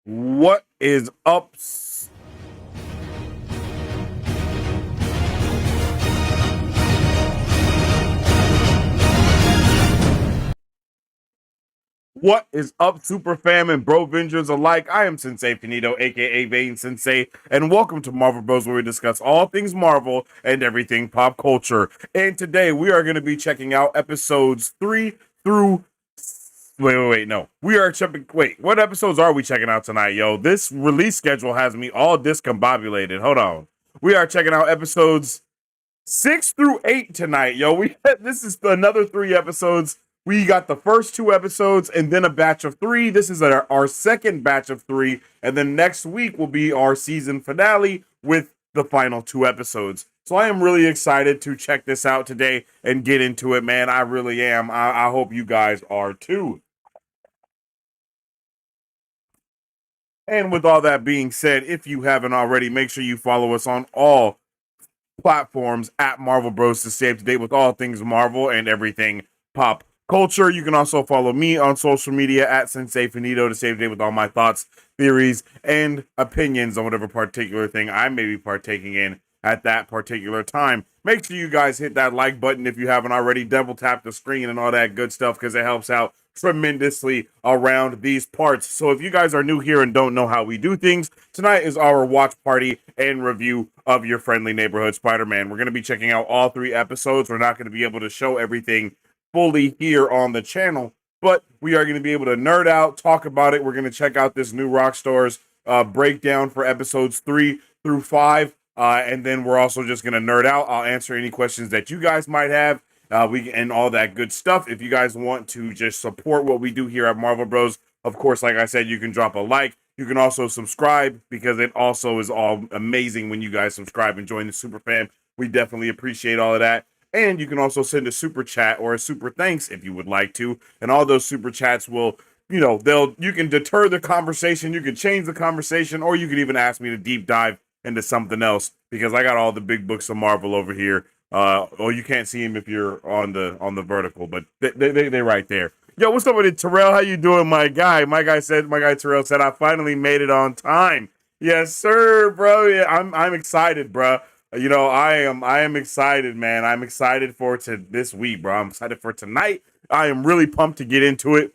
What is up? What is up, Super Fam and Bro Vengers alike? I am Sensei Finito, aka Vane Sensei, and welcome to Marvel Bros, where we discuss all things Marvel and everything pop culture. And today we are going to be checking out episodes 3 through. Wait, no. We are checking. Wait, what episodes are we checking out tonight, yo? This release schedule has me all discombobulated. Hold on. We are checking out episodes 6 through 8 tonight, yo. This is another 3 episodes. We got the first 2 episodes and then a batch of 3. This is our second batch of 3, and then next week will be our season finale with the final 2 episodes. So I am really excited to check this out today and get into it, man. I really am. I hope you guys are too. And with all that being said, if you haven't already, make sure you follow us on all platforms at Marvel Bros to stay up to date with all things Marvel and everything pop culture. You can also follow me on social media at Sensei Finito to stay up to date with all my thoughts, theories, and opinions on whatever particular thing I may be partaking in at that particular time. Make sure you guys hit that like button if you haven't already. Double tap the screen and all that good stuff because it helps out tremendously around these parts. So if you guys are new here and don't know how we do things, tonight is our watch party and review of your friendly neighborhood Spider-Man. We're going to be checking out all 3 episodes. We're not going to be able to show everything fully here on the channel, but we are going to be able to nerd out, talk about it. We're going to check out this new Rockstars breakdown for episodes 3 through 5. And then we're also just going to nerd out. I'll answer any questions that you guys might have. And all that good stuff. If you guys want to just support what we do here at Marvel Bros, of course, like I said, you can drop a like. You can also subscribe because it also is all amazing when you guys subscribe and join the super fam. We definitely appreciate all of that. And you can also send a super chat or a super thanks if you would like to. And all those super chats will, you can deter the conversation, you can change the conversation, or you can even ask me to deep dive into something else because I got all the big books of Marvel over here. You can't see him if you're on the vertical, but they're right there. Yo, what's up with it, Terrell? How you doing, my guy? My guy Terrell said I finally made it on time. Yes, sir, bro. Yeah, I'm excited, bro. I am excited, man. I'm excited for this week, bro. I'm excited for tonight. I am really pumped to get into it.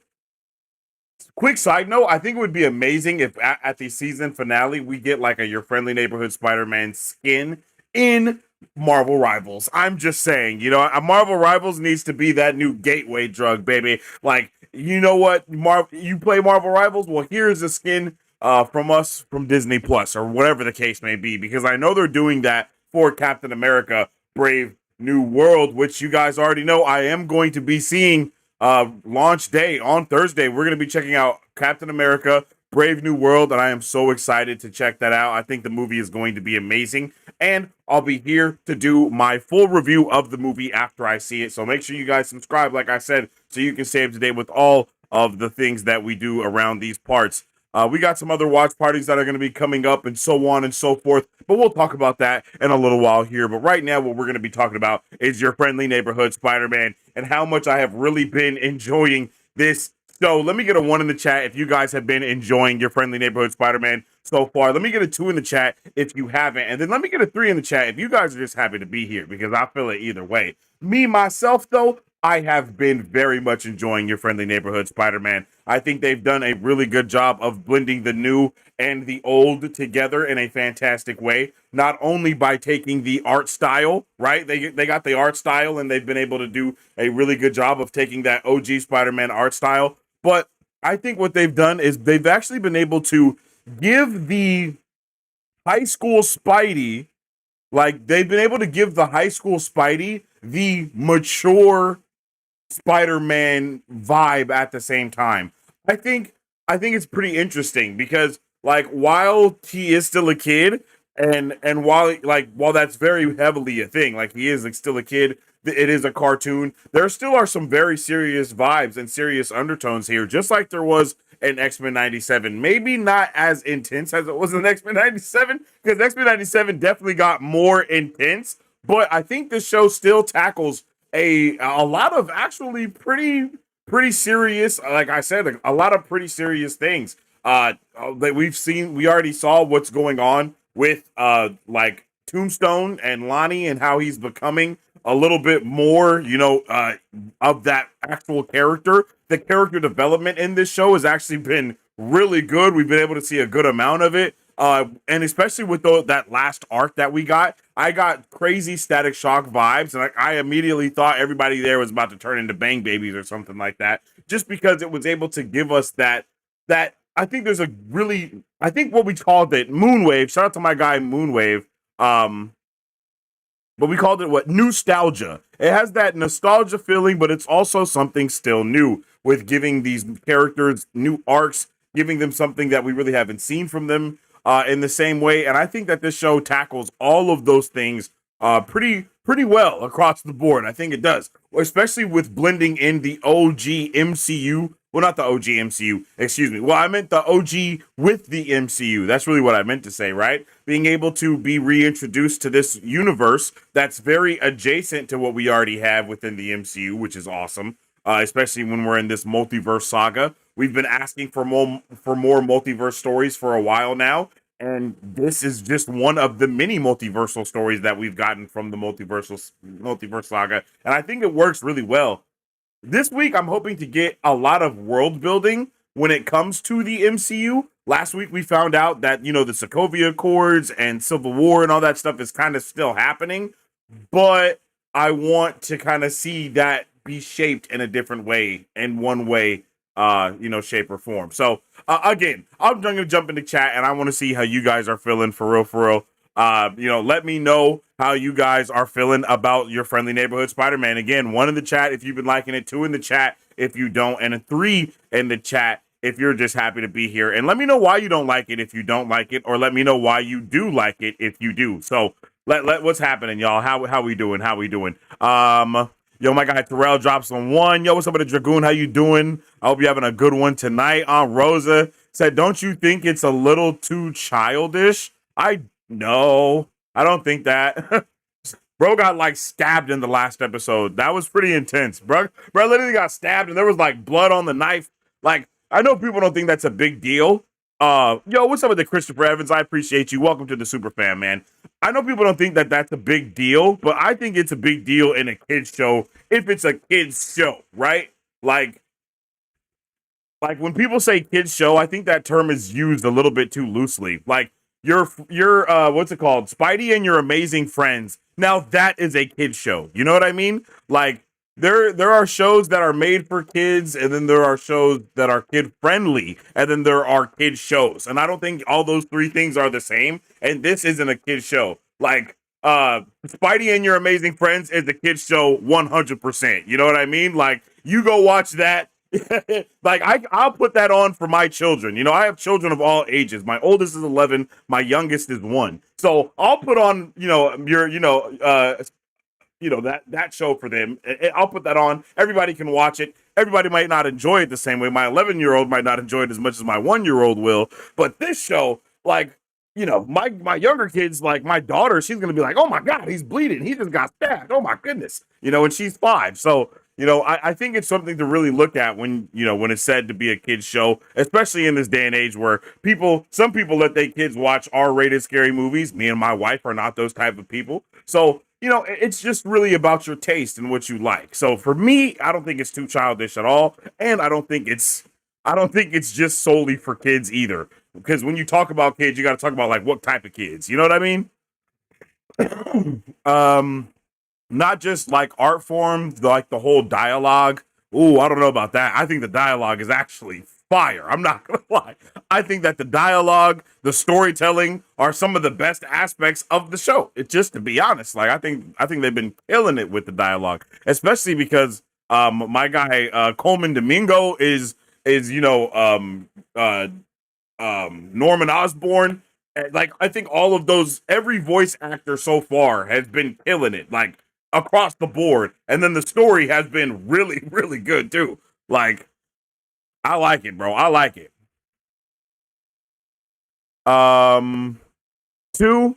Quick side note, I think it would be amazing if at the season finale we get like a Your Friendly Neighborhood Spider-Man skin in Marvel Rivals. I'm just saying, a Marvel Rivals needs to be that new gateway drug, baby. Like, you know what? You play Marvel Rivals? Well, here's a skin from us from Disney Plus or whatever the case may be, because I know they're doing that for Captain America Brave New World, which you guys already know I am going to be seeing launch day on Thursday. We're going to be checking out Captain America Brave New World, and I am so excited to check that out. I think the movie is going to be amazing, and I'll be here to do my full review of the movie after I see it. So make sure you guys subscribe, like I said, so you can stay up to date with all of the things that we do around these parts. We got some other watch parties that are going to be coming up and so on and so forth, but we'll talk about that in a little while here. But right now, what we're going to be talking about is Your Friendly Neighborhood Spider-Man and how much I have really been enjoying this. So let me get a 1 in the chat if you guys have been enjoying Your Friendly Neighborhood Spider-Man so far. Let me get a 2 in the chat if you haven't. And then let me get a 3 in the chat if you guys are just happy to be here, because I feel it either way. Me, myself, though, I have been very much enjoying Your Friendly Neighborhood Spider-Man. I think they've done a really good job of blending the new and the old together in a fantastic way. Not only by taking the art style, right? They got the art style and they've been able to do a really good job of taking that OG Spider-Man art style. But I think what they've done is they've actually been able to give the high school Spidey, like they've been able to give the high school Spidey the mature Spider-Man vibe at the same time. I think it's pretty interesting because like while he is still a kid and while that's very heavily a thing, like he is like still a kid, it is a cartoon. There still are some very serious vibes and serious undertones here, just like there was in X-Men 97. Maybe not as intense as it was in X-Men 97, because X-Men 97 definitely got more intense, but I think this show still tackles a lot of actually pretty serious, like I said, a lot of pretty serious things. That we already saw what's going on with like Tombstone and Lonnie and how he's becoming a little bit more, of that actual character. The character development in this show has actually been really good. We've been able to see a good amount of it. And especially with that last arc that we got, I got crazy Static Shock vibes, and I immediately thought everybody there was about to turn into Bang Babies or something like that, just because it was able to give us that. I think there's a really, I think what we called it, Moonwave. Shout out to my guy Moonwave. Um, but we called it what? Nostalgia. It has that nostalgia feeling, but it's also something still new with giving these characters new arcs, giving them something that we really haven't seen from them in the same way. And I think that this show tackles all of those things pretty well across the board. I think it does, especially with blending in the OG MCU. Well, not the OG MCU, excuse me. Well, I meant the OG with the MCU. That's really what I meant to say, right? Being able to be reintroduced to this universe that's very adjacent to what we already have within the MCU, which is awesome. Especially when we're in this multiverse saga. We've been asking for more multiverse stories for a while now, and this is just one of the many multiversal stories that we've gotten from the multiverse saga, and I think it works really well. This week, I'm hoping to get a lot of world building when it comes to the MCU. Last week, we found out that, the Sokovia Accords and Civil War and all that stuff is kind of still happening, but I want to kind of see that be shaped in a different way, in one way, shape or form. So, again, I'm going to jump into chat, and I want to see how you guys are feeling for real, for real. Let me know how you guys are feeling about your friendly neighborhood Spider-Man. Again, 1 in the chat if you've been liking it, 2 in the chat if you don't, and a 3 in the chat if you're just happy to be here. And let me know why you don't like it if you don't like it, or let me know why you do like it if you do. So let what's happening, y'all? How we doing? How we doing? Yo, my guy Terrell drops on 1. Yo, what's up with the Dragoon? How you doing? I hope you're having a good one tonight. Rosa said, don't you think it's a little too childish? No, I don't think that. Bro got like stabbed in the last episode. That was pretty intense. Bro literally got stabbed and there was like blood on the knife. Like, I know people don't think that's a big deal. Yo, what's up with the Christopher Evans? I appreciate you. Welcome to the Super Fan, man. I know people don't think that that's a big deal, but I think it's a big deal in a kid's show if it's a kid's show, right? Like when people say kids show, I think that term is used a little bit too loosely. Like your what's it called? Spidey and Your Amazing Friends. Now that is a kids show. You know what I mean? Like there are shows that are made for kids, and then there are shows that are kid friendly, and then there are kid shows. And I don't think all those 3 things are the same. And this isn't a kid show. Like Spidey and Your Amazing Friends is a kid show 100%. You know what I mean? Like you go watch that. Like I'll put that on for my children. I have children of all ages. My oldest is 11, my youngest is 1. So I'll put on, that show for them. I'll put that on. Everybody can watch it. Everybody might not enjoy it the same way. My 11-year-old might not enjoy it as much as my 1-year-old will. But this show, like, my younger kids, like my daughter, she's gonna be like, oh my God, he's bleeding. He just got stabbed. Oh my goodness. And she's 5. So I think it's something to really look at when it's said to be a kid's show, especially in this day and age where some people let their kids watch R-rated scary movies. Me and my wife are not those type of people. So, it's just really about your taste and what you like. So for me, I don't think it's too childish at all. And I don't think it's just solely for kids either. Because when you talk about kids, you got to talk about like what type of kids. You know what I mean? Not just like art form, like the whole dialogue. Ooh, I don't know about that. I think the dialogue is actually fire. I'm not gonna lie. I think that the dialogue, the storytelling are some of the best aspects of the show. It just to be honest, like I think they've been killing it with the dialogue, especially because my guy Coleman Domingo is Norman Osborn. Like I think all of those, every voice actor so far has been killing it. Like across the board. And then the story has been really, really good too. Like, I like it, bro. I like it. 2,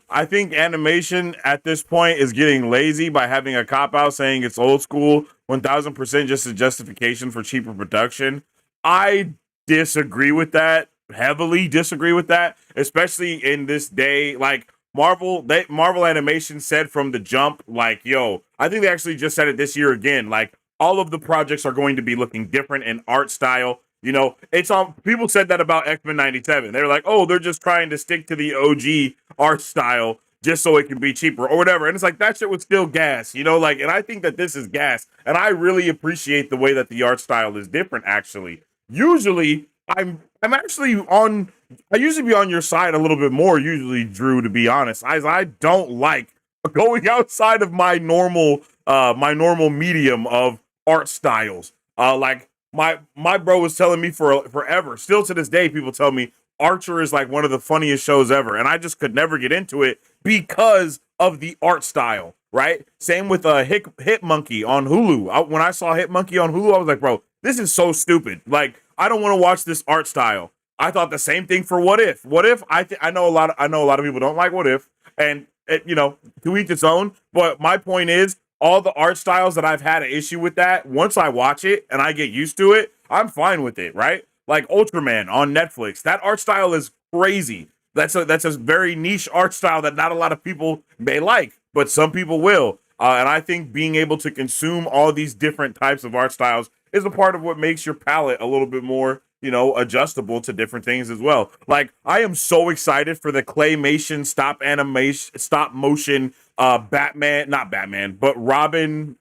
I think animation at this point is getting lazy by having a cop out saying it's old school, 1000% just a justification for cheaper production. I disagree with that. heavily disagree with that, especially in this day. Like Marvel Animation said from the jump, like, yo, I think they actually just said it this year again. Like, all of the projects are going to be looking different in art style. You know, it's on. People said that about X-Men '97. They're like, oh, they're just trying to stick to the OG art style just so it can be cheaper or whatever. And it's like that shit was still gas, you know. Like, and I think that this is gas, and I really appreciate the way that the art style is different. Actually, usually I'm actually on. I usually be on your side a little bit more. Usually, Drew, to be honest, I don't like going outside of my normal medium of art styles. Like my bro was telling me for forever, still to this day, people tell me Archer is like one of the funniest shows ever, and I just could never get into it because of the art style. Right? Same with Hit Monkey on Hulu. When I saw Hit Monkey on Hulu, I was like, bro, this is so stupid. Like, I don't want to watch this art style. I thought the same thing for What If. What If? I know a lot of people don't like What If, and you know, to each its own. But my point is, all the art styles that I've had an issue with that. Once I watch it and I get used to it, I'm fine with it. Right? Like Ultraman on Netflix. That art style is crazy. That's a very niche art style that not a lot of people may like, but some people will. And I think being able to consume all these different types of art styles is a part of what makes your palette a little bit more, you know, adjustable to different things as well. Like, I am so excited for the claymation stop motion Batman, not Batman, but Robin,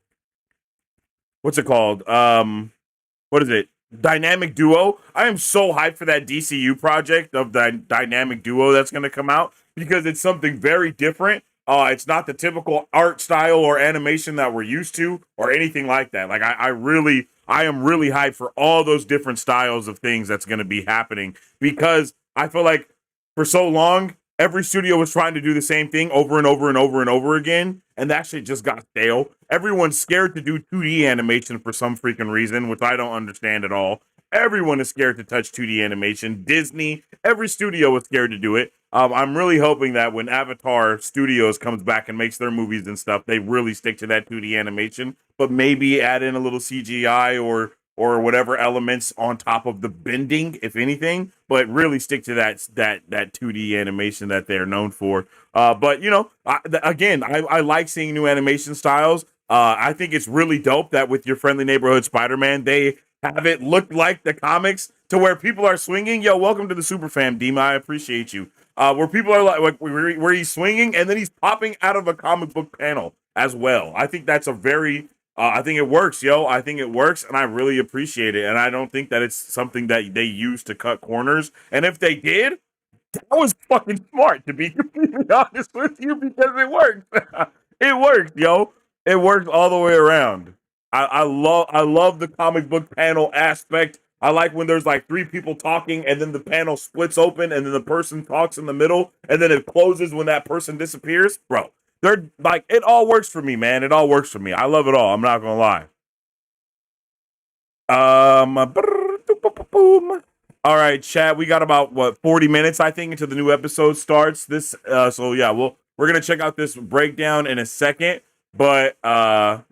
what's it called? What is it? Dynamic Duo. I am so hyped for that DCU project of the Dynamic Duo that's going to come out because it's something very different. It's not the typical art style or animation that we're used to or anything like that. Like, I am really hyped for all those different styles of things that's going to be happening because I feel like for so long, every studio was trying to do the same thing over and over and over and over again. And that shit just got stale. Everyone's scared to do 2D animation for some freaking reason, which I don't understand at all. Everyone is scared to touch 2D animation. Disney, every studio is scared to do it. I'm really hoping that when Avatar Studios comes back and makes their movies and stuff, they really stick to that 2D animation, but maybe add in a little CGI or whatever elements on top of the bending, if anything, but really stick to that 2D animation that they're known for. But you know, I like seeing new animation styles. I think it's really dope that with your friendly neighborhood Spider-Man, they have it look like the comics to where people are swinging. Yo, welcome to the super fam, Dima. I appreciate you. Where people are like where he's swinging and then he's popping out of a comic book panel as well. I think that's a very I think it works, yo. I think it works, and I really appreciate it. And I don't think that it's something that they use to cut corners. And if they did, that was fucking smart, to be completely honest with you, because it worked. It worked, yo. It worked all the way around. I love the comic book panel aspect. I like when there's like three people talking and then the panel splits open and then the person talks in the middle and then it closes when that person disappears. Bro, they're like, it all works for me, man. It all works for me. I love it all. I'm not gonna lie. All right, chat. We got about what 40 minutes, I think, until the new episode starts. So yeah, we're gonna check out this breakdown in a second, but I'm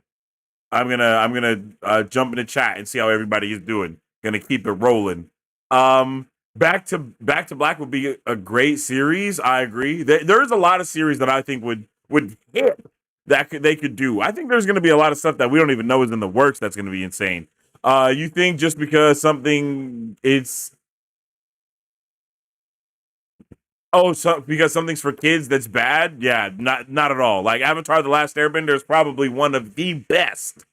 gonna jump into chat and see how everybody is doing. Gonna keep it rolling. Back to Black would be a great series. I agree. There's a lot of series that I think would hit they could do. I think there's gonna be a lot of stuff that we don't even know is in the works that's gonna be insane. You think just because something it's because something's for kids that's bad? Yeah, not at all. Like Avatar: The Last Airbender is probably one of the best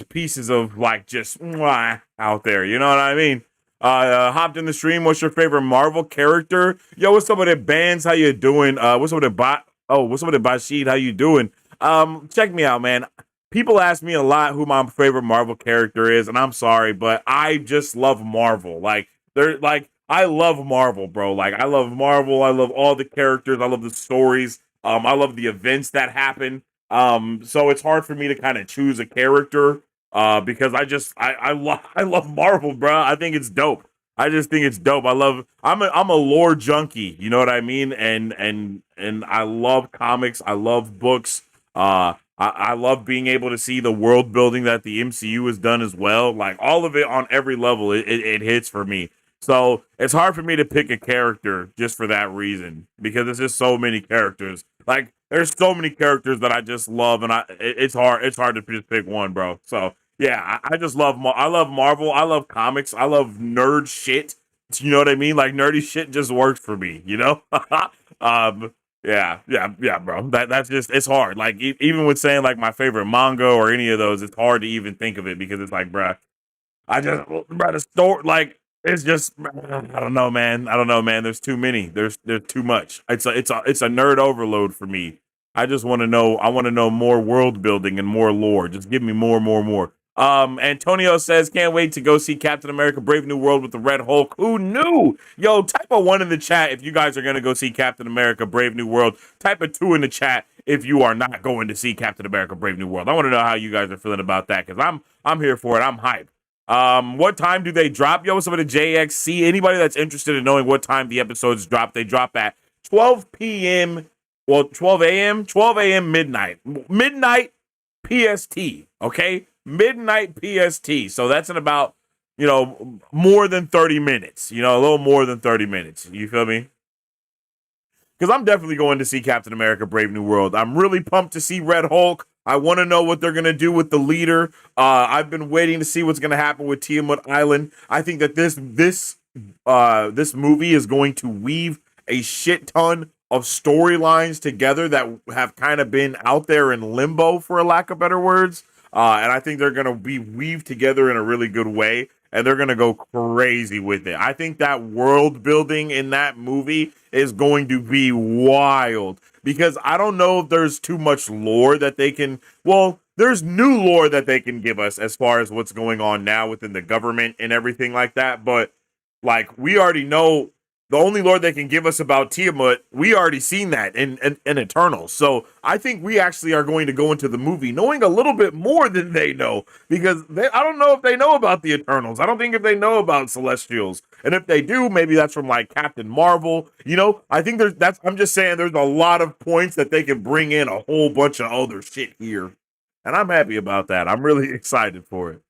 pieces of like just mwah, out there. You know what I mean? Hopped in the stream. What's your favorite Marvel character? Yo, what's up with it, Bands? How you doing? What's up with it, what's up with it, Bashid? How you doing? Check me out, man. People ask me a lot who my favorite Marvel character is, and I'm sorry, but I just love Marvel. Like they're like I love Marvel, bro. Like I love Marvel. I love all the characters. I love the stories. I love the events that happen. So it's hard for me to kind of choose a character because I love Marvel, bro. I think it's dope. I just think it's dope. I'm a lore junkie, you know what I mean? And I love comics. I love books. I love being able to see the world building that the MCU has done as well. Like all of it on every level, it hits for me. So it's hard for me to pick a character just for that reason because there's just so many characters. Like there's so many characters that I just love, and it's hard. It's hard to just pick one, bro. So yeah, I just love. I love Marvel. I love comics. I love nerd shit. You know what I mean? Like nerdy shit just works for me. You know. um. Yeah, bro. That's just it's hard. Like even with saying like my favorite manga or any of those, it's hard to even think of it because it's like, bruh, I just bro, the store like it's just I don't know, man. I don't know, man. There's too many. There's too much. It's a nerd overload for me. I just want to know. I want to know more world building and more lore. Just give me more, more, more. Antonio says, can't wait to go see Captain America: Brave New World with the Red Hulk. Who knew? Yo, type a one in the chat if you guys are gonna go see Captain America: Brave New World. Type a two in the chat if you are not going to see Captain America: Brave New World. I want to know how you guys are feeling about that because I'm here for it. I'm hyped. What time do they drop? Yo, what's up with the JXC? Anybody that's interested in knowing what time the episodes drop, they drop at 12 p.m. Well, 12 a.m. 12 a.m. midnight PST. Okay, midnight PST. So that's in about more than 30 minutes. A little more than 30 minutes. You feel me? Because I'm definitely going to see Captain America: Brave New World. I'm really pumped to see Red Hulk. I want to know what they're gonna do with the leader. I've been waiting to see what's gonna happen with Tiamat Island. I think that this movie is going to weave a shit ton of storylines together that have kind of been out there in limbo, for a lack of better words. And I think they're gonna be weaved together in a really good way, and they're gonna go crazy with it. I think that world building in that movie is going to be wild because I don't know if there's too much lore that they can. Well, there's new lore that they can give us as far as what's going on now within the government and everything like that. But like we already know the only lore they can give us about Tiamat, we already seen that in Eternals. So I think we actually are going to go into the movie knowing a little bit more than they know because I don't know if they know about the Eternals. I don't think if they know about Celestials. And if they do, maybe that's from like Captain Marvel. I think I'm just saying there's a lot of points that they can bring in a whole bunch of other shit here. And I'm happy about that. I'm really excited for it.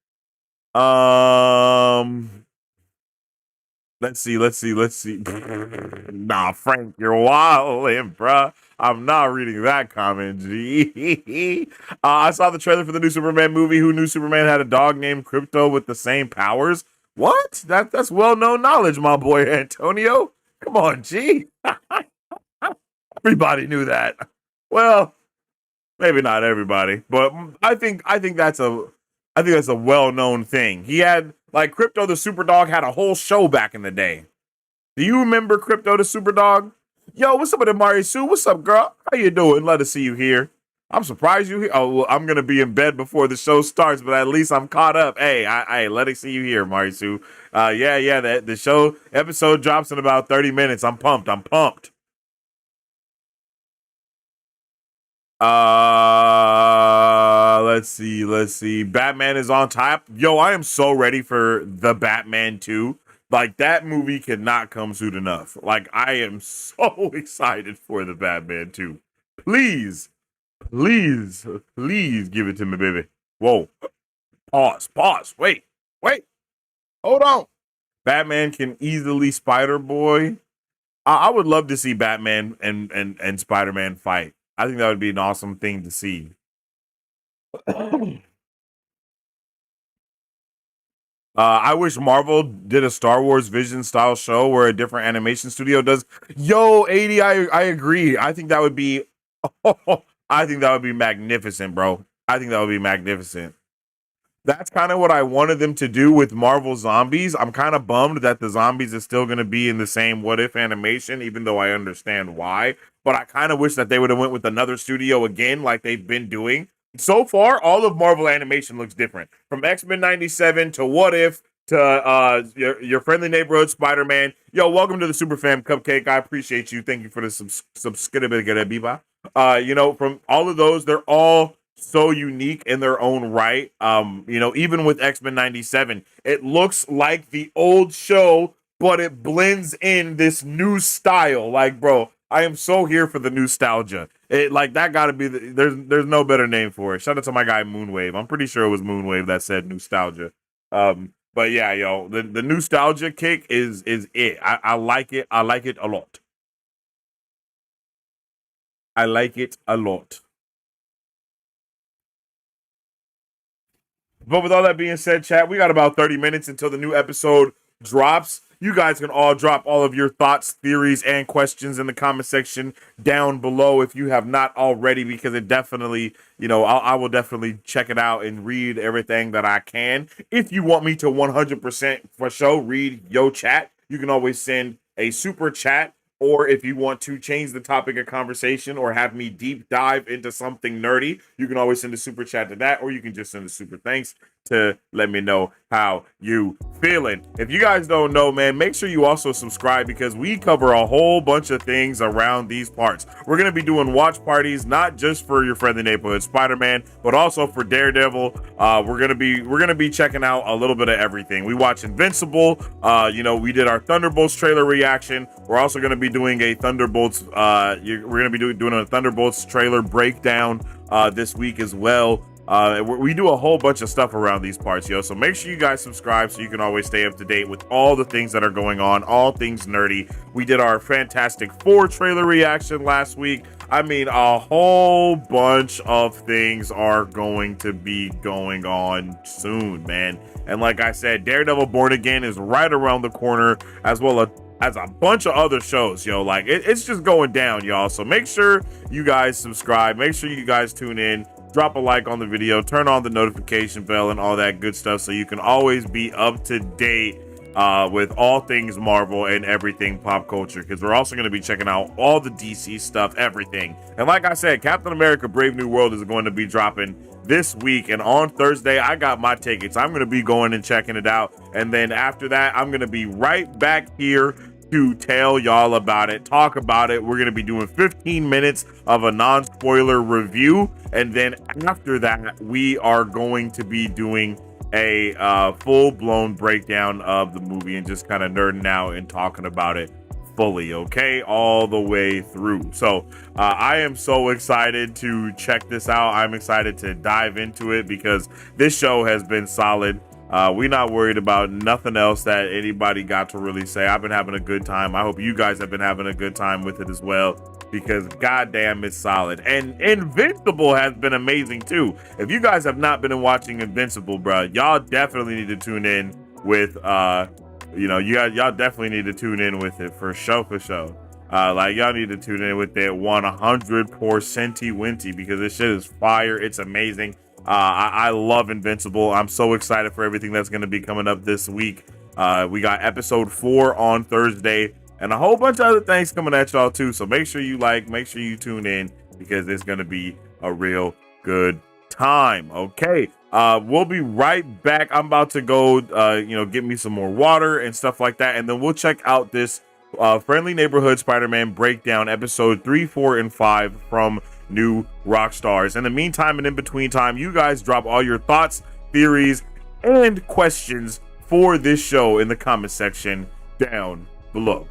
Let's see. Nah, Frank, you're wildin', bruh. I'm not reading that comment, G. I saw the trailer for the new Superman movie. Who knew Superman had a dog named Crypto with the same powers? What? That's well-known knowledge, my boy Antonio. Come on, G. Everybody knew that. Well, maybe not everybody, but I think that's a well-known thing. He had like Crypto the Super Dog had a whole show back in the day. Do you remember Crypto the Super Dog? Yo, what's up with it, Mari Sue? What's up, girl? How you doing? Let us see you here. I'm surprised you here. Oh, well, I'm gonna be in bed before the show starts, but at least I'm caught up. Hey, let us see you here, Mari Sue. Yeah. The show episode drops in about 30 minutes. I'm pumped. Let's see. Batman is on top. Yo, I am so ready for the Batman 2. Like that movie cannot come soon enough. Like I am so excited for the Batman 2. Please, please give it to me, baby. Whoa. Pause. Wait. Hold on. Batman can easily Spider Boy. I would love to see Batman and Spider-Man fight. I think that would be an awesome thing to see. I wish Marvel did a Star Wars Vision style show where a different animation studio does. Yo, 80, I agree. I think that would be I think that would be magnificent, bro. I think that would be magnificent. That's kind of what I wanted them to do with Marvel Zombies. I'm kind of bummed that the zombies is still going to be in the same what if animation, even though I understand why. But I kind of wish that they would have went with another studio again, like they've been doing. So far, all of Marvel animation looks different. From X-Men 97 to What If to your friendly neighborhood Spider-Man. Yo, welcome to the Superfam Cupcake. I appreciate you. Thank you for the subscribe. From all of those, they're all so unique in their own right. Even with X-Men 97, it looks like the old show, but it blends in this new style. Like, bro, I am so here for the nostalgia. It like that gotta be there's no better name for it. Shout out to my guy Moonwave. I'm pretty sure it was Moonwave that said nostalgia. But yeah, yo, the nostalgia kick is it. I like it. I like it a lot. I like it a lot. But with all that being said, chat, we got about 30 minutes until the new episode drops. You guys can all drop all of your thoughts, theories, and questions in the comment section down below if you have not already, because it definitely, I will definitely check it out and read everything that I can. If you want me to 100% for sure read your chat, you can always send a super chat, or if you want to change the topic of conversation or have me deep dive into something nerdy, you can always send a super chat to that, or you can just send a super thanks to let me know how you feeling. If you guys don't know, man, make sure you also subscribe, because we cover a whole bunch of things around these parts. We're going to be doing watch parties, not just for your friendly neighborhood Spider-Man, but also for Daredevil. We're going to be checking out a little bit of everything. We watch Invincible. We did our Thunderbolts trailer reaction. We're also going to be doing a Thunderbolts we're going to be doing a Thunderbolts trailer breakdown this week as well. We do a whole bunch of stuff around these parts, yo. So make sure you guys subscribe so you can always stay up to date with all the things that are going on, all things nerdy. We did our Fantastic Four trailer reaction last week. I mean, a whole bunch of things are going to be going on soon, man. And like I said, Daredevil Born Again is right around the corner, as well as a bunch of other shows, yo. Like, it's just going down, y'all. So make sure you guys subscribe. Make sure you guys tune in. Drop a like on the video, turn on the notification bell and all that good stuff so you can always be up to date with all things Marvel and everything pop culture, because we're also going to be checking out all the DC stuff, everything. And like I said, Captain America Brave New World is going to be dropping this week, and on Thursday I got my tickets. I'm going to be going and checking it out, and then after that I'm going to be right back here to tell y'all about it, talk about it. We're going to be doing 15 minutes of a non-spoiler review, and then after that we are going to be doing a full-blown breakdown of the movie and just kind of nerding out and talking about it fully, okay, all the way through. So I am so excited to check this out. I'm excited to dive into it because this show has been solid. We're not worried about nothing else that anybody got to really say. I've been having a good time. I hope you guys have been having a good time with it as well, because goddamn, it's solid. And Invincible has been amazing too. If you guys have not been watching Invincible, bro, y'all definitely need to tune in with y'all definitely need to tune in with it for sure. Like, y'all need to tune in with it 100% because this shit is fire. It's amazing. I love Invincible. I'm so excited for everything that's going to be coming up this week. We got episode 4 on Thursday and a whole bunch of other things coming at y'all too. So make sure you make sure you tune in, because it's going to be a real good time. Okay. We'll be right back. I'm about to go, get me some more water and stuff like that. And then we'll check out this Friendly Neighborhood Spider-Man breakdown, episode 3, 4, and 5 from new Rockstars. In the meantime and in between time, you guys drop all your thoughts, theories, and questions for this show in the comment section down below.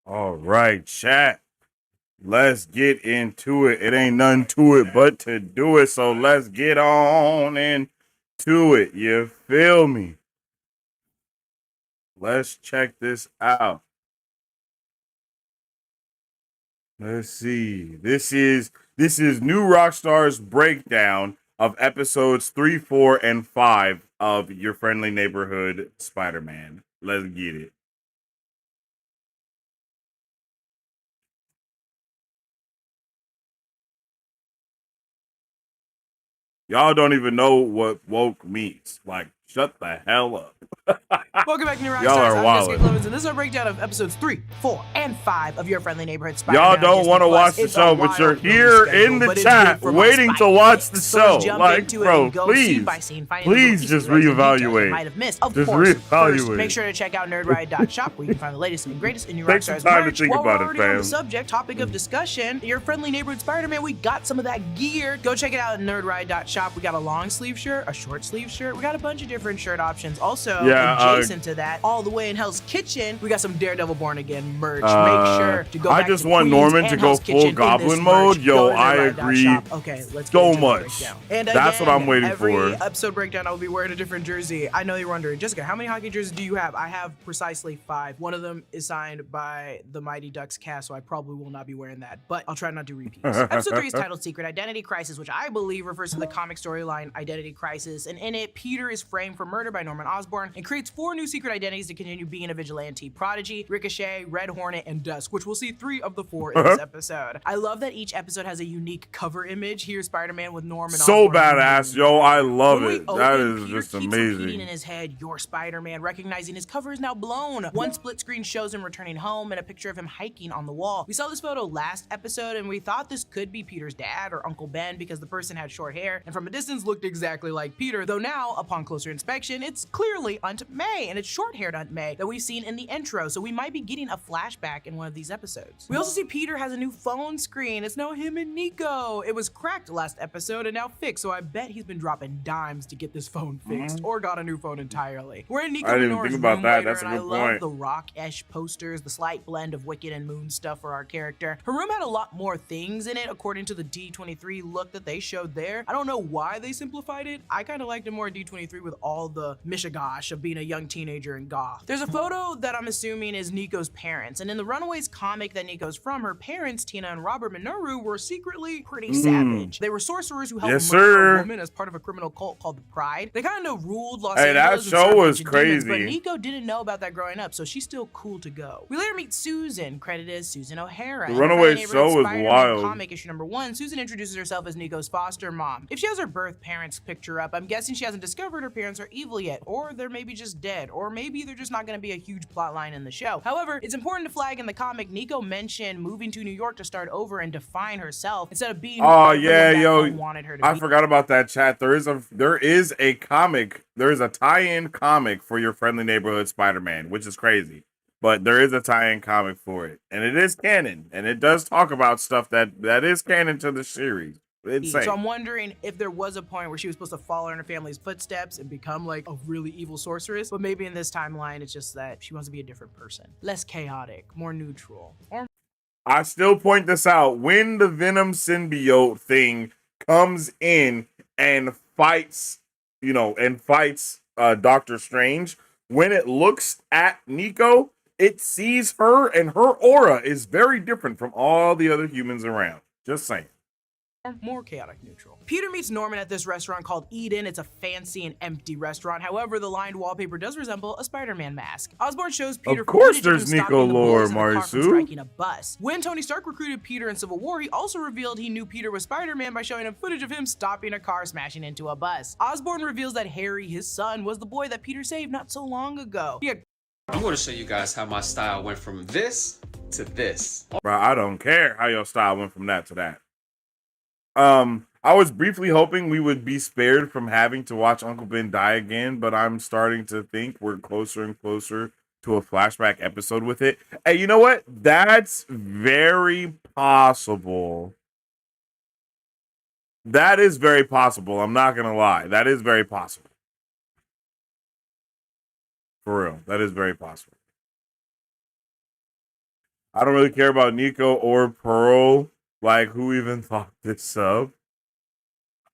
All right, chat. Let's get into it. It ain't nothing to it but to do it. So let's get on into it. You feel me? Let's check this out. Let's see. This is new Rockstars breakdown of episodes 3, 4, and 5 of Your Friendly Neighborhood Spider-Man. Let's get it. Y'all don't even know what woke means. Like, shut the hell up. Welcome back to New Rockstars. Y'all are I'm wildin'. Jessica Clemens, and this is our breakdown of episodes 3, 4, and 5 of Your Friendly Neighborhood Spider-Man. Y'all don't want to watch the show, but you're here in the chat waiting to watch the show. Like, bro, please just reevaluate. Just reevaluate. Make sure to check out nerdriot.shop where you can find the latest and greatest in New Take some Rockstars time to merch. think While about we're it, already on the fam. subject, topic of discussion, Your Friendly Neighborhood Spider-Man, we got some of that gear. Go check it out at nerdriot.shop. We got a long sleeve shirt, a short sleeve shirt. We got a bunch of different shirt options. Also, adjacent to that, all the way in Hell's Kitchen, we got some Daredevil Born Again merch. Make sure to go back I just to want Queens Norman and to go Hell's full Kitchen Goblin in this merch. mode. Yo, Go to I nerdriot.shop. agree Okay, let's so get into much. the breakdown. And That's what I'm waiting every for. episode breakdown, I will be wearing a different jersey. I know you're wondering, Jessica, how many hockey jerseys do you have? I have precisely 5. One of them is signed by the Mighty Ducks cast, so I probably will not be wearing that, but I'll try not to repeat. Episode 3 is titled Secret Identity Crisis, which I believe refers to the comic storyline Identity Crisis, and in it, Peter is framed for murder by Norman Osborn and creates 4 new secret identities to continue being a vigilante: Prodigy, Ricochet, Red Hornet, and Dusk, which we'll see 3 of the 4 in this episode. I love that each episode has a unique cover image. Here's Spider-Man with Norman So Osborn. badass, yo. I love When we it. open, That is Peter just keeps repeating amazing. in his head, "You're Spider-Man," recognizing his cover is now blown. One split screen shows him returning home and a picture of him hiking on the wall. We saw this photo last episode and we thought this could be Peter's dad or Uncle Ben because the person had short hair and from a distance looked exactly like Peter, though now, upon closer inspection, it's clearly Aunt May, and it's short-haired Aunt May that we've seen in the intro, so we might be getting a flashback in one of these episodes. We also see Peter has a new phone screen. It's now him and Nico. It was cracked last episode and now fixed, so I bet he's been dropping dimes to get this phone fixed or got a new phone entirely. We're in Nico I didn't Minoru's think about room that. later, That's a and I good love point. the rock-esh posters, the slight blend of Wicked and Moon stuff for our character. Her room had a lot more things in it according to the D23 look that they showed there. I don't know why they simplified it. I kind of liked it more D23 with all the mishigosh of being a young teenager in goth. There's a photo that I'm assuming is Nico's parents, and in the Runaways comic that Nico's from, her parents, Tina and Robert Minoru, were secretly pretty savage. They were sorcerers who helped murder a woman as part of a criminal cult called the Pride. They kind of ruled Los Angeles. That show was demons, but crazy. Nico didn't know about that growing up, so she's still cool to go. We later meet Susan, credited as Susan O'Hara. The In Runaway Friday show was Spider-Man wild. Comic issue number 1, Susan introduces herself as Nico's foster mom. If she has her birth parents picture up, I'm guessing she hasn't discovered her parents are evil yet, or they're maybe just dead, or maybe they're just not going to be a huge plot line in the show. However, it's important to flag in the comic, Nico mentioned moving to New York to start over and define herself instead of being wanted her to be. I forgot about that, chat. There is a comic. There is a tie-in comic for Your Friendly Neighborhood Spider-Man, which is crazy. But there is a tie-in comic for it, and it is canon, and it does talk about stuff that is canon to the series. Insane. So I'm wondering if there was a point where she was supposed to follow in her family's footsteps and become like a really evil sorceress, but maybe in this timeline it's just that she wants to be a different person, less chaotic, more neutral. Or I still point this out. When the Venom symbiote thing comes in and fights, Doctor Strange, when it looks at Nico, it sees her and her aura is very different from all the other humans around. Just saying. more chaotic neutral. Peter meets Norman at this restaurant called Eden. It's a fancy and empty restaurant. However, the lined wallpaper does resemble a Spider-Man mask. Osborn shows Peter of course footage of him there's Nico stopping the lore, boys in the car from Marisu. striking a bus. When Tony Stark recruited Peter in Civil War, he also revealed he knew Peter was Spider-Man by showing him footage of him stopping a car smashing into a bus. Osborn reveals that Harry, his son, was the boy that Peter saved not so long ago. I'm going to show you guys how my style went from this to this. Bro, I don't care how your style went from that to that. I was briefly hoping we would be spared from having to watch Uncle Ben die again, but I'm starting to think we're closer and closer to a flashback episode with it. Hey, you know what? That's very possible. That is very possible. I'm not going to lie. That is very possible. For real. That is very possible. I don't really care about Nico or Pearl. Like, who even thought this up?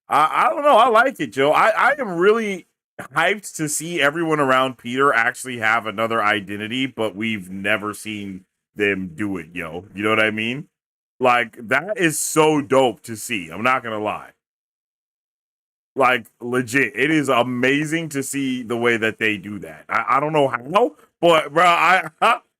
I don't know. I like it, Joe. I am really hyped to see everyone around Peter actually have another identity, but we've never seen them do it, yo. You know what I mean? Like, that is so dope to see. I'm not gonna lie. Like, legit, it is amazing to see the way that they do that. I don't know how, but bro, I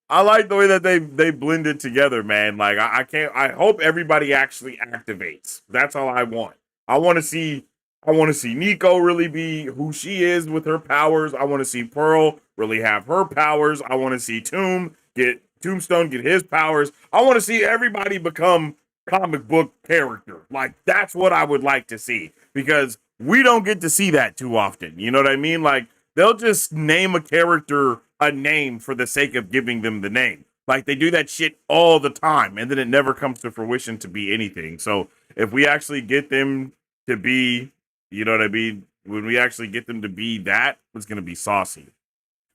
like the way that they blend it together, man. Like, I can't. I hope everybody actually activates. That's all I want. I want to see Nico really be who she is with her powers. I want to see Pearl really have her powers. I want to see Tombstone get his powers. I want to see everybody become comic book character. Like, that's what I would like to see, because we don't get to see that too often. You know what I mean? Like, they'll just name a character a name for the sake of giving them the name. Like, they do that shit all the time, and then it never comes to fruition to be anything. So if we actually get them to be, you know what I mean? When we actually get them to be that, it's going to be saucy.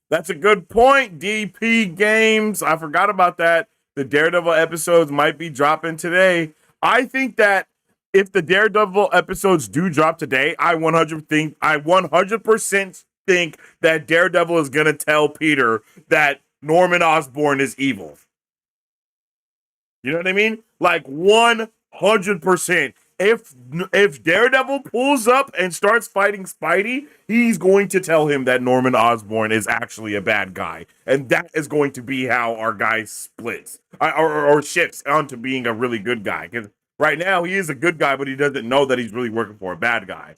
That's a good point, DP Games. I forgot about that. The Daredevil episodes might be dropping today. I think that if the Daredevil episodes do drop today, I 100% think that Daredevil is going to tell Peter that Norman Osborn is evil. You know what I mean? Like, 100%. If Daredevil pulls up and starts fighting Spidey, he's going to tell him that Norman Osborn is actually a bad guy. And that is going to be how our guy splits or shifts onto being a really good guy. Because right now he is a good guy, but he doesn't know that he's really working for a bad guy.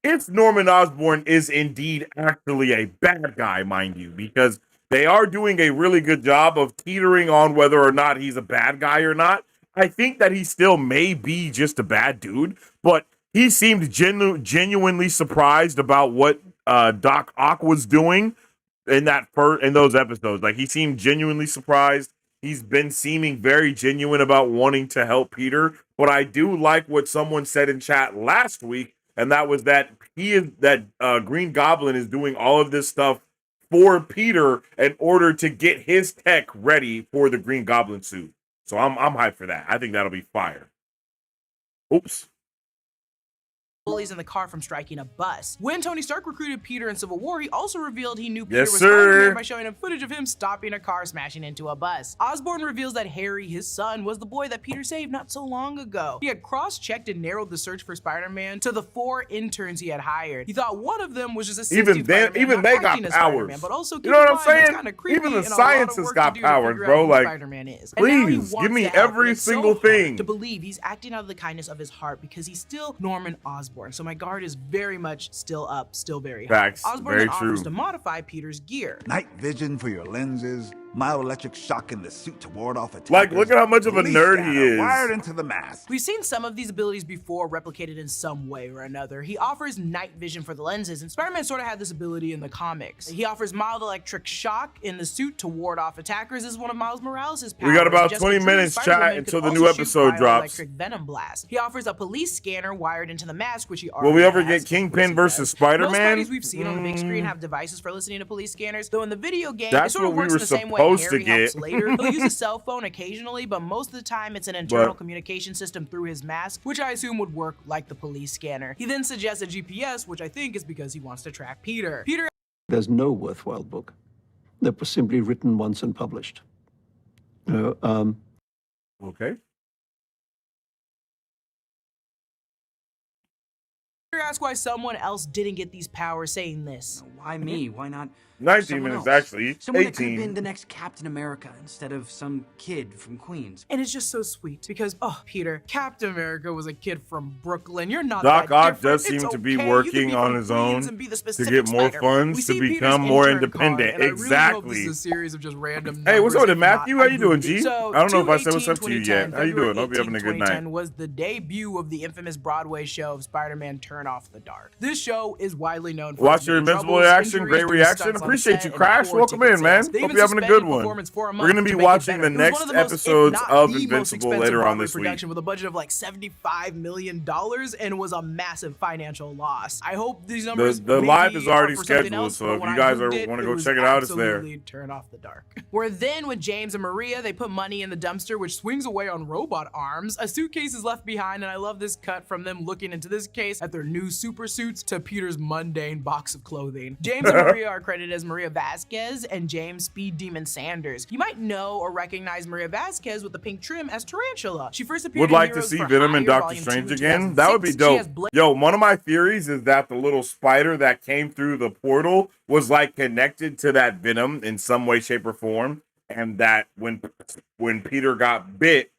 If Norman Osborn is indeed actually a bad guy, mind you, because they are doing a really good job of teetering on whether or not he's a bad guy or not. I think that he still may be just a bad dude, but he seemed genuinely surprised about what Doc Ock was doing in those episodes. Like, he seemed genuinely surprised. He's been seeming very genuine about wanting to help Peter. But I do like what someone said in chat last week, and that was that Green Goblin is doing all of this stuff for Peter in order to get his tech ready for the Green Goblin suit. So I'm hyped for that. I think that'll be fire. Oops. Bullies in the car from striking a bus. When Tony Stark recruited Peter in Civil War, he also revealed he knew Peter was Spider-Man by showing him footage of him stopping a car smashing into a bus. Osborn reveals that Harry, his son, was the boy that Peter saved not so long ago. He had cross-checked and narrowed the search for Spider-Man to the 4 interns he had hired. He thought one of them was just a even they got powers. But also, you know what I'm saying? Even the scientists got powers, bro. Like, Spider-Man is. Please give me every single thing. To believe he's acting out of the kindness of his heart because he's still Norman Osborn. So my guard is very much still up, still very high. Facts. Osborn Very then true. offers to modify Peter's gear. Night vision for your lenses, mild electric shock in the suit to ward off attacks. Like, look at how much of a nerd he is. Wired into the mask. We've seen some of these abilities before replicated in some way or another. He offers night vision for the lenses, and Spider-Man sort of had this ability in the comics. He offers mild electric shock in the suit to ward off attackers. This is one of Miles Morales' powers. We got about 20 minutes, chat, until the new episode drops. Electric venom blast. He offers a police scanner wired into the mask, which he already Will we ever has. get Kingpin versus Spider-Man? Most Spideys we've seen on the big screen have devices for listening to police scanners, though in the video game, That's it sort of what we works were the same way supposed to Harry helps get. later. He'll use a cell phone occasionally, but most of the time it's an internal communication system through his mask, which I assume would work like the police scanner. He then suggests a GPS, which I think is because he wants to track Peter. There's no worthwhile book that was simply written once and published. Okay. Peter asks why someone else didn't get these powers, saying this. Why me? Why not 19 someone minutes, else? actually. Someone that could have 18. been the next Captain America instead of some kid from Queens. And it's just so sweet because, oh, Peter, Captain America was a kid from Brooklyn. You're not Doc that Ock different. does It's seem to be okay. You working can be on from his Queens own and be the to specific get more Spider. funds We to see become Peter's more intern independent. card, and I really hope this Exactly. is a series of just random Hey, what's up numbers with and Matthew? not How you doing, movie. G? So, I don't know if I said what's up to you 2/18/2010, yet. How you doing? Hope you're having a good night. 2010 was the debut of the infamous Broadway show of Spider-Man Turn Off the Dark. This show is widely known for Watch its your many Invincible troubles, reaction. injuries, Great doing reaction. stunts on appreciate you, set and Crash. poor Welcome ticket in, man. sales. They Hope even you're having a suspended good one. performance for a We're month going to be make it watching better. the It was next one of the most, if episodes not of the most Invincible expensive later on Broadway this week. production with a budget of like $75 million and was a massive financial loss. I hope these numbers The live maybe is already are for something scheduled, else, so but if when you I guys Googled want to it go was check it out, it's there. absolutely turn off the dark. We're then with James and Maria. They put money in the dumpster, which swings away on robot arms. A suitcase is left behind, and I love this cut from them looking into this case at their new super suits to Peter's mundane box of clothing. James and Maria are credited as Maria Vasquez and James Speed Demon Sanders. You might know or recognize Maria Vasquez with the pink trim as Tarantula. She first appeared Would in like to Heroes see for Venom Hire, and Doctor Volume 2 Strange in again. That would be 2006. She has dope. Yo, one of my theories is that the little spider that came through the portal was like connected to that Venom in some way, shape, or form, and that when Peter got bit,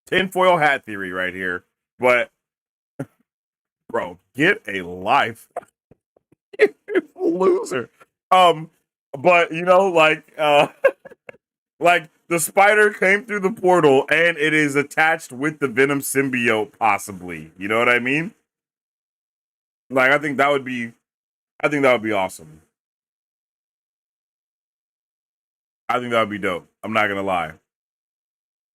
tinfoil hat theory right here, but bro, get a life. Loser. But you know, like the spider came through the portal and it is attached with the Venom symbiote, possibly. You know what I mean? Like, I think that would be awesome. I think that would be dope. I'm not gonna lie.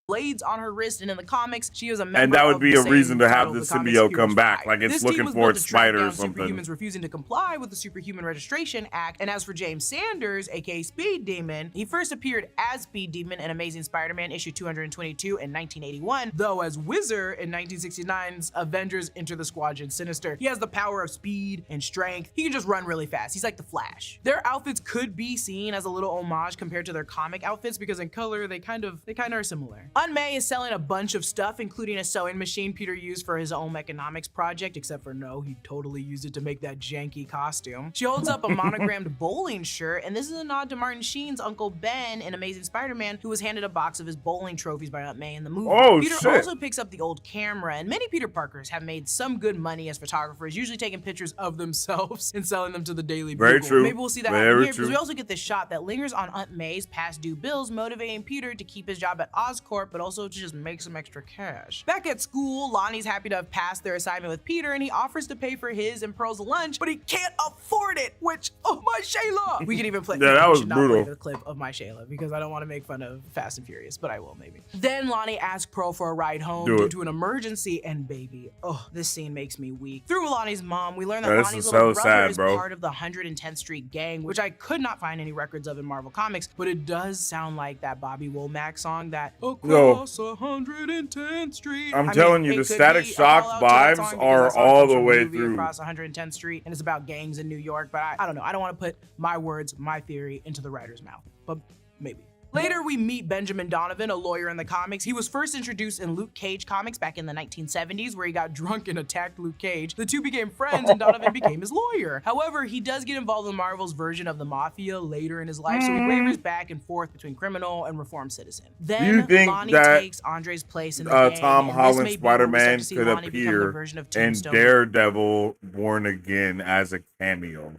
blades on her wrist, and in the comics, she is a member And that would of be the a same reason to have title the of comics, symbiote Heroes come for back. Hire. Like, it's This team looking was for built its to track spider or down something. Superhumans refusing to comply with the Superhuman Registration Act. And as for James Sanders, aka Speed Demon, he first appeared as Speed Demon in Amazing Spider-Man issue 222 in 1981, though as Whizzer in 1969's Avengers Enter the Squadron Sinister. He has the power of speed and strength. He can just run really fast. He's like the Flash. Their outfits could be seen as a little homage compared to their comic outfits because in color they kind of are similar. Unmay is selling a bunch of stuff, including a sewing machine Peter used for his own economics project, except for no, he totally used it to make that janky costume. She holds up a monogrammed bowling shirt, and this is a nod to Martin Sheen's Uncle Ben in Amazing Spider-Man, who was handed a box of his bowling trophies by Aunt May in the movie. Oh, Peter shit. also picks up the old camera, and many Peter Parkers have made some good money as photographers, usually taking pictures of themselves and selling them to the Daily Very Bugle. true. Maybe we'll see that Very happen here, true. because we also get this shot that lingers on Aunt May's past due bills, motivating Peter to keep his job at Oscorp, but also to just make some extra cash. Back at school, Lonnie's happy to have passed their assignment with Peter, and he offers to pay for his and Pearl's lunch, but he can't afford it, which, oh my Shayla! We can even play, Yeah, that we was should not play brutal. the clip of my Shayla, because I don't want to make fun of Fast and Furious, but I will maybe. Then Lonnie asks Pearl for a ride home Do due it. to an emergency, and baby, oh, this scene makes me weak. Through Lonnie's mom, we learn that Yeah, this Lonnie's is little so brother sad, is bro. part of the 110th Street Gang, which I could not find any records of in Marvel Comics, but it does sound like that Bobby Womack song that across 110th Street. I'm telling you, it the could Static be a Shock call out to that vibes song because are that song all comes the from way movie through. Across 110th Street, and it's about gangs in New York, but I don't know. I don't want to put my words, my theory into the writer's mouth, but maybe. Later, we meet Benjamin Donovan, a lawyer in the comics. He was first introduced in Luke Cage comics back in the 1970s, where he got drunk and attacked Luke Cage. The two became friends, and Donovan became his lawyer. However, he does get involved in Marvel's version of the Mafia later in his life, so he wavers back and forth between criminal and reformed citizen. Then think Lonnie that, takes Andre's place in the gang, Tom and this Holland may be where we start Spider-Man to see could Lonnie become the appear version of in Tombstone. Daredevil Born Again as a cameo.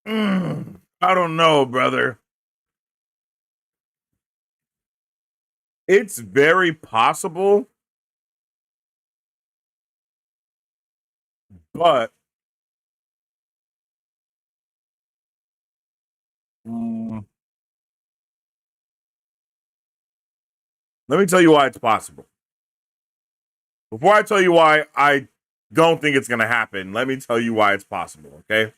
I don't know, brother. It's very possible, but let me tell you why it's possible. Before I tell you why I don't think it's going to happen, let me tell you why it's possible, okay?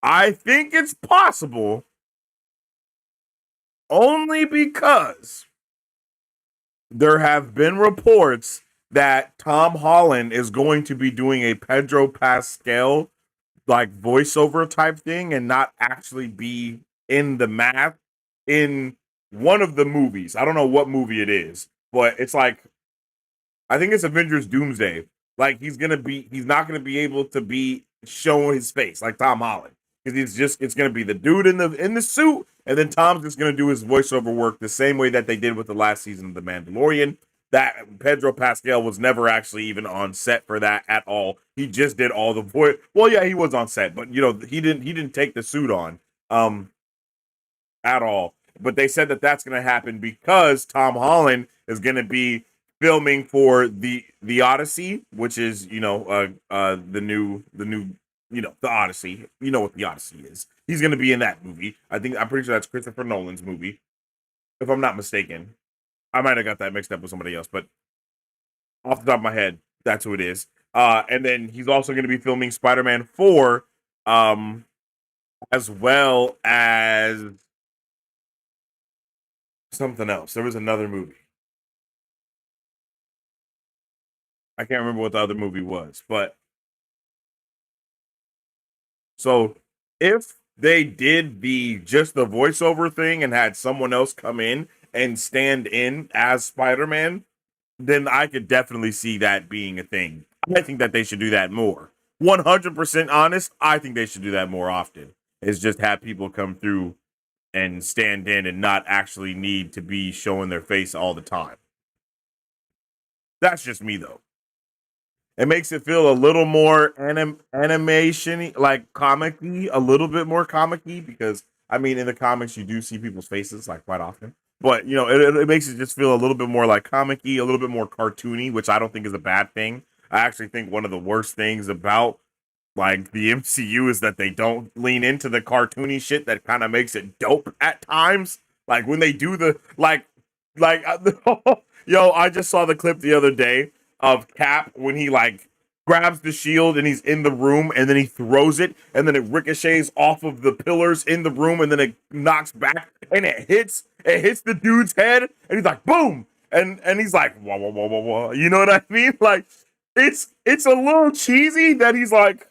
I think it's possible only because there have been reports that Tom Holland is going to be doing a Pedro Pascal like voiceover type thing and not actually be in the math in one of the movies. I don't know what movie it is, but it's like, I think it's Avengers Doomsday. Like he's not gonna be able to be showing his face like Tom Holland. Because it's gonna be the dude in the suit, and then Tom's just gonna do his voiceover work the same way that they did with the last season of The Mandalorian. That Pedro Pascal was never actually even on set for that at all. He just did all the voice. Well, yeah, he was on set, but you know, he didn't take the suit on at all. But they said that that's gonna happen because Tom Holland is gonna be filming for the Odyssey, which is the new the Odyssey. You know what the Odyssey is. He's gonna be in that movie. I'm pretty sure that's Christopher Nolan's movie, if I'm not mistaken. I might have got that mixed up with somebody else, but off the top of my head, that's who it is. And then he's also going to be filming Spider-Man 4, as well as something else. There was another movie. I can't remember what the other movie was, but so if they did just the voiceover thing and had someone else come in and stand in as Spider-Man, then I could definitely see that being a thing. I think that they should do that more. 100% honest, I think they should do that more often. Is just have people come through and stand in and not actually need to be showing their face all the time. That's just me, though. It makes it feel a little more animation, like comic-y, a little bit more comic-y, because, I mean, in the comics, you do see people's faces, like, quite often. But, it makes it just feel a little bit more like comic-y, a little bit more cartoony, which I don't think is a bad thing. I actually think one of the worst things about, like, the MCU is that they don't lean into the cartoony shit that kind of makes it dope at times. Like, when they do yo, I just saw the clip the other day of Cap when he, like, grabs the shield and he's in the room and then he throws it and then it ricochets off of the pillars in the room and then it knocks back and it hits the dude's head and he's like boom and he's like whoa whoa whoa whoa whoa, you know what I mean? Like it's a little cheesy that he's like,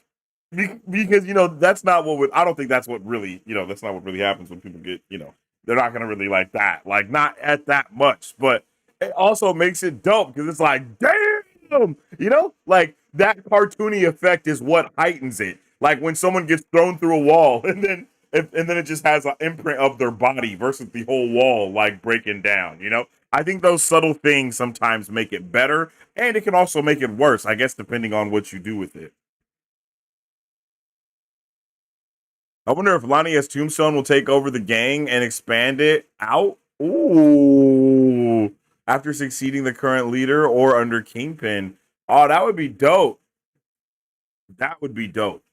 because that's not what I don't think that's what really that's not what really happens when people get they're not gonna really like that, like not at that much, but it also makes it dope because it's like damn, like that cartoony effect is what heightens it. Like when someone gets thrown through a wall and then it just has an imprint of their body versus the whole wall like breaking down. I think those subtle things sometimes make it better, and it can also make it worse, I guess, depending on what you do with it. I wonder if Lonnie's Tombstone will take over the gang and expand it out. Ooh. After succeeding the current leader or under Kingpin. Oh, that would be dope. That would be dope.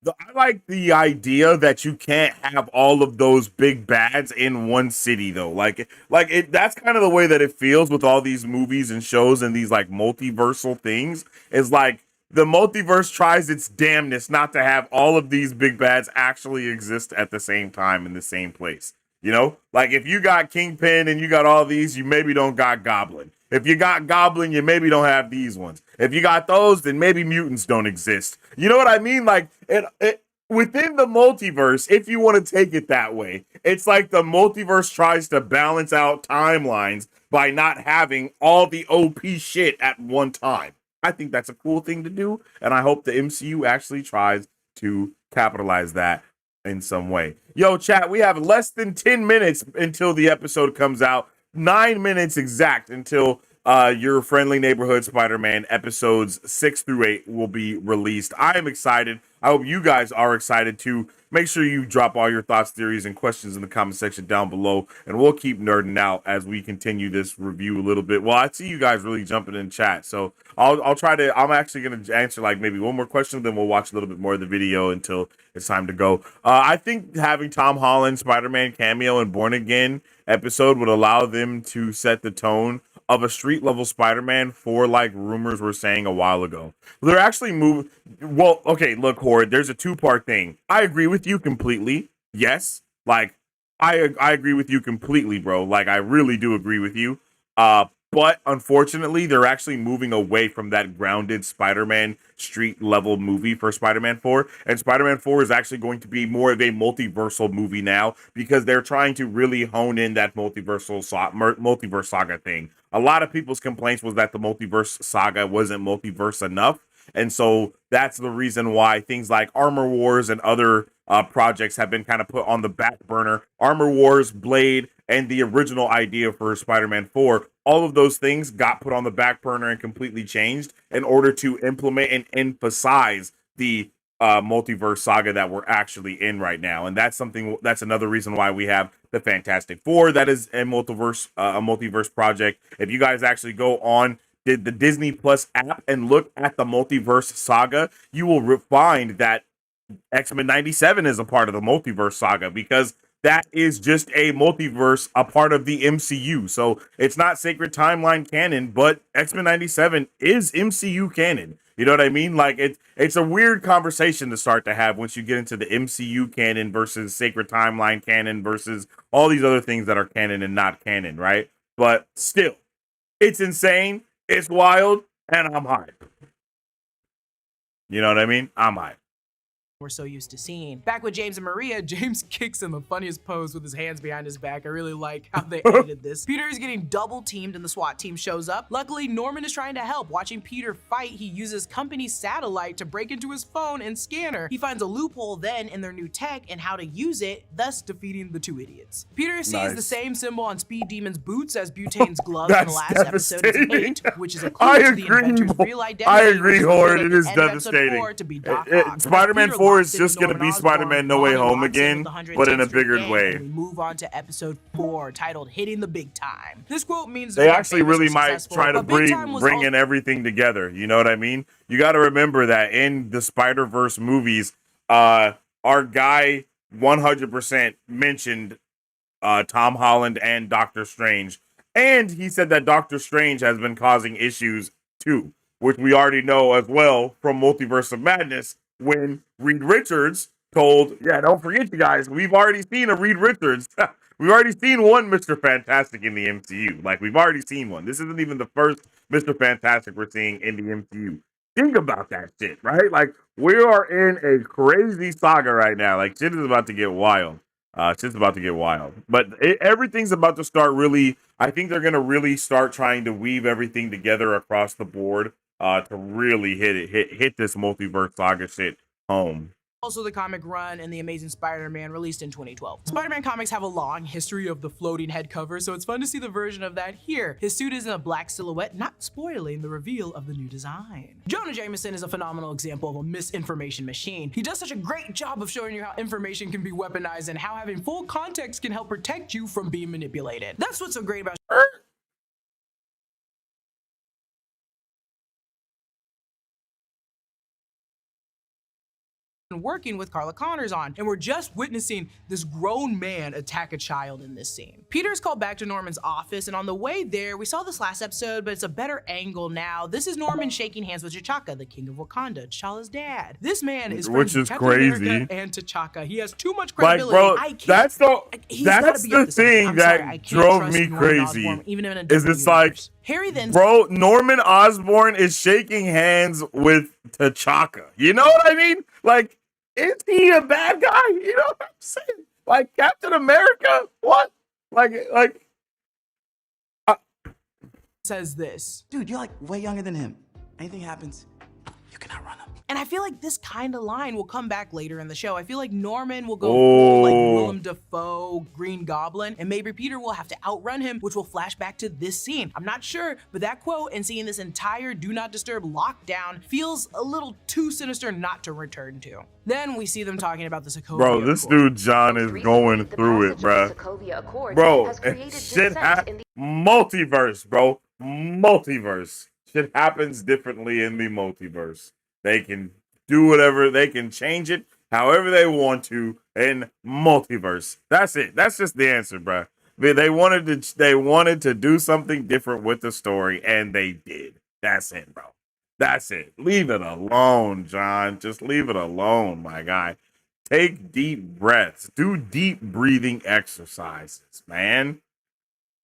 I like the idea that you can't have all of those big bads in one city, though. That's kind of the way that it feels with all these movies and shows and these like multiversal things. Is like the multiverse tries its damnness not to have all of these big bads actually exist at the same time in the same place. Like if you got Kingpin and you got all these, you maybe don't got Goblin. If you got Goblin, you maybe don't have these ones. If you got those, then maybe mutants don't exist. You know what I mean? Like it within the multiverse, if you want to take it that way, it's like the multiverse tries to balance out timelines by not having all the OP shit at one time. I think that's a cool thing to do, and I hope the MCU actually tries to capitalize that in some way. Yo, chat, we have less than 10 minutes until the episode comes out. 9 minutes exact until your friendly neighborhood Spider-Man episodes 6 through 8 will be released. I am excited. I hope you guys are excited too. Make sure you drop all your thoughts, theories, and questions in the comment section down below, and we'll keep nerding out as we continue this review a little bit. Well, I see you guys really jumping in chat, so I'll try to. I'm actually going to answer like maybe one more question, then we'll watch a little bit more of the video until it's time to go. I think having Tom Holland Spider-Man cameo and Born Again episode would allow them to set the tone of a street level Spider-Man for like rumors were saying a while ago. They're actually moving. Well, okay, look, Horde, there's a two-part thing. I agree with you completely. Yes. Like I agree with you completely, bro. Like I really do agree with you. But unfortunately, they're actually moving away from that grounded Spider-Man street level movie for Spider-Man 4. And Spider-Man 4 is actually going to be more of a multiversal movie now because they're trying to really hone in that multiverse saga thing. A lot of people's complaints was that the multiverse saga wasn't multiverse enough. And so that's the reason why things like Armor Wars and other projects have been kind of put on the back burner. Armor Wars, Blade, and the original idea for Spider-Man 4, all of those things got put on the back burner and completely changed in order to implement and emphasize the multiverse saga that we're actually in right now, and that's another reason why we have the Fantastic Four. That is a multiverse project. If you guys actually go on the Disney Plus app and look at the multiverse saga, you will find that X-Men 97 is a part of the multiverse saga, because that is just a multiverse, a part of the MCU. So it's not Sacred Timeline canon, but X-Men 97 is MCU canon. You know what I mean? Like, it's a weird conversation to start to have once you get into the MCU canon versus Sacred Timeline canon versus all these other things that are canon and not canon, right? But still, it's insane, it's wild, and I'm hyped. You know what I mean? I'm hyped. We're so used to seeing. Back with James and Maria, James kicks in the funniest pose with his hands behind his back. I really like how they edited this. Peter is getting double teamed and the SWAT team shows up. Luckily, Norman is trying to help. Watching Peter fight, he uses company satellite to break into his phone and scanner. He finds a loophole then in their new tech and how to use it, thus defeating the two idiots. Peter sees the same symbol on Speed Demon's boots as Butane's gloves in the last episode of 8, which is a clue to the inventor's real identity. I agree, Horde. It is devastating. Spider-Man 4 is just going to be Spider-Man No Way Home again, but in a bigger way. We move on to episode 4, titled Hitting the Big Time. This quote means they actually really might try to bring in everything together. You know what I mean? You got to remember that in the Spider-Verse movies, our guy 100% mentioned Tom Holland and Doctor Strange. And he said that Doctor Strange has been causing issues too, which we already know as well from Multiverse of Madness, when Reed Richards told, don't forget, you guys, we've already seen a Reed Richards. We've already seen one Mr. Fantastic in the MCU. Like, we've already seen one. This isn't even the first Mr. Fantastic we're seeing in the MCU. Think about that shit, right? Like, we are in a crazy saga right now. Like, shit is about to get wild. Shit's about to get wild. But everything's about to start really, I think they're going to really start trying to weave everything together across the board to really hit this multiverse saga shit home. Also, the comic run and The Amazing Spider-Man, released in 2012. Spider-Man comics have a long history of the floating head cover, so it's fun to see the version of that here. His suit is in a black silhouette, not spoiling the reveal of the new design. Jonah Jameson is a phenomenal example of a misinformation machine. He does such a great job of showing you how information can be weaponized and how having full context can help protect you from being manipulated. That's what's so great about working with Carla Connors on, and we're just witnessing this grown man attack a child in this scene. Peter's called back to Norman's office, and on the way there, we saw this last episode, but it's a better angle now. This is Norman shaking hands with T'Chaka, the king of Wakanda, T'Challa's dad. This man is which is Captain crazy. America and T'Chaka. He has too much credibility. Like, bro, that's the thing that drove me crazy. Osborn, even in a is it's like, Harry then, bro, Norman Osborn is shaking hands with T'Chaka. You know what I mean? Like, is he a bad guy? You know what I'm saying? Like, Captain America? What? Like, says this. Dude, you're like way younger than him. Anything happens, you can outrun him. And I feel like this kind of line will come back later in the show. I feel like Norman will go full like Willem Dafoe, Green Goblin, and maybe Peter will have to outrun him, which will flash back to this scene. I'm not sure, but that quote and seeing this entire Do Not Disturb lockdown feels a little too sinister not to return to. Then we see them talking about the Sokovia bro, this Accord. dude John is going through it, bro. Bro, shit happens. Multiverse, bro. Multiverse. Shit happens differently in the multiverse. They can do whatever, they can change it however they want to in multiverse. That's it. That's just the answer, bro. They wanted to do something different with the story, and they did. That's it, bro. That's it. Leave it alone, John. Just leave it alone, my guy. Take deep breaths. Do deep breathing exercises, man.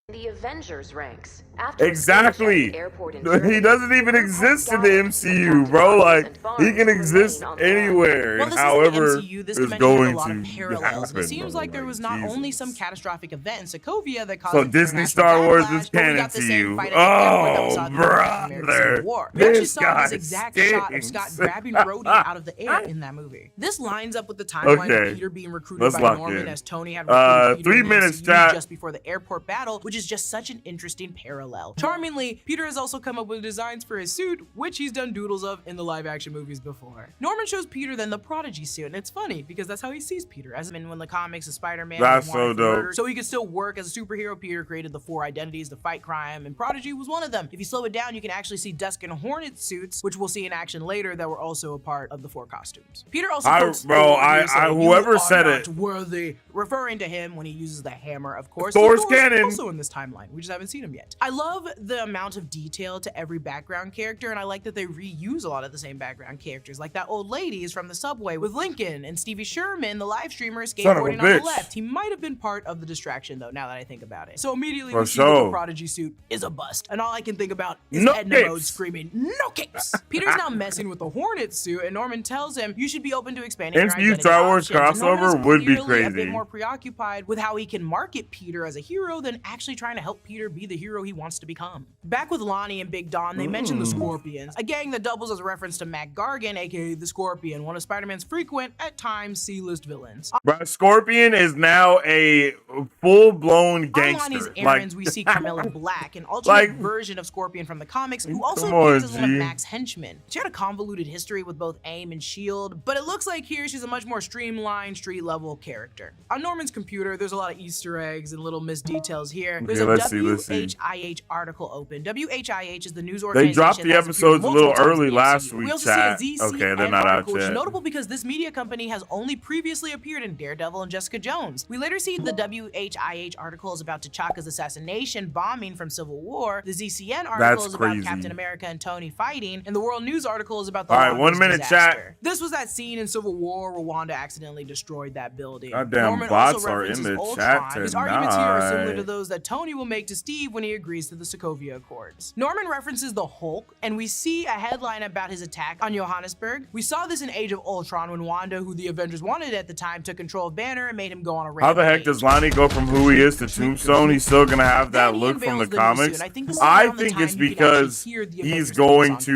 The Avengers ranks. Exactly. He doesn't even exist in the MCU, bro. Like, he can exist anywhere, and however this is going to parallels. happen. It seems like there was not only some catastrophic event in Sokovia that caused so Disney Star Wars is canon to you. Oh, brother. We actually saw this exact shot of Scott grabbing Rhodey out of the air in that movie. This lines up with the timeline of Peter being recruited by Norman, as Tony had recruited Peter 3 minutes, chat. just before the airport battle, which is is just such an interesting parallel. Charmingly, Peter has also come up with designs for his suit, which he's done doodles of in the live action movies before. Norman shows Peter then the Prodigy suit, and it's funny because that's how he sees Peter. As in when the comics of Spider-Man That's was wanted so for dope. murder, so he could still work as a superhero, Peter created the 4 identities to fight crime, and Prodigy was one of them. If you slow it down, you can actually see Dusk and Hornet suits, which we'll see in action later, that were also a part of the 4 costumes. Peter also quotes Thor when he said, whoever "You said are it, not worthy," referring to him when he uses the hammer, of course. Thor's So canon. also in this timeline. We just haven't seen him yet. I love the amount of detail to every background character, and I like that they reuse a lot of the same background characters. Like that old lady is from the subway with Lincoln, and Stevie Sherman, the live streamer, Son of a skateboarding on the bitch. left. He might have been part of the distraction though, now that I think about it. So immediately For we see that sure. the Prodigy suit is a bust, and all I can think about is No Edna capes. Mode screaming, "No capes!" Peter's now messing with the Hornet suit, and Norman tells him, "You should be open to expanding your MCU identity Star Wars options." And Norman is crossover would be clearly a bit crazy. more preoccupied with how he can market Peter as a hero than actually trying to help Peter be the hero he wants to become. Back with Lonnie and Big Don, they mention the Scorpions, a gang that doubles as a reference to Mac Gargan, aka the Scorpion, one of Spider-Man's frequent, at times, C-list villains. Bro, Scorpion is now a full-blown On gangster. Lonnie's errands, we see Carmilla Black, an alternate Like- version of Scorpion from the comics, who also Come appears on, as one of G. Mac's henchmen. She had a convoluted history with both AIM and S.H.I.E.L.D., but it looks like here she's a much more streamlined, street-level character. On Norman's computer, there's a lot of Easter eggs and little missed details here. There's Okay, a let's see. WHIH article open. WHIH is the news They organization dropped the that has appeared episodes a little multiple times in early the last MCU. week, We also chat. see a ZCN Okay, they're not out article, which is yet. notable because this media company has only previously appeared in Daredevil and Jessica Jones. We later see the WHIH article is about T'Chaka's assassination bombing from Civil War. The ZCN article That's is about crazy. Captain America and Tony fighting, and the World News article is about the All right, Longest 1 minute, disaster. chat. This was that scene in Civil War where Wanda accidentally destroyed that building. Goddamn Norman bots also are in references the Ultron. chat His arguments here are similar to tonight. those that Tony will make to Steve when he agrees to the Sokovia Accords. Norman references the Hulk, and we see a headline about his attack on Johannesburg. We saw this in Age of Ultron when Wanda, who the Avengers wanted at the time, took control of Banner and made him go on a rampage. How the heck does Lonnie go from who he is to Tombstone? He's still gonna have that Then he look from the unveils the new comics. suit. I think this is I around the think time it's you can because actually hear the he's Avengers going themes to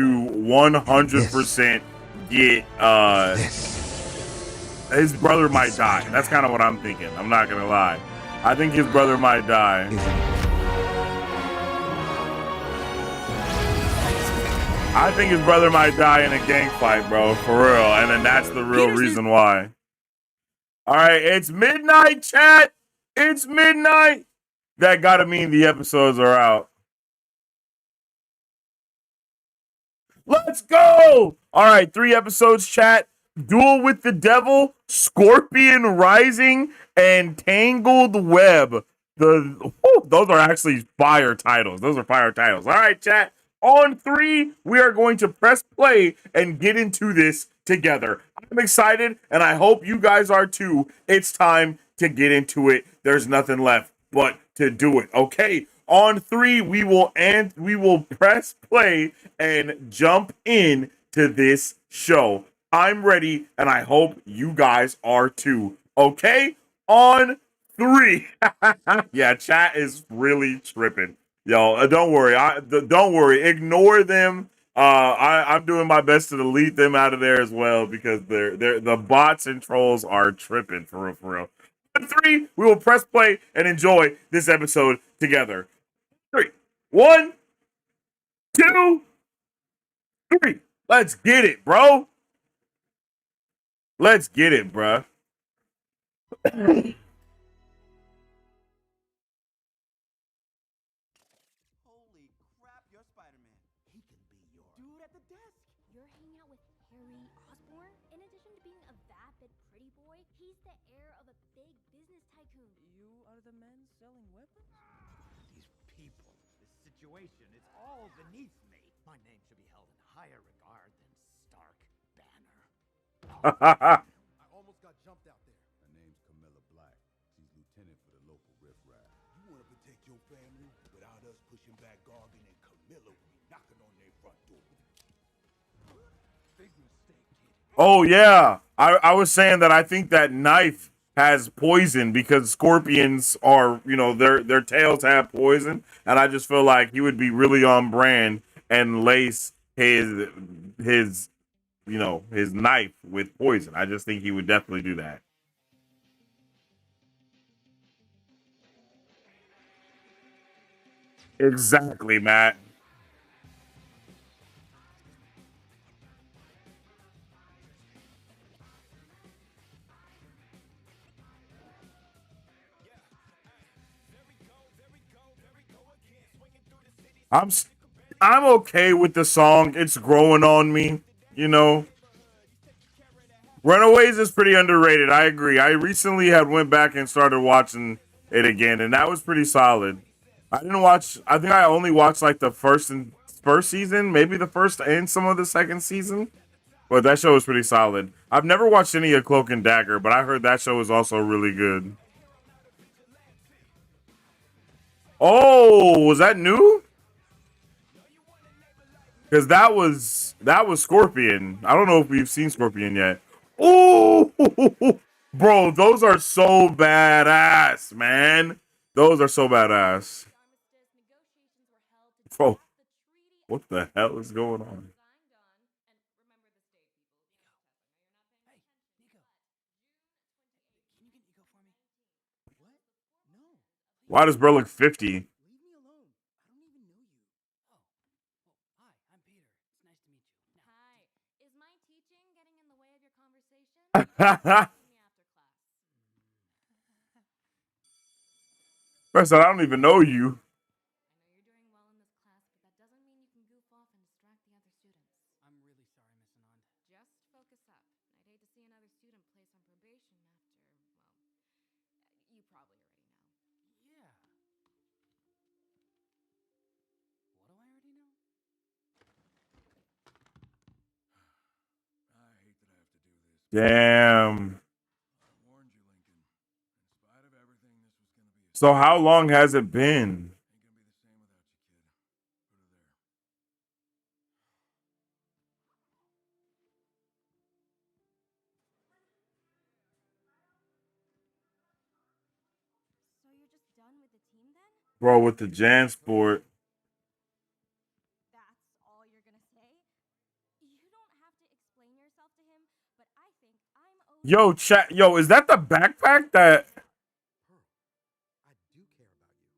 on 100% get his brother might die. That's kind of what I'm thinking. I'm not gonna lie. I think his brother might die. I think his brother might die in a gang fight, bro, for real. And then that's the real Peter's reason why. All right, it's midnight, chat. It's midnight. That gotta mean the episodes are out. Let's go. All right, 3 episodes, chat. Duel with the Devil, Scorpion Rising, and Tangled Web. Those are actually fire titles. Those are fire titles. All right, chat. On 3, we are going to press play and get into this together. I'm excited, and I hope you guys are too. It's time to get into it. There's nothing left but to do it. Okay. On 3, we will press play and jump in to this show. I'm ready, and I hope you guys are too. Okay? On 3. Yeah, chat is really tripping. Yo, don't worry. Don't worry. Ignore them. I'm doing my best to delete them out of there as well because the bots and trolls are tripping for real, for real. On 3, we will press play and enjoy this episode together. 3, 1, 2, 3. Let's get it, bro. Let's get it, bruh. Holy crap, you're Spider-Man. He can be your dude at the desk. You're hanging out with Harry Osborn? In addition to being a vapid pretty boy, he's the heir of a big business tycoon. You are the man selling weapons? These people, this situation, it's all beneath me. My name should be held in higher regard than Stark Banner. I almost got jumped out there. Her name's Camilla Black. She's lieutenant for the local riffraff. You want to protect your family without us pushing back Gargan and Camilla will be knocking on their front door. Big mistake, kid. Oh yeah, I was saying that I think that knife has poison because scorpions are, their tails have poison, and I just feel like he would be really on brand and lace his knife with poison. I just think he would definitely do that. Exactly, Matt. I'm s- I'm okay with the song. It's growing on me, you know. Runaways is pretty underrated. I agree. I recently had went back and started watching it again, and that was pretty solid. I didn't watch. I think I only watched like the first season, maybe the first and some of the second season. But that show was pretty solid. I've never watched any of Cloak and Dagger, but I heard that show was also really good. Oh, was that new? Because that was Scorpion. I don't know if we've seen Scorpion yet. Oh, bro, those are so badass, man. Those are so badass. Bro, what the hell is going on? Why does bro look 50? First, I don't even know you. Damn. So how long has it been? So you're just done with the team then? Bro, with the Jan Sport. That's all you're gonna say? You don't have to explain yourself to him, but I think I'm owed. Yo, chat. Yo, is that the backpack that?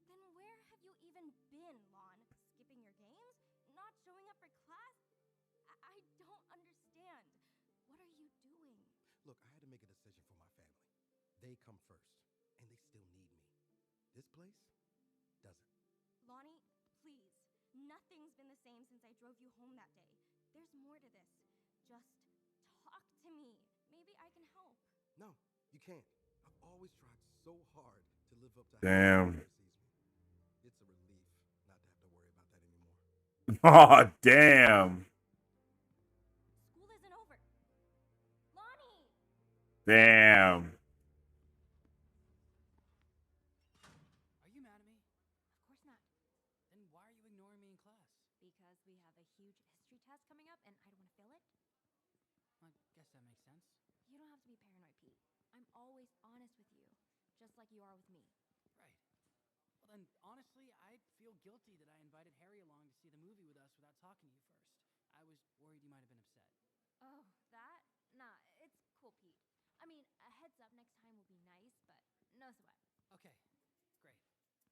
Then where have you even been, Lon? Skipping your games? Not showing up for class? I don't understand. What are you doing? Look, I had to make a decision for my family. They come first, and they still need me. This place doesn't. Lonnie, please. Nothing's been the same since I drove you home that day. There's more to this. Just talk to me. Maybe I can help. No, you can't. I've always tried so hard to live up to how Damn. everyone sees me. It's a relief not to have to worry about that anymore. Oh, damn. School isn't over. Lonnie! Damn. Are you mad at me? Of course not. Then why are you ignoring me in class? Because we have a huge history test coming up and I don't want to fail it. I guess that makes sense. You don't have to be paranoid, Pete. I'm always honest with you, just like you are with me. Right. Well then, honestly, I'd feel guilty that I invited Harry along to see the movie with us without talking to you first. I was worried you might have been upset. Oh, that? Nah, it's cool, Pete. I mean, a heads up next time will be nice, but no sweat. Okay, great.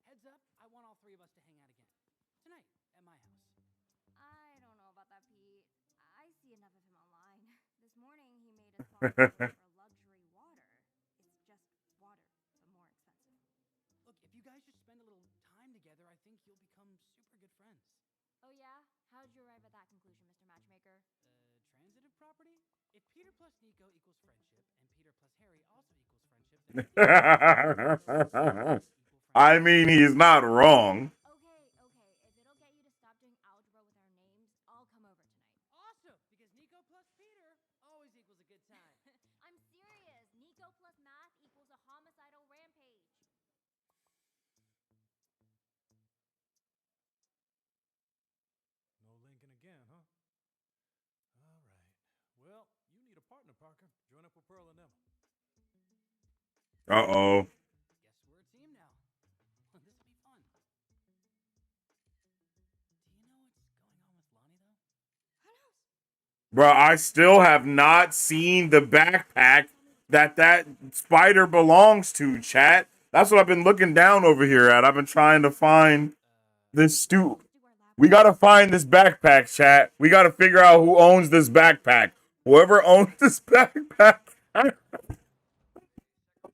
Heads up, I want all three of us to hang out again. Tonight, at my house. I don't know about that, Pete. I see enough of him online. This morning, he made a song for luxury water. It's just water, but more expensive. Look, if you guys just spend a little time together, I think you'll become super good friends. Oh, yeah? How'd you arrive at that conclusion, Mr. Matchmaker? Transitive property? If Peter plus Nico equals friendship, and Peter plus Harry also equals friendship, then I mean, he's not wrong. Okay. If it'll get you to stop doing algebra with our names, I'll come over tonight. Awesome! Because Nico plus Peter always equals a good time. I'm serious. Nico plus math equals a homicidal rampage. No Lincoln again, huh? All right. Well, you need a partner, Parker. Join up with Pearl and Emma. Uh-oh. Guess we're a team now. This will be fun. Do you know what's going on with Lonnie, though? Who knows? Bro, I still have not seen the backpack that spider belongs to, chat. That's what I've been looking down over here at. I've been trying to find This stu. We gotta find this backpack, chat. We gotta figure out who owns this backpack. Whoever owns this backpack.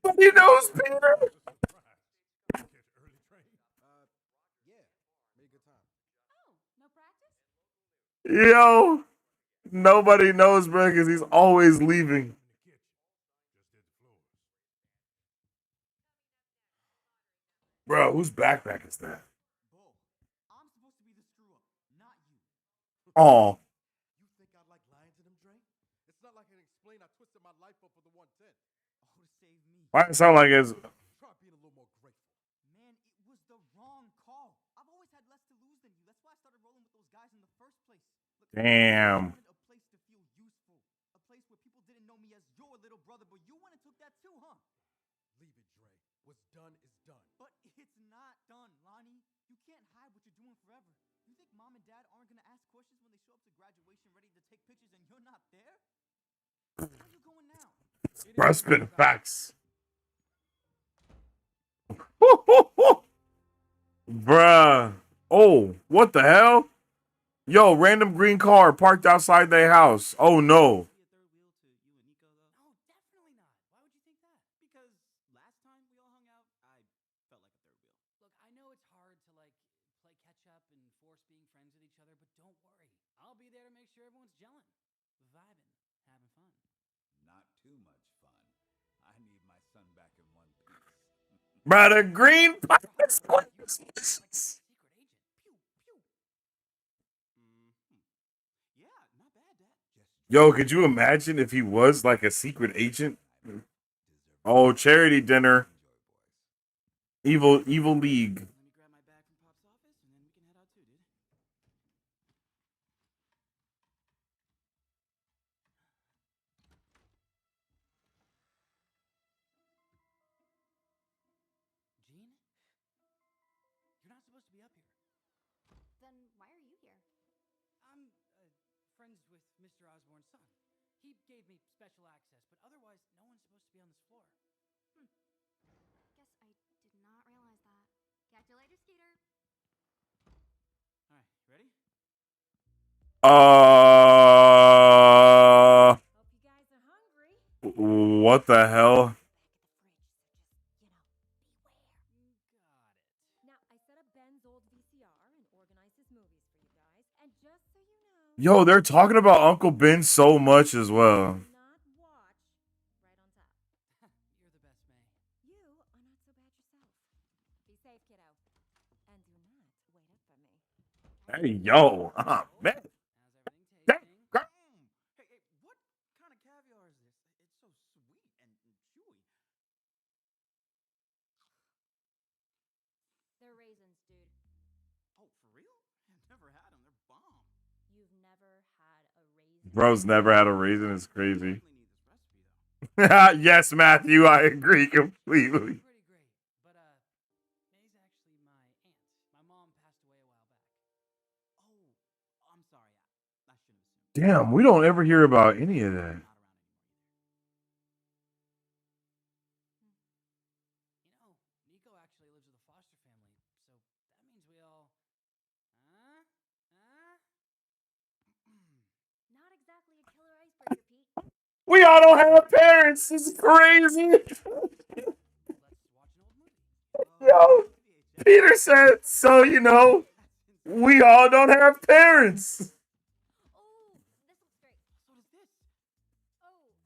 Nobody knows, Peter. Yo, nobody knows, bro, because he's always leaving. Bro, whose backpack is that? Oh. You think I like lying to them, Dre? It's not like I can explain I twisted my life up for the 110. Oh, to save me. Why does it sound like it's... Try being a little more grateful. Man, it was the wrong call. I've always had less to lose than you. That's why I started rolling with those guys in the first place. Look, Damn. I wanted a place to feel useful. A place where people didn't know me as your little brother, but you went and took that too, huh? Leave it, Dre. What's done is done. But it's not done, Lonnie. You can't hide what you're doing forever. You think mom and dad aren't gonna ask questions when they show up to graduation ready to take pictures and you're not there? Where you going now? Bro, spin facts. Bruh. Oh, what the hell? Yo, random green car parked outside their house. Oh no. No, definitely not. Why would you think that? Because last time we all hung out, I felt like a third wheel. Look, I know it's hard to like play catch up and force being friends with each other, but don't worry. I'll be there to make sure everyone's gelling, vibing, having fun. Not too much fun. I need my son back in one piece. Bruh, the green Yo, could you imagine if he was like a secret agent? Oh, charity dinner. Evil League. Let me grab my bag from Pop's office and then we can head out too, dude. Jean? You're not supposed to be up here. Then why are you here? I'm friends with Mr. Osborn's son. He gave me special access, but otherwise, no one's supposed to be on this floor. Guess I did not realize that. Catch you later, Skeeter. All right, ready? Hope you guys are hungry. What the hell? Now, I set up Ben's old VCR and organized his movies for you guys. And just so you know, Yo, they're talking about Uncle Ben so much as well. not watch right on top. You're the best, May. You are not so bad yourself. Be safe, kiddo. And do not wait up for me. Hey, yo. Man. How's everything tasting? Hey, what kind of caviar is this? It's so sweet and chewy. They're raisins, dude. Oh, for real? I've never had them. They're bomb. You've never had a raisin. Bro's never had a raisin. It's crazy. Definitely need this recipe though. Yes, Matthew, I agree completely. Pretty great, but May's actually my aunt. My mom passed away a while back. Oh, I'm sorry. I shouldn't have assumed. Damn, we don't ever hear about any of that. Not around anymore either. You know, Nico actually lives with a foster family, so that means we all. Not exactly a killer icebreaker, Pete. We all don't have parents. This is crazy. Let's watch an old movie. Yo, Peter said, so, you know, we all don't have parents. Oh, this looks great. So does this. Oh, let's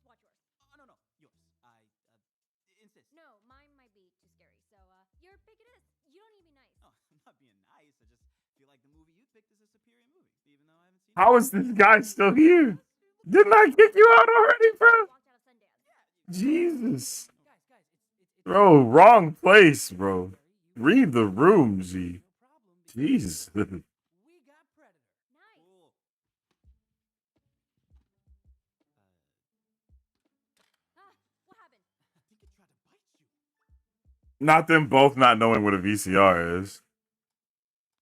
watch yours. Oh, no, yours. I insist. No, mine might be too scary. So, your pick it is. You don't need to be nice. Oh, I'm not being nice. I just feel like the movie you picked is a superior movie, even though I haven't seen it. How is this guy still here? Didn't I kick you out already, bro? Walked out of Sundance. Jesus. Guys, it's Bro, wrong place, bro. Read the room, G. no problem. because Jesus. We got Predator. Nice. Cool. What happened? I think it tried to bite you. Not them both not knowing what a VCR is.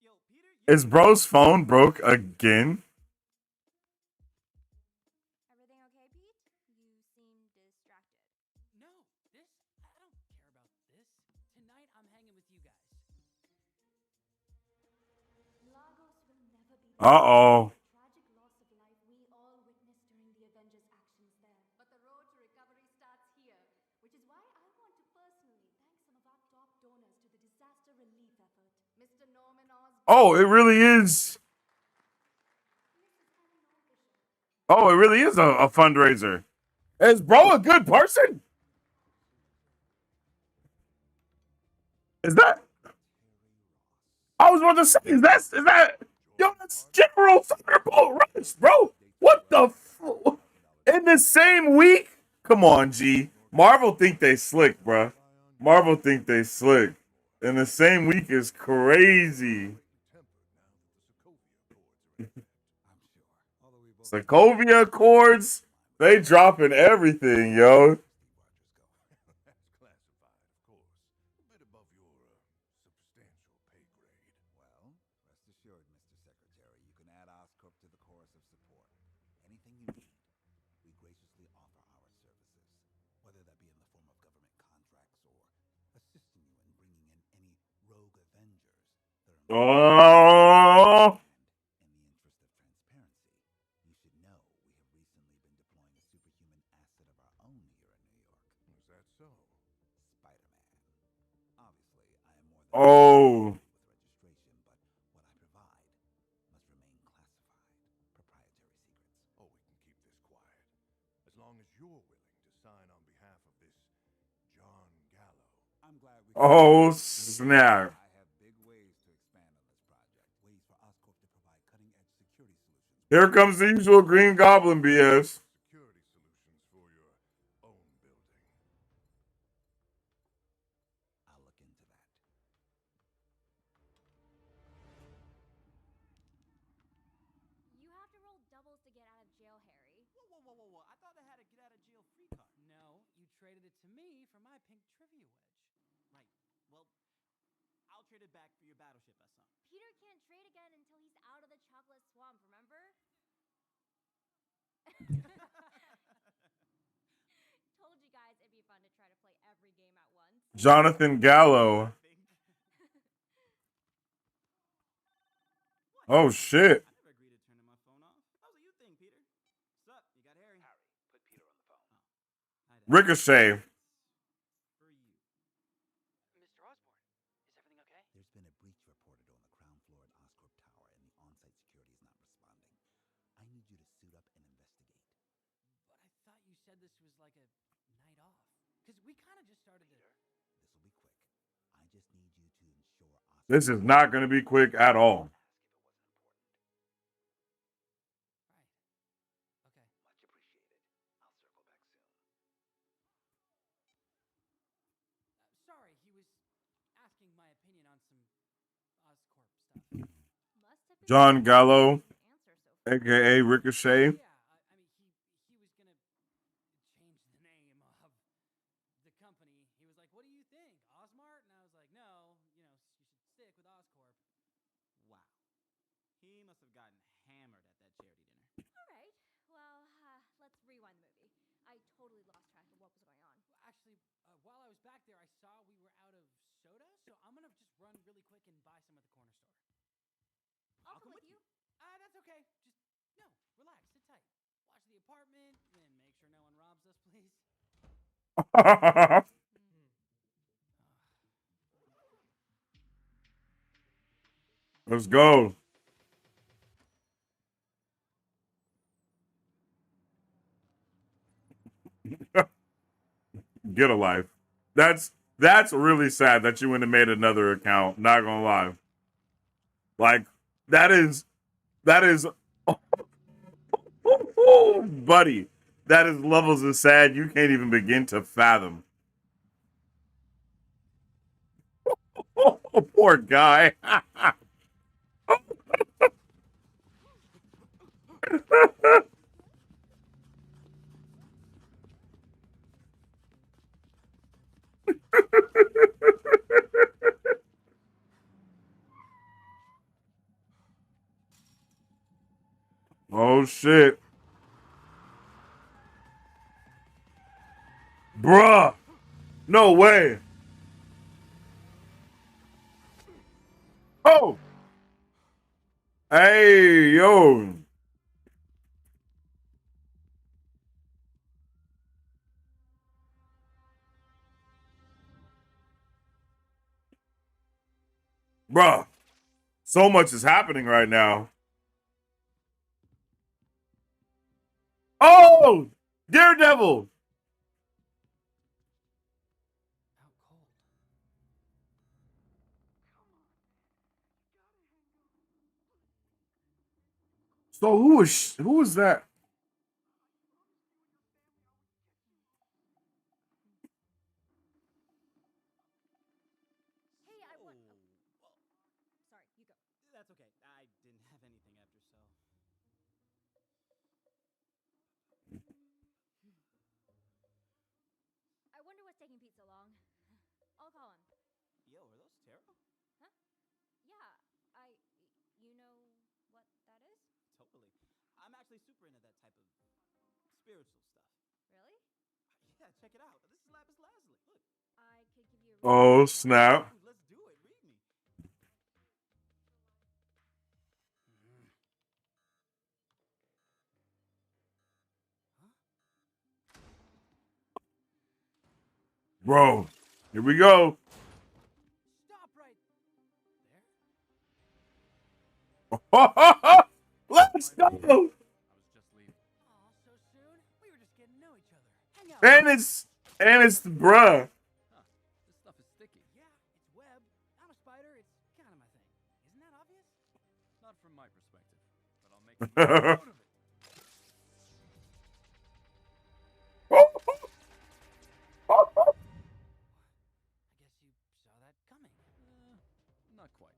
Yo, Peter, Is bro's phone broke again? Everything okay, Pete? You seem distracted. No, I don't care about this. Tonight I'm hanging with you guys. Uh-oh. Tragic loss of life we all witnessed during the Avengers' actions there. But the road to recovery starts here, which is why I want to personally thank some of our top donors to the disaster relief effort. Mr. Norman Osborn. Oh, it really is. Oh, it really is a fundraiser. Is bro a good person? Is that? I was about to say, is that? Yo, that's General Thunderbolt Rush, bro. What the? In the same week? Come on, G. Marvel think they slick, bro. Marvel think they slick. In the same week is crazy. Sokovia Accords, they dropping everything, yo. Well, rest assured, Mr. Secretary, you can add Oscorp to the chorus of support. Anything you need, we graciously offer our services, whether that be in the form of government contracts or assisting you in bringing in any rogue Avengers that are Oh. in the interest of transparency. You should know we have recently been deploying a superhuman asset of our own here in New York. Is that so? Spider-Man. Obviously, I am more than Oh. with registration, but what I provide must remain classified. Proprietary secrets. Oh, we can keep this quiet. As long as you're willing to sign on behalf of this John Gallo. I'm glad we Oh, snap. I have big ways to expand on this project. Ways for Oscorp to provide cutting-edge security solutions. Here comes the usual Green Goblin BS. Security solutions for your own building. I'll look into that. You have to roll doubles to get out of jail, Harry. Whoa. I thought I had a get out of jail free card. No, you traded it to me for my pink trivia wedge. Right. Well, I'll trade it back for your battleship I saw. Peter can't trade again until he's out of the chocolate swamp, remember? Told you guys it'd be fun to try to play every game at once. Jonathan Gallo. Oh, shit. I never agreed to turning my phone off. How's it you think, Peter? Sup? You got Harry? Harry, put Peter on the phone. Oh. Ricochet. For you. Mr. Osborn, is everything okay? There's been a breach reported on the ground floor at Oscorp Tower, and the on-site security is not responding. I need you to suit up and investigate. But I thought you said this was like a night off. Because we kind of just started to... This will be quick. I just need you to ensure Oscorp... This is not going to be quick at all. Right. Okay. Much appreciated. I'll circle back soon. Sorry, he was asking my opinion on some Oscorp stuff. Must have been John Gallo, answer so far. aka Ricochet. Yeah, I mean, he was gonna change the name of the company. He was like, "What do you think, Osmart?" And I was like, "No, you should stick with Oscorp." Wow. He must have gotten hammered at that charity dinner. All right. Well, let's rewind the movie. I totally lost track of what was going on. Actually, while I was back there, I saw we were out of soda, so I'm gonna just run really quick and buy some at the corner store. I'll come with you. That's okay. Just no, relax, sit tight, watch the apartment, and make sure no one robs us, please. Let's go. Get a life. That's really sad that you went and made another account. Not gonna lie. Like that is buddy. That is levels of sad you can't even begin to fathom. Oh, poor guy. Oh shit. Bruh. No way. Oh. Hey, yo. Bruh, so much is happening right now. Oh, Daredevil. So who was that? Hey, I want. Sorry, you go. That's okay. I didn't have anything after so. I wonder what's taking Pete so long. I'll call him. Yo, are those tarot? Huh? Yeah, you know what that is? Totally. I'm actually super into that type of spiritual stuff. Really? Yeah, check it out. This is Lapis Lazuli. Look. I could give you a reading. Oh, snap. Dude, let's do it. Read me. Bro, here we go. Stop right there. Let's go. I was just leaving. Aw, so soon? We were just getting to know each other. Hang out. And it's the bruh. Huh. This stuff is sticky. Yeah, it's web. I'm a spider. It's kind of my thing. Isn't that obvious? Not from my perspective, but I'll make some out of it. I guess you saw that coming. Not quite.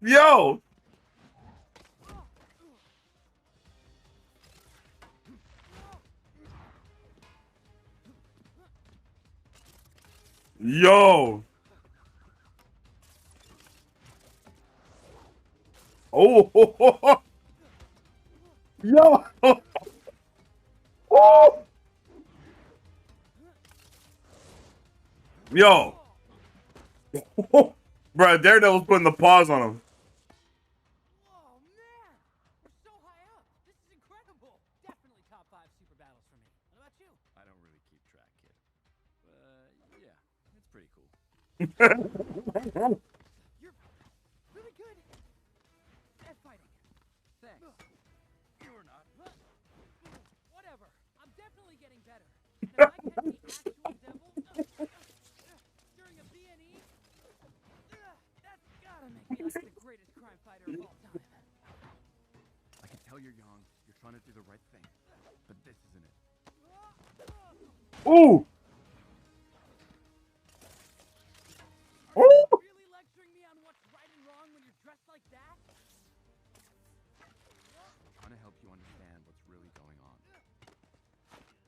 Yo. Yo. Oh. Yo. Oh. Yo. Bruh, Daredevil's putting the paws on him. Oh man, we're so high up. This is incredible. Definitely top 5 super battles for me. What about you? I don't really keep track, kid. Yeah, it's pretty cool. You're really good at fighting. Thanks. You're not. Whatever. I'm definitely getting better. And if I catch the actual devil during a B&E, that's gotta make me like the greatest crime fighter of all time. I can tell you're young, you're trying to do the right thing, but this isn't it. Ooh. Ooh. Really lecturing me on what's right and wrong when you're dressed like that? I'm trying to help you understand what's really going on.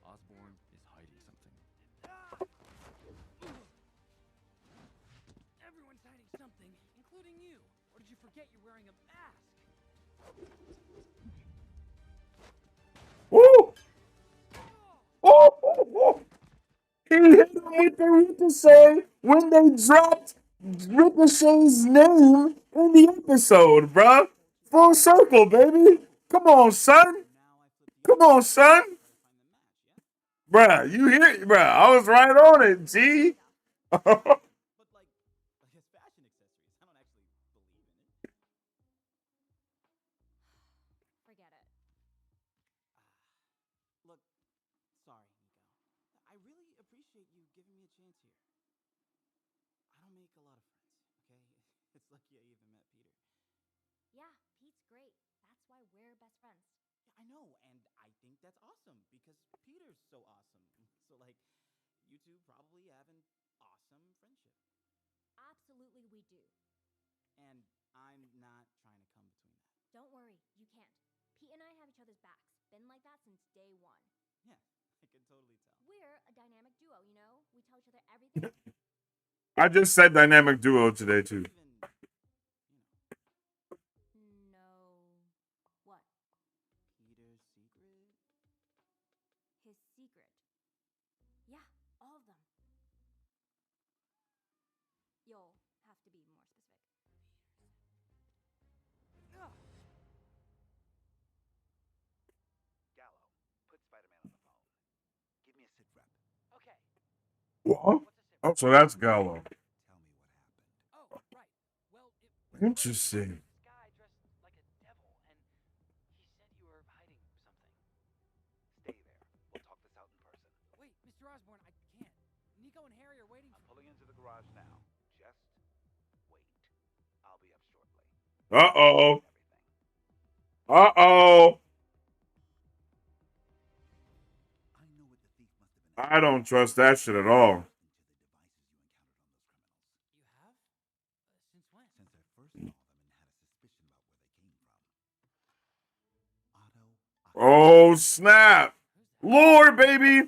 Osborn is hiding something. Everyone's hiding something, including you. Or did you forget you're wearing a mask? Ooh. Oh. He hit him with the Ricochet when they dropped Ricochet's name in the episode, bruh. Full circle, baby. Come on, son. Come on, son. Bruh, you hear it, bruh. I was right on it, G. But like his fashion accessories, I don't actually believe in it. Forget it. Look, sorry, Nico. I really appreciate you giving me a chance here. I don't make a lot of friends, okay? It's lucky I even met Peter. Yeah, Pete's great. That's why we're best friends. Yeah, I know, and I think that's awesome because Peter's so awesome. So like, you two probably have an awesome friendship. Absolutely, we do. And I'm not trying to come between that. Don't worry, you can't. Pete and I have each other's backs. Been like that since day one. Yeah, I can totally tell. We're a dynamic duo, you know? We tell each other everything. I just said dynamic duo today, too. No. What? Peter's secret? His secret. Yeah, all of them. You'll have to be more specific. What? Oh, so that's Gallo. Interesting. Wait, Mr. Osborn, I can't. Nico and Harry are waiting. I'm pulling into the garage now. Just wait. I'll be up shortly. Uh-oh. Uh-oh. I don't trust that shit at all. Since when? Since I first saw them and had a suspicion about where they came from. Otto. Oh, snap. Lord, baby.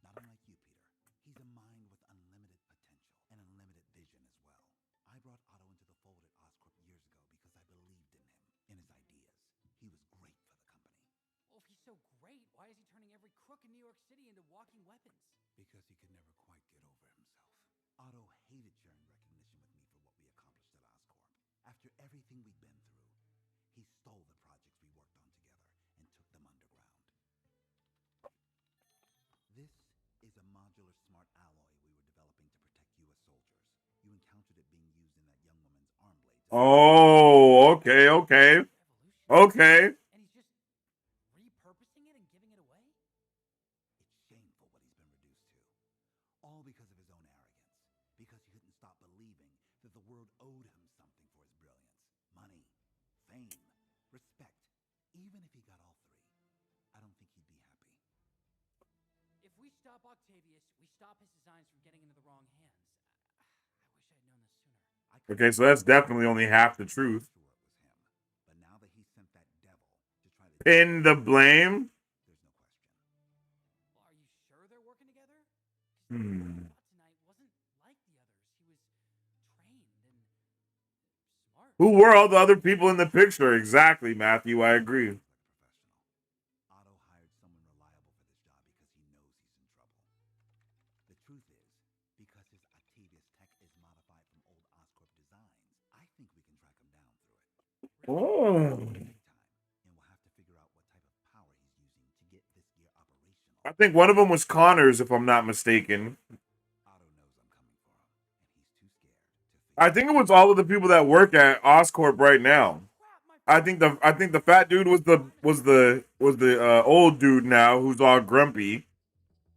Not unlike you, Peter. He's a mind with unlimited potential and unlimited vision as well. I brought Otto into the fold at Oscorp years ago because I believed in him, in his ideas. He was great for the company. Well, if he's so great, why is he turning every crook in New York City into walking weapons? Because he could never quite get over himself. Otto hated sharing recognition with me for what we accomplished at Oscorp. After everything we'd been through, he stole the projects we worked on together and took them underground. This is a modular smart alloy we were developing to protect U.S. soldiers. You encountered it being used in that young woman's arm blade. Oh, okay, okay. Okay. And he's just repurposing it and giving it away? It's shameful what he's been reduced to. All because of his own arrogance. Because he couldn't stop believing that the world owed him something for his brilliance. Money, fame, respect. Even if he got all three, I don't think he'd be happy. If we stop Octavius, we stop his designs from getting into the wrong hands. I wish I'd known this sooner. Okay, so that's definitely only half the truth. But now that he sent that devil to try to Pin the blame? there's no question. Well, are you sure they're working together? Hmm. Tonight wasn't like the others. He was trained and smart. Who were all the other people in the picture? Exactly, Matthew. I agree. Otto hired someone reliable for this job because he knows he's in trouble. The truth is, because his Octavius tech is modified from old Oscorp designs, I think we can track him down through it. Oh. And we'll have to figure out what type of power he's using to get this gear operational. I think one of them was Connors, if I'm not mistaken. Otto knows I'm coming for him, and he's too scared to figure I think it was all of the people that work at Oscorp right now. I think the fat dude was the old dude now who's all grumpy.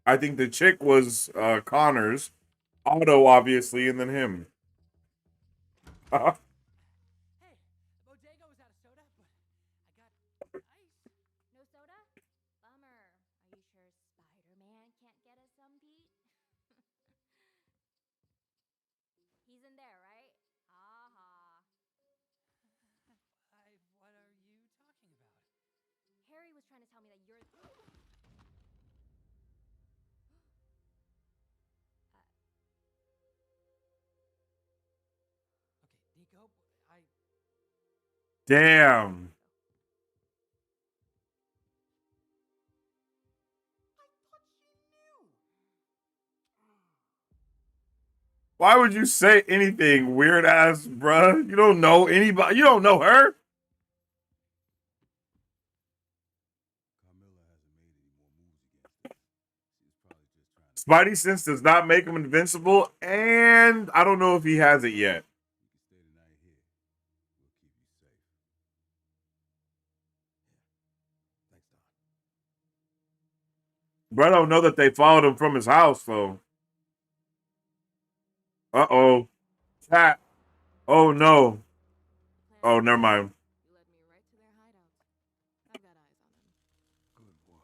I think the chick was Connors, Otto obviously, and then him. Hey, Bodega was out of soda, but I got ice. No soda? Bummer. Are you sure Spider-Man can't get us some, Pete? He's in there, right? Ha. What are you talking about? Harry was trying to tell me that you're... Okay, Nico, Damn. Why would you say anything, weird ass, bruh? You don't know anybody. You don't know her. Spidey sense does not make him invincible, and I don't know if he has it yet. But I don't know that they followed him from his house, though. Uh-oh. Chat. Oh, no. Oh, never mind. You led me right to their hideout. I've got eyes on them. Good work.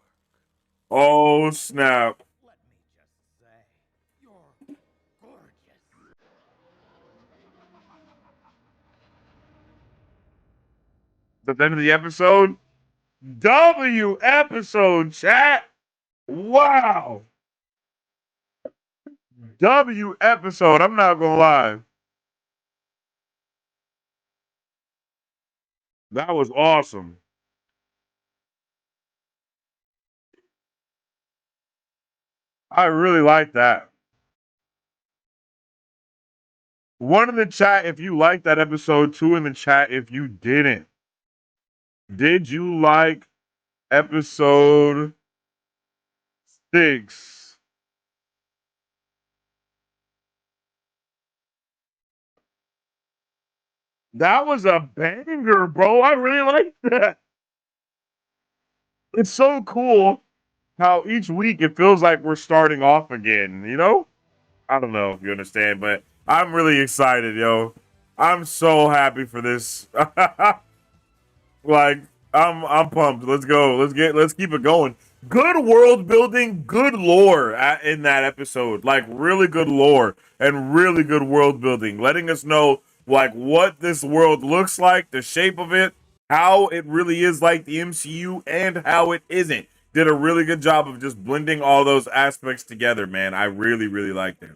Oh, snap. Let me just say, you're gorgeous. At the end of the episode? W episode, chat. Wow. W episode. I'm not gonna lie. That was awesome. I really like that. One in the chat if you liked that episode, two in the chat if you didn't. Did you like episode 6? That was a banger, bro. I really like that. It's so cool how each week it feels like we're starting off again, you know? I don't know if you understand, but I'm really excited, yo. I'm so happy for this. Like, I'm pumped. Let's go. Let's keep it going. Good world building, good lore in that episode. Like really good lore and really good world building, letting us know like what this world looks like, the shape of it, how it really is like the MCU and how it isn't. Did a really good job of just blending all those aspects together, man. I really, really liked it.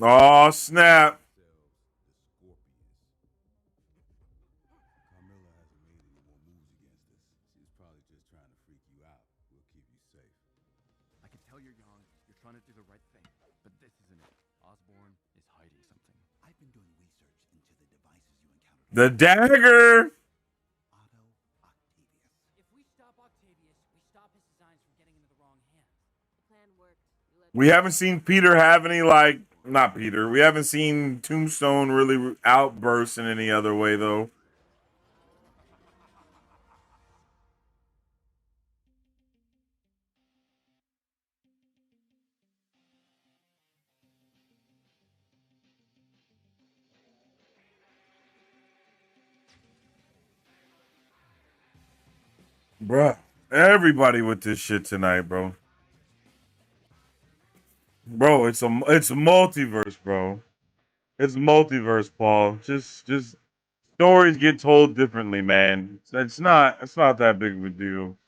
Oh, snap. I can tell you're young, you're trying to do the right thing, but this isn't it. Osborn is hiding something. I've been doing research into the devices you encountered. The dagger. If we stop Octavius, we stop his designs from getting into the wrong hands. The plan worked. We haven't seen Peter have any like not Peter. We haven't seen Tombstone really outburst in any other way though. Bruh, everybody with this shit tonight, bro. Bro, it's multiverse, bro. It's multiverse, Paul. Just stories get told differently, man. It's not that big of a deal.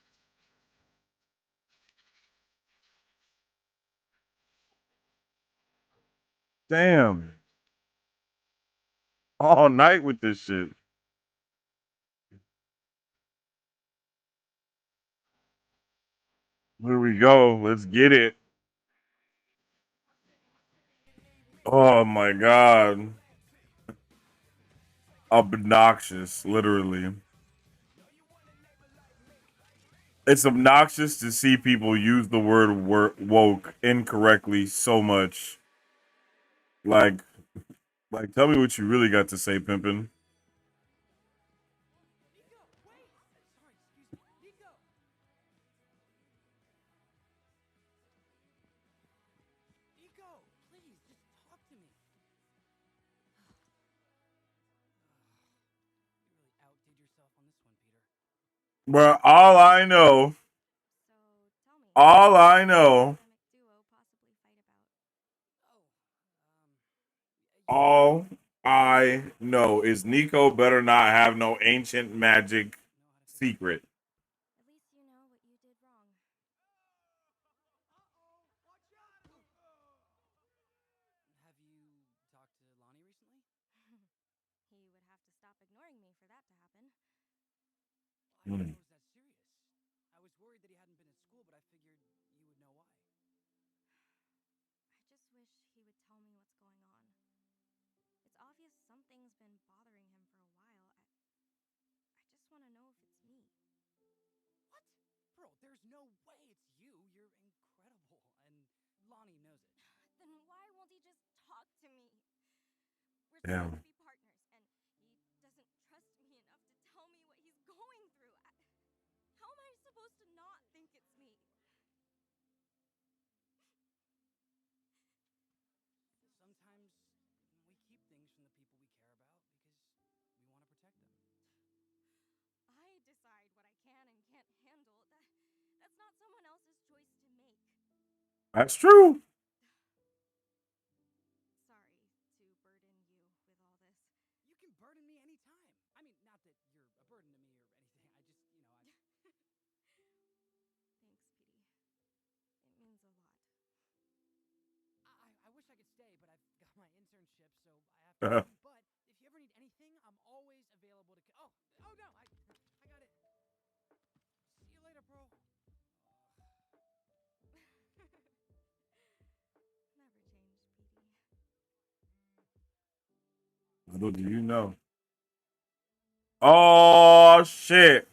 Damn. All night with this shit. Here we go. Let's get it. Oh my god. Obnoxious, literally. It's obnoxious to see people use the word woke incorrectly so much. Like, tell me what you really got to say, pimpin'. Nico, please, just talk to me. You really outdid yourself on this one, Peter. Bruh, all I know, all I know is Nico better not have no ancient magic secret. Have you talked to Lonnie recently? He would have to stop ignoring me for that to happen. I didn't know it was that serious. I was worried that he hadn't been at school, but I figured you would know why. I just wish he would tell me what's going on. It's obvious something's been bothering him for a while. I just want to know if it's me. What? Bro, there's no way it's you. You're incredible, and Lonnie knows it. Then why won't he just talk to me? We're Damn. supposed to be partners, and he doesn't trust me enough to tell me what he's going through. How am I supposed to not think it's me? Sometimes we keep things from the people we care about because we want to protect them. I decide what I can and can't handle. That's not someone else's choice to make. That's true. Sorry to burden you with all this. You can burden me anytime. I mean, not that you're a burden to me or anything. I just, Thanks, Petey. It means a lot. I wish I could stay, but I've got my internship, so I have to leave. But if you ever need anything, I'm always available to. Oh no, I got it. See you later, bro. Never change, Petey. Little do you know. Oh shit.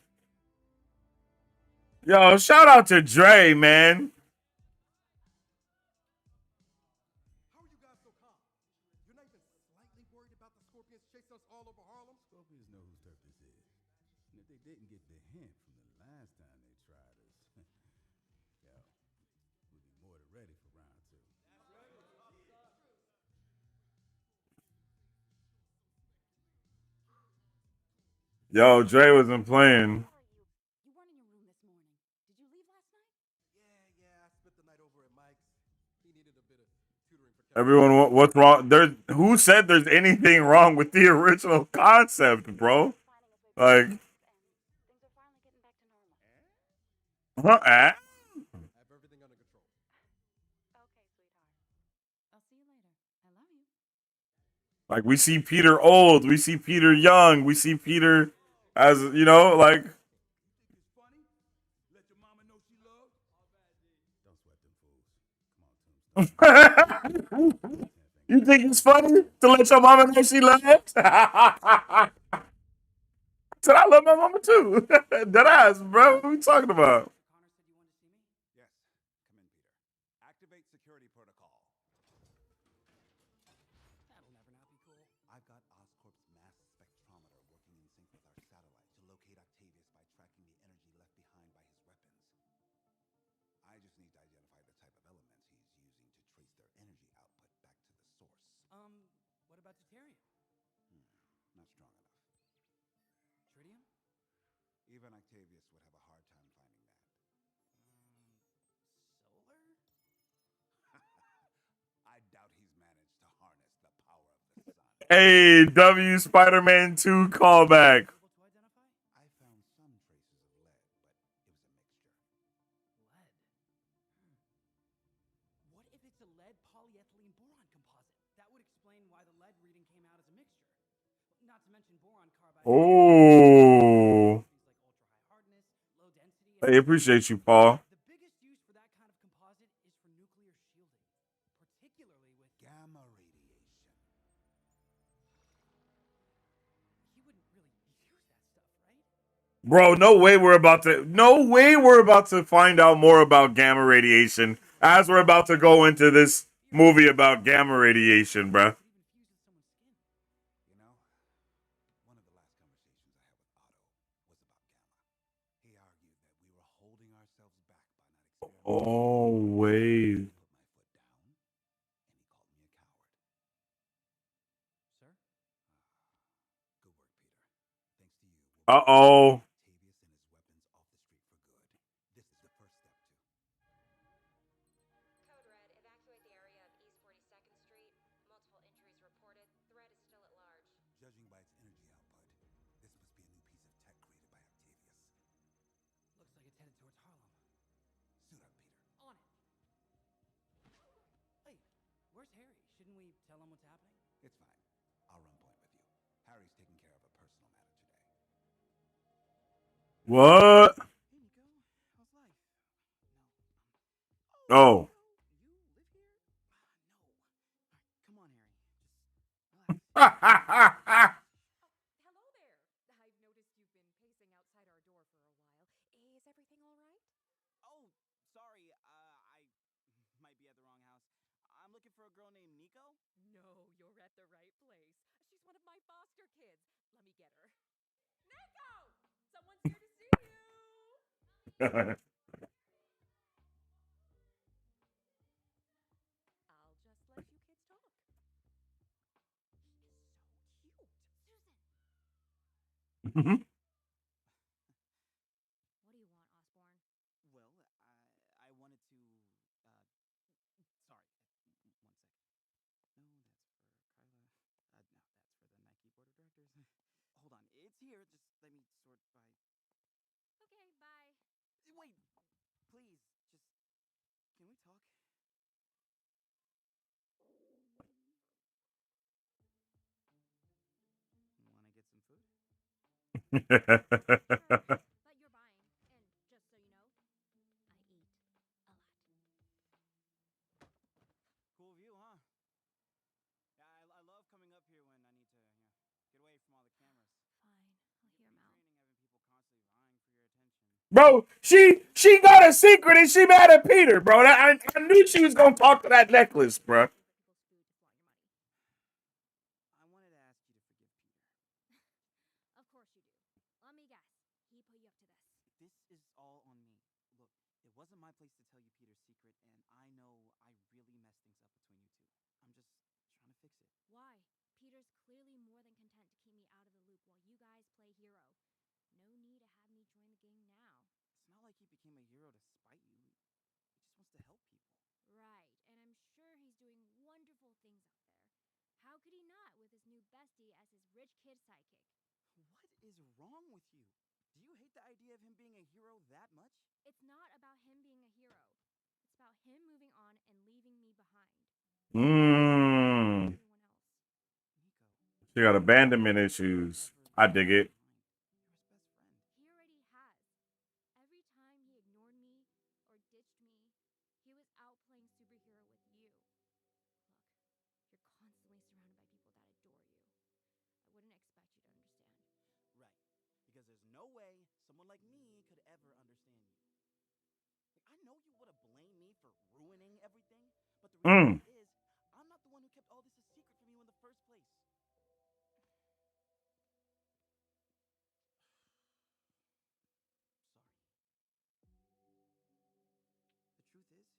Yo, shout out to Dre, man. How are you guys so calm? You're not even slightly worried about the Scorpions chasing us all over Harlem? Scorpions know whose turf this is. And if they didn't get the hint from the last time they tried us, yo, we'd be more than ready for round two. Yo, Dre wasn't playing. You weren't in your room this morning. Did you leave last night? Yeah, I spent the night over at Mike's. He needed a bit of tutoring for Everyone, what's wrong? There's who said there's anything wrong with the original concept, bro? Like, huh? I have everything under control. Okay, sweetheart. I'll see you later. I love you. Like we see Peter old, we see Peter young, we see Peter as you know, like. Let your mama know she loved. Don't sweat them fools. Come on, Tombstone. You think it's funny to let your mama know she loves? Said I love my mama too. Dead ass, bro. What are we talking about? Yes, come in, Peter. Activate security protocol. That'll never not be cool. I've got Oscorp's mass spectrometer working in sync with our satellite to locate Octavius by tracking the energy left behind by his weapons. I just need to identify the type of elements he's using to trace their energy output back to the source. What about deuterium? Not strong enough. Tritium? Even Octavius would have a hard time finding that. Solar? I doubt he's managed to harness the power of the sun. Hey, W Spider-Man 2 callback. I found some traces of lead, but it was a mixture. Lead. What if it's a lead polyethylene boron composite? That would explain why the lead reading came out as a mixture. Not to mention boron carbide. Oh, Like ultra high hardness, low density. I appreciate you, Paul. The biggest use for that kind of composite is for nuclear shielding, particularly with Gamma radiation. He wouldn't really use that stuff, right? Bro, no way we're about to find out more about gamma radiation as we're about to go into this movie about gamma radiation, bro. You know, one of the last conversations I had with Otto was about gamma. He argued that we were holding ourselves back by not experimenting. Oh, wait. I put my foot down, and he called me a coward. Sir? Good work, Peter. Thanks to you. Uh-oh. Octavius and his weapons off the street for good. This is the first step to. Code Red, evacuate the area of East 42nd Street. Multiple injuries reported. Threat is still at large. Judging by its energy output, this must be a new piece of tech created by Octavius. Looks like it's headed towards Harlem. Suit up, Peter. On it. Hey, where's Harry? Shouldn't we tell him what's happening? It's fine. I'll run point with you. Harry's taking care of a personal matter today. What? Hey, Nico. How's life? Oh. You live here? No. All right, come on, Harry. Just relax. Hello there. I've noticed you've been pacing outside our door for a while. Is everything all right? Oh, sorry. I might be at the wrong house. I'm looking for a girl named Nico. No, you're at the right place. She's one of my foster kids. Let me get her. Nico! Someone's here to see you! I'll just let you kids talk. He is so cute. Susan! What do you want, Osborn? Well, I wanted to. Sorry. 1 sec. No, that's for Kyla. No, that's for the Nike board of directors. Hold on. It's here. Just let me sort by. Okay, bye. Wait. Please. Just. Can we talk? Want to get some food? But you're buying. And just so you know, I eat a lot. Cool view, huh? Yeah, I love coming up here when I need to, get away from all the cameras. Fine, I'll hear him out. Training having people constantly vying for your attention. Bro, she got a secret and she mad at Peter, bro. I knew she was gonna talk to that necklace, bro. I wanted to ask you to forgive Peter. Of course you do. Let me guess. He put you up to this. This is all on me. Look, it wasn't my place to tell you Peter's secret, and I know I really messed things up between you two. I'm just trying to fix it. Why? Peter's clearly more than content to keep me out of the loop while you guys play hero. No need to have me join the game now. It's not like he became a hero to spite you. He just wants to help people. Right, and I'm sure he's doing wonderful things out there. How could he not with his new bestie as his rich kid sidekick? What is wrong with you? Do you hate the idea of him being a hero that much? It's not about him being a hero. It's about him moving on and leaving me behind. Mmm. She got abandonment issues. I dig it. He already has. Every time he ignored me or ditched me, he was out playing superhero with you. Look, you're constantly surrounded by people that adore you. I wouldn't expect you to understand. Right. Because there's no way someone like me could ever understand you. Like, I know you want to blame me for ruining everything, but the reality is, I'm not the one who kept all this a secret from you in the first place. Sorry. The truth is,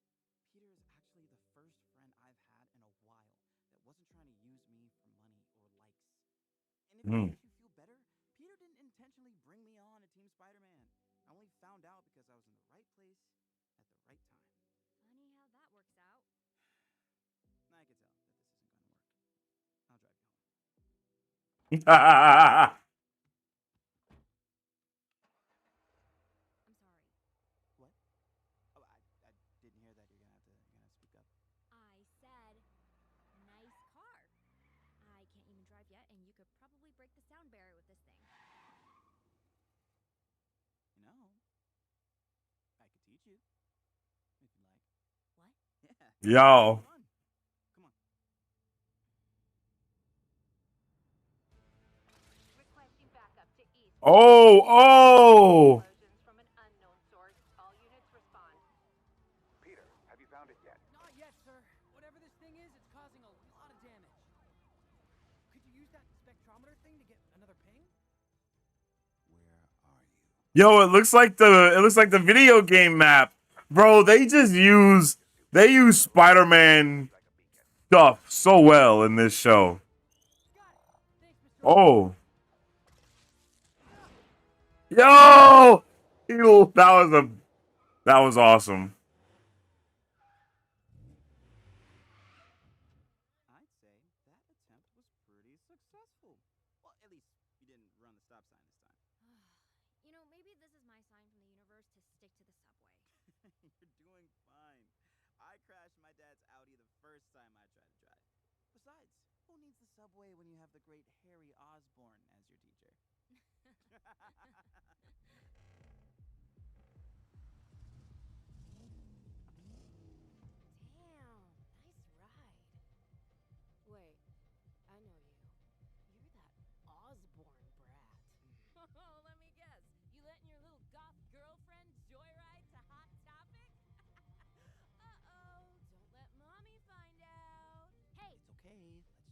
Peter is actually the first friend I've had in a while that wasn't trying to use me for money or likes. And if it makes you feel better, Peter didn't intentionally bring me on to Team Spider-Man. I only found out because I was in the right place at the right time. Funny how that works out. Now I can tell that this isn't going to work. I'll drive you home. I'm sorry. What? Oh, I didn't hear that. You're gonna have to speak up. I said, nice car. I can't even drive yet, and you could probably break the sound barrier with this thing. You know, I could teach you if you like. What? Yeah. Yo. Come on. Requesting backup to East. Oh. Explosions from an unknown source. All units respond. Peter, have you found it yet? Not yet, sir. Whatever this thing is, it's causing a lot of damage. Could you use that spectrometer thing to get another ping? Where are you? Yo, it looks like the video game map. Bro, they use Spider-Man stuff so well in this show. Oh. Yo! Ew, that was awesome. I'd say that attempt was pretty successful. Well, at least you didn't run the stop sign this time. You know, maybe this is my sign from the universe to stick to the subway. You're doing fine. I crashed my dad's Audi the first time I tried to drive. Besides, who needs the subway when you have the great Harry Osborn as your teacher? Damn, nice ride. Wait, I know you. You're that Osborn brat. Oh, let me guess. You letting your little goth girlfriend joyride to Hot Topic? Uh-oh, don't let mommy find out. Hey! It's okay,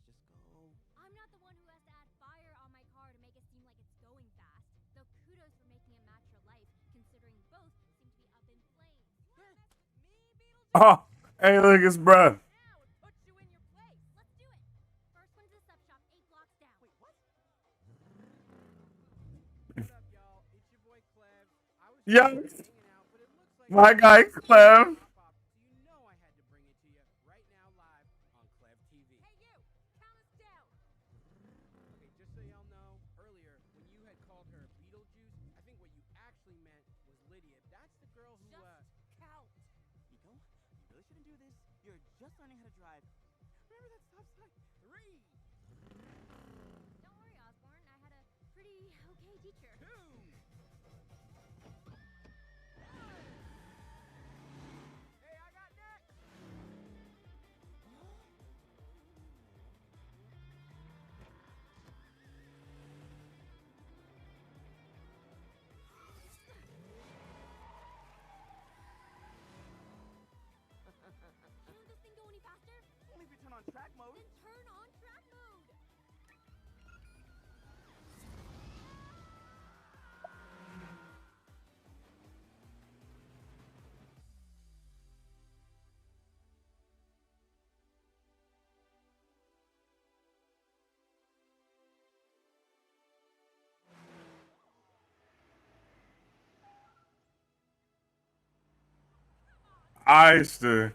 let's just go. I'm not the one who has to add fire on my car to make it seem like it's going fast. Though kudos for making it match your life, considering both seem to be up in flames. Oh, hey, look, it's bruh. Let's do it. First one to the sub shop, 8 blocks down. Wait, what? What up, y'all? It's your boy Clev. I was Yo. hanging out, but it looks like My guy, Clem. so you know I had to bring it to you right now live on Clev TV. Hey, you! Count us down! Okay, just so y'all know, earlier when you had called her Beetlejuice, I think what you actually meant was Lydia. That's the girl who, Just count! Nico, you really shouldn't do this. You're just learning how to drive. Remember that stop sign? 3! Don't worry, Osborn. I had a pretty okay teacher. 2! Hey, I got next! mode. Then turn on track mode. I used to. I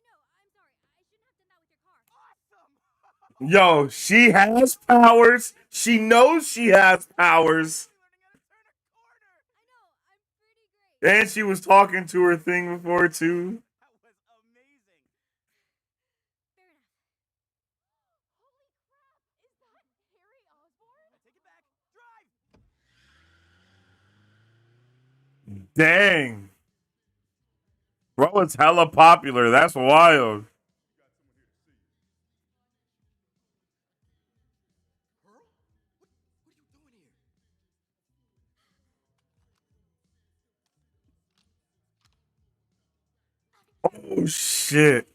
know. I'm sorry. I shouldn't have done that with your car. Awesome. Yo, she has powers. She knows she has powers. Learning how to turn a corner. I know. I'm pretty great. And she was talking to her thing before, too. That was amazing. Fair enough. Holy crap! Is that Harry Osborn? Take it back. Drive. Dang. Bro, it's hella popular. That's wild. Pearl? What are you doing here? Oh, shit.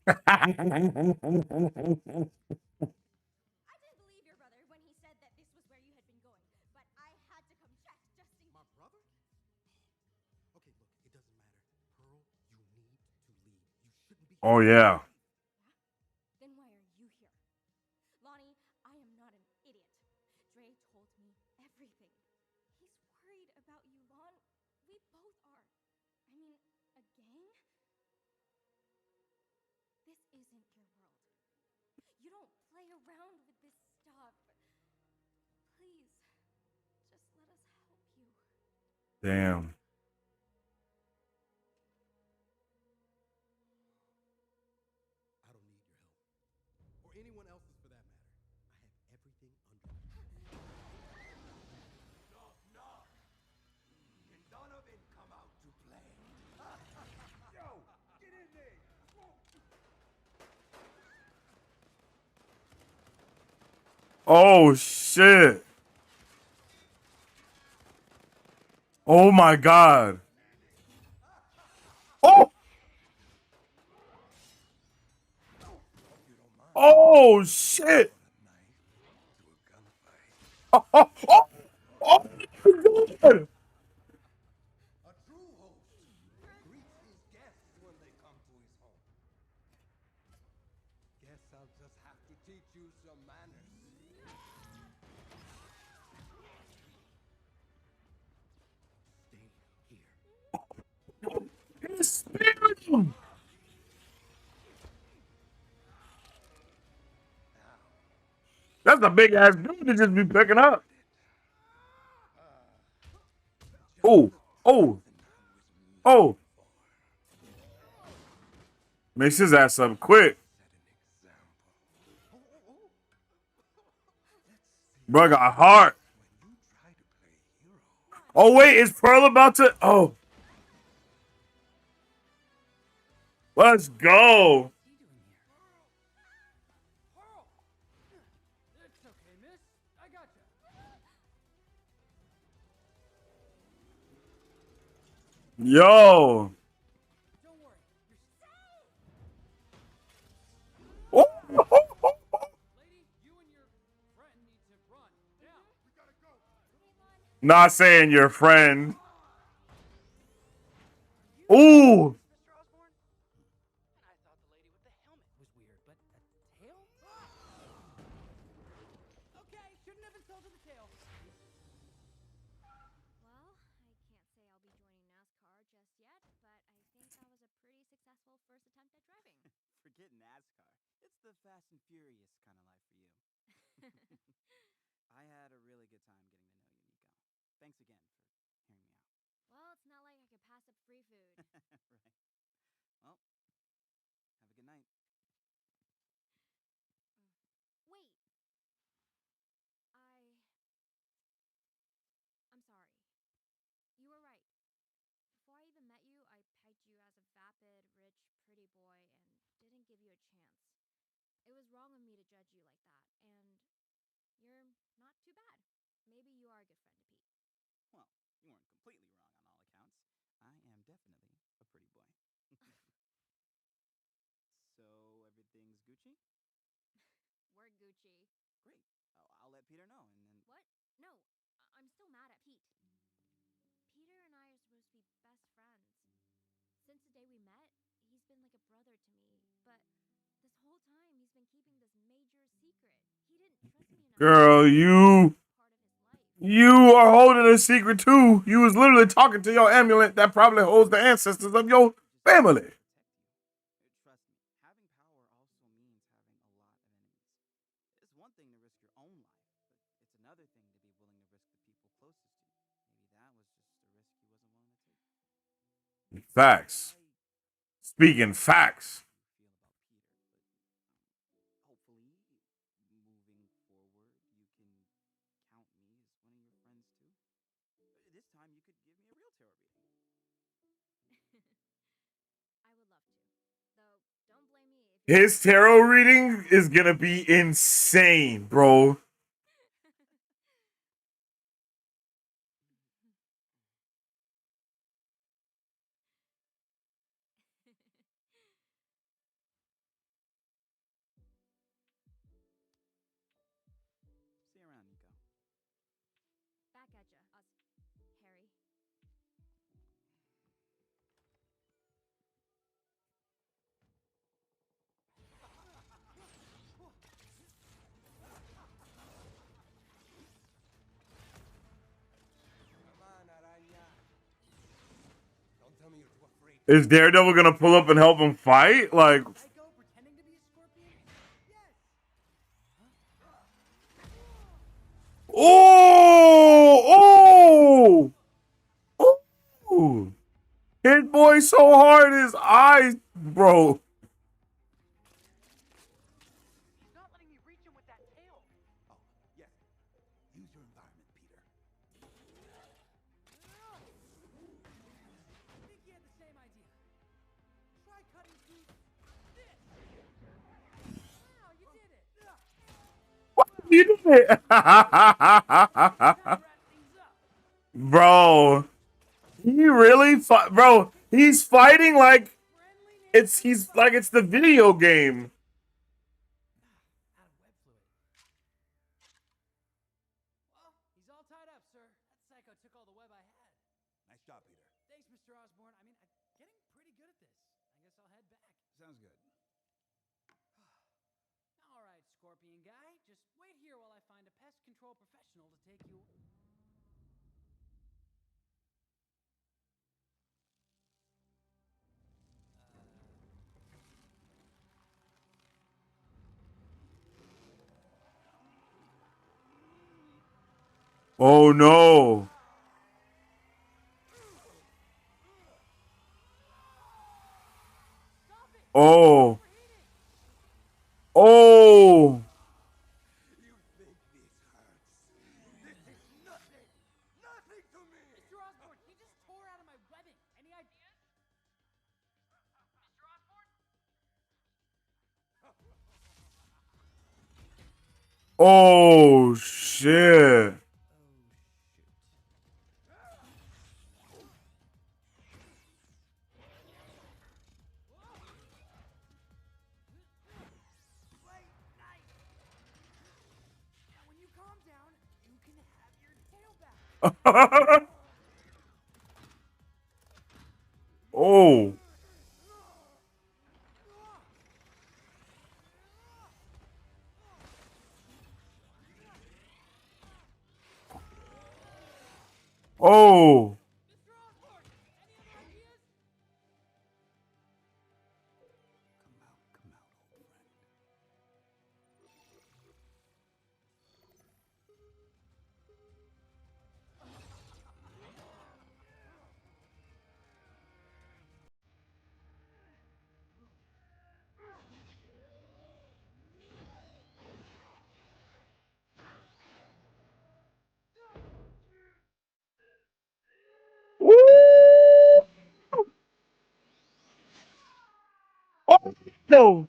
I didn't believe your brother when he said that this was where you had been going, but I had to come check just in My brother? Okay, look, it doesn't matter. Pearl, you need to leave. You shouldn't be. Oh, yeah. Then why are you here? Lonnie, I am not an idiot. Dre told me everything. He's worried about you, Lon. We both are. I mean, a gang? This isn't your world. You don't play around with this stuff. Please, just let us help you. Damn. I don't need your help. Or anyone else's for that matter. I have everything under control. Knock, knock. Can Donovan come out to play? Yo, get in there. Oh, shit. Oh, my God. Oh! Oh, shit. Oh, oh, oh, oh, my God. A true host greets his guests when they come to his home. Guess I'll just have to teach you some manners. Stay here. He's spearing him. That's a big ass dude to just be picking up. Oh, oh, oh. Makes his ass up quick. Bro got heart. Oh, wait, is Pearl about to? Oh. Let's go. Pearl! It's okay, miss. I gotcha. Yo. Don't worry. You're safe. Oh. Lady, you and your friend need to run. Now. We gotta go. Not saying your friend. Ooh. Mr. Osborn? And I thought the lady with the helmet was weird, but a tail? Okay, shouldn't have insulted the tail. Well, I can't say I'll be joining NASCAR just yet, but I think that was a pretty successful first attempt at driving. Forget NASCAR. It's the Fast and Furious kind of life for you. I had a really good time getting to know you, Nico. Thanks again for hearing me out. Well, it's not like I could pass up free food. Right. Well, have a good night. Wait. I'm sorry. You were right. Before I even met you, I pegged you as a vapid, rich, pretty boy and didn't give you a chance. It was wrong of me to judge you like that, and you're not too bad. Maybe you are a good friend to Pete. Well, you You weren't completely wrong on all accounts. I am definitely a pretty boy. So everything's Gucci? We're Gucci. Great. I'll let Peter know and then. What? No, I'm still mad at Pete. Peter and I are supposed to be best friends. Since the day we met, he's been like a brother to me. But this whole time, he's been keeping this major secret. He didn't trust me enough. Girl, you are holding a secret too. You was literally talking to your amulet that probably holds the ancestors of your family. Trust me, having power also means having a lot of enemies. It's one thing to risk your own life, but it's another thing to be willing to risk the people closest to you. Maybe that was just a risk he wasn't willing to take. Facts. Speaking facts. Hopefully, moving forward, you can count me as one of your friends too. This time, you could give me a real tarot reading. I would love to. Though, don't blame me if His tarot reading is gonna be insane, bro. See you around, Nico. Back at ya, Harry. Come on, Araña. Don't tell me you're too afraid. Is Daredevil gonna pull up and help him fight? Like, Pretending to be a scorpion? Yes. oh, hit boy so hard his eyes, bro. He's not letting me reach him with that tail. Oh, yes. Use your environment, Peter. I think he had the same idea. Try cutting through this. Wow, you did it. What you doing? Bro, he really bro, he's fighting like it's the video game. Well, he's all tied up, sir. That psycho took all the web I had. Nice job, Peter. Thanks, Mr. Osborn. I mean, I'm getting pretty good at this. I guess I'll head back. Sounds good. All right, Scorpion guy. Just wait here while I find a pest control professional to take you. Oh no. Oh. Oh. You think this hurts? This is nothing! Nothing to me! Mr. Osborn, he just tore out of my webbing. Any ideas? Mr. Osborn? Oh shit. Now, when you calm down, you can have your tail back. Oh. Oh. Mr. Osborn, any other ideas? Come out, old friend. Oh no.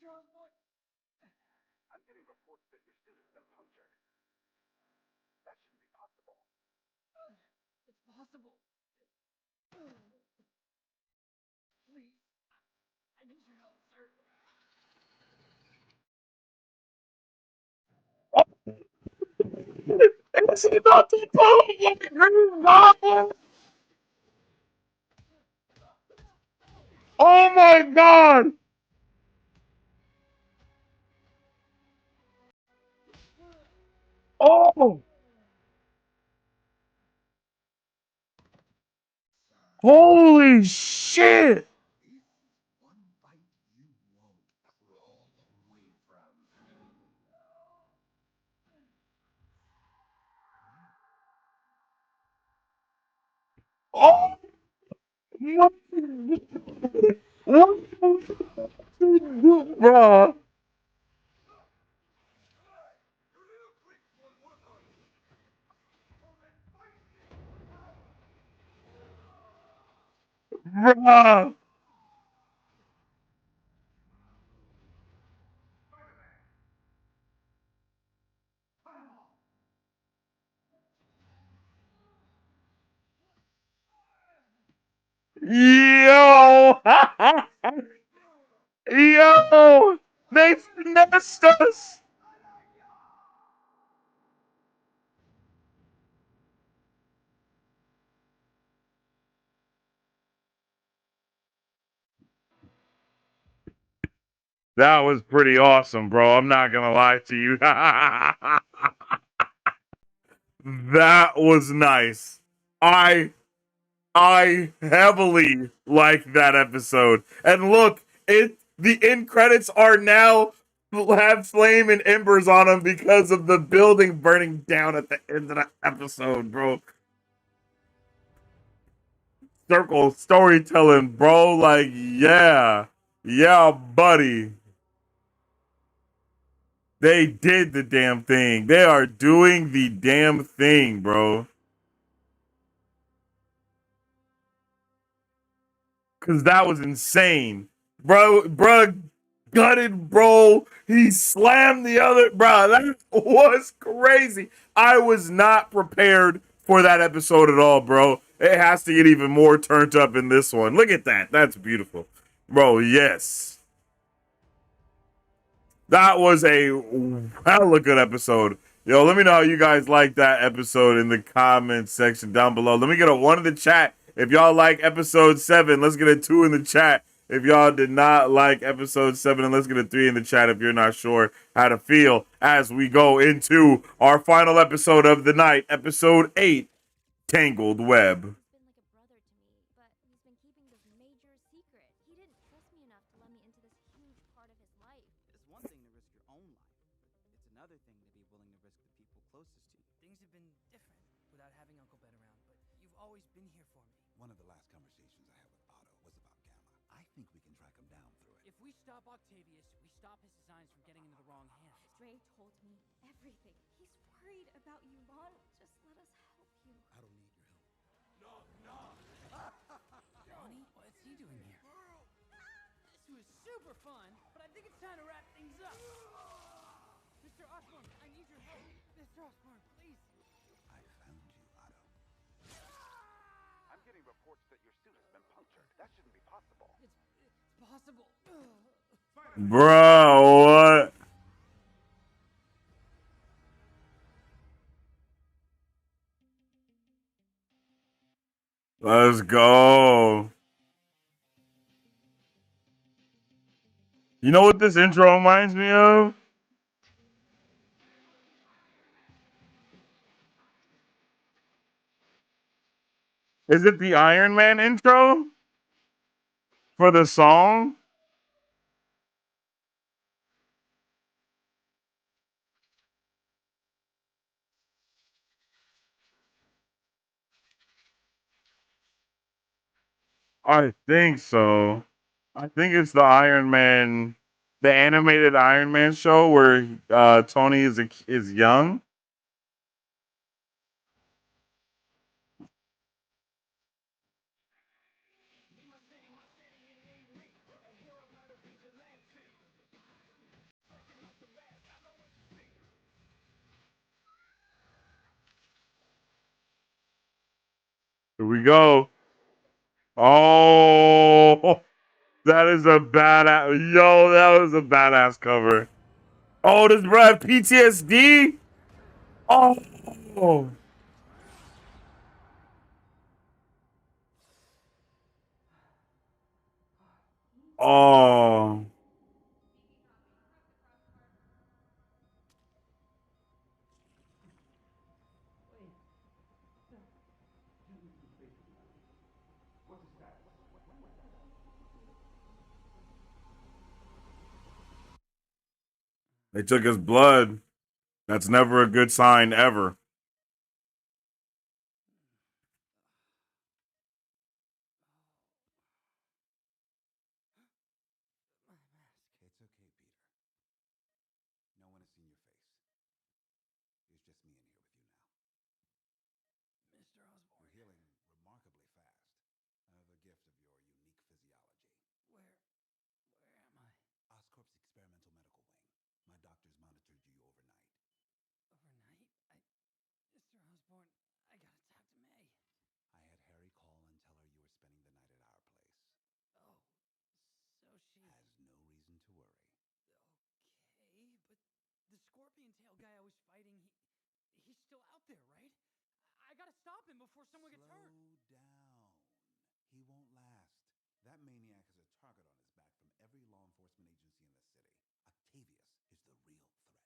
I'm getting reports that your suit has been punctured. That shouldn't be possible. It's possible. Please. I need your help, sir. Is he not the Green Goblin? Oh my god! Oh! Holy shit! Oh! What? What? Bruh. Bruh. Yo! Yo! They finessed us! That was pretty awesome, bro. I'm not gonna lie to you. That was nice. I I heavily like that episode. And look, the end credits are now have flame and embers on them because of the building burning down at the end of the episode, bro. Circle storytelling, bro. Like, yeah. Yeah, buddy. They did the damn thing. They are doing the damn thing, bro. Cause that was insane. Bro, gutted, bro. He slammed the other, bro. That was crazy. I was not prepared for that episode at all, bro. It has to get even more turned up in this one. Look at that. That's beautiful. Bro, yes. That was a hella good episode. Yo, let me know how you guys like that episode in the comments section down below. Let me get a 1 in the chat if y'all like episode 7. Let's get a 2 in the chat if y'all did not like episode 7. And let's get a 3 in the chat if you're not sure how to feel as we go into our final episode of the night, episode 8, Tangled Web. It's one thing to risk your own life. It's another thing to be willing to risk the people closest to you. Things have been different without having Uncle Ben around, but you've always been here for me. One of the last conversations I had with Otto was about Gamma. I think we can track him down through it. If we stop Octavius, we stop his designs from getting into the wrong hands. Dre told me everything. He's worried about you, Lon. Just let us help you. I don't need your help. Johnny, what's he doing here? This was super fun, but I think it's time to wrap things up. Mr. Osborn, I need your help. Mr. Osborn, please. I found you, Otto. I'm getting reports that your suit has been punctured. That shouldn't be possible. It's possible. Bro, what? Let's go. You know what this intro reminds me of? Is it the Iron Man intro for the song? I think so. I think it's the Iron Man, the animated Iron Man show where Tony is young. Here we go. Oh, that is a badass. Yo, that was a badass cover. Oh, does bro have PTSD? Oh. Oh. They took his blood. That's never a good sign ever. My mask. It's okay, Peter. No one has seen your face. It's just me in here with you now. Mr. Osborn. You're healing remarkably fast. I have a gift of your unique physiology. Where am I? Oscorp's experimental medical wing. My doctors monitored you overnight. Overnight? Mr. Osborn, I gotta talk to May. I had Harry call and tell her you were spending the night at our place. Oh, so she has no reason to worry. Okay, but the scorpion tail guy I was fighting, he's still out there, right? I gotta stop him before someone gets hurt. Slow down. He won't last. That maniac has a target on his back from every law enforcement agency in the city. Octavius is the real threat.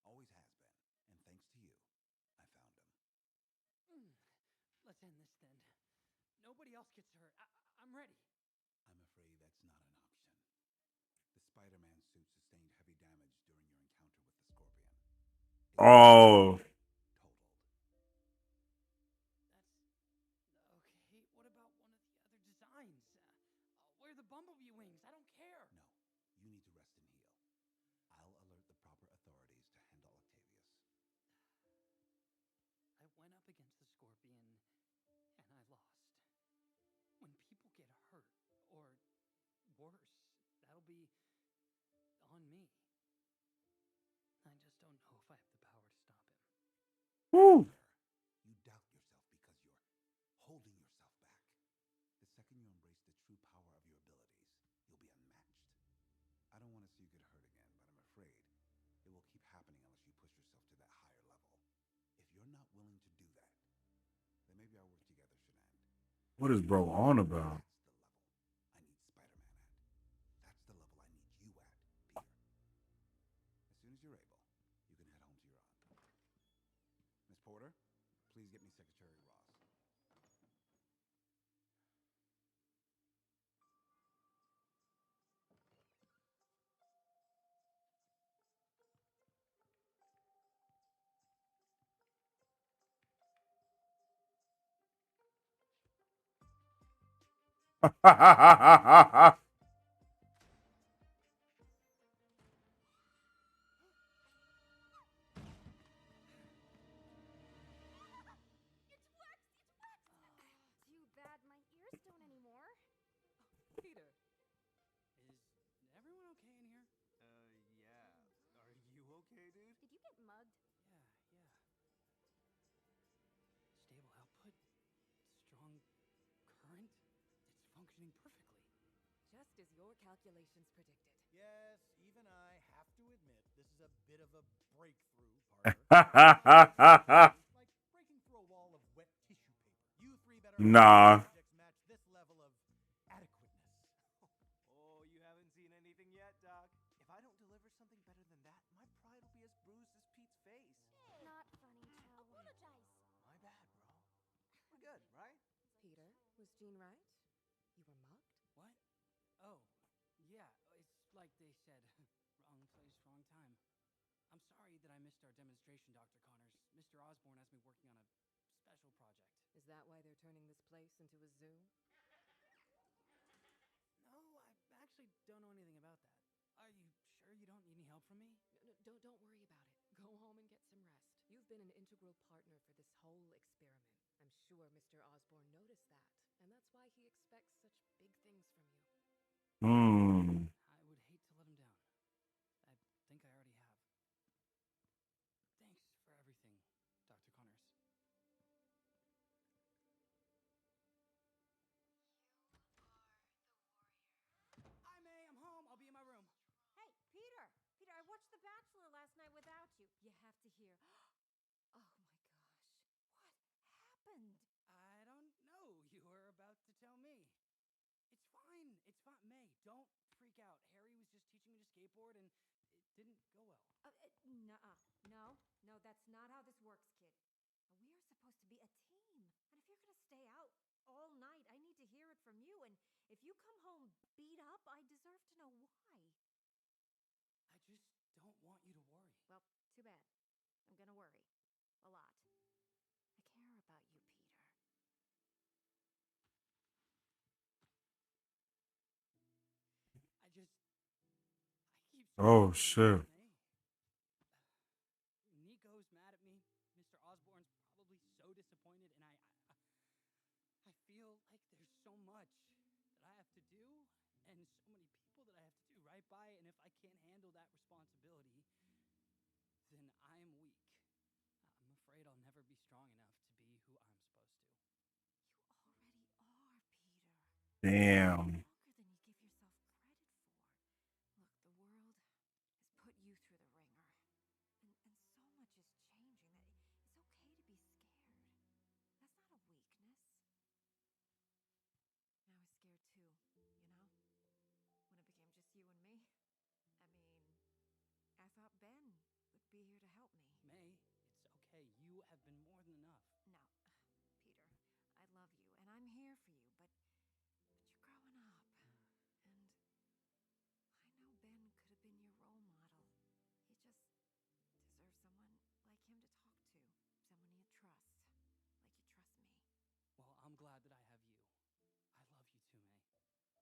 Always has been. And thanks to you, I found him. Let's end this then. Nobody else gets hurt. I'm ready. I'm afraid that's not an option. The Spider-Man suit sustained heavy damage during your encounter with the Scorpion. Oh. That's okay. What about one of the other designs? Where are the bumblebee wings? I don't care. No, you need to rest and heal. I'll alert the proper authorities to handle Octavius. I went up against the Scorpion, and I lost. When people get hurt, or worse, that'll be on me. I just don't know if I have the power to stop him. Woo. You doubt yourself because you're holding yourself back. The second you embrace the true power of your abilities, you'll be unmatched. I don't want to see you get hurt again, but I'm afraid it will keep happening unless you push yourself to that higher level. If you're not willing to do that, then maybe our work together should end. What is bro on about? I need Spider-Man at. That's the level I need you at, Peter. As soon as you're able, you can head home to your aunt. Miss Porter, please get me Secretary Ross. Too bad my ears don't anymore. Peter, is everyone okay in here? Yeah. Are you okay, dude? Did you get mugged? Yeah. Stable output, strong current, it's functioning perfectly. Just as your calculations predicted. Yes, even I have to admit this is a bit of a breakthrough, partner. Like breaking through a wall of wet tissue paper. You three better Nah. projects match this level of adequateness. Oh, you haven't seen anything yet, Doc. If I don't deliver something better than that, my pride will be as bruised as Pete's face. Not funny, Joe. Apologize. My bad, bro. We're good, right? Peter, was Jean right? You were mugged? What? Oh, yeah, it's like they said. Wrong place, wrong time. I'm sorry that I missed our demonstration, Dr. Connors. Mr. Osborn has me working on a special project. Is that why they're turning this place into a zoo? No, I actually don't know anything about that. Are you sure you don't need any help from me? No, don't worry about it. Go home and get some rest. You've been an integral partner for this whole experiment. I'm sure Mr. Osborn noticed that, and that's why he expects such big things from you. I would hate to let him down. I think I already have. Thanks for everything, Dr. Connors. You have to hear. Oh my gosh. What happened? I don't know. You were about to tell me. It's fine. It's fine. May, don't freak out. Harry was just teaching me to skateboard and it didn't go well. Nuh-uh. No, that's not how this works, kid. We are supposed to be a team. And if you're going to stay out all night, I need to hear it from you. And if you come home beat up, I deserve to know why. I just don't want you to worry. Well, too bad. I'm going to worry. A lot. I care about you, Peter. I keep Oh shit. Nico's mad at me. Mr. Osborn's probably so disappointed, and I feel like there's so much that I have to do, and so many people that I have to do right by, and if I can't handle that responsibility, then I am weak. I'm afraid I'll never be strong enough to be who I'm supposed to. You already are, Peter. Damn. Longer than you give yourself credit for. Look, the world has put you through the ringer. And so much is changing that it's okay to be scared. That's not a weakness. And I was scared too, you know? When it became just you and me. I mean, I thought Ben would be here to help me. May, it's okay. You have been more than enough. No, Peter, I love you and I'm here for you, but you're growing up. And I know Ben could have been your role model. He just deserves someone like him to talk to. Someone you trust. Like you trust me. Well, I'm glad that I have you. I love you too, May.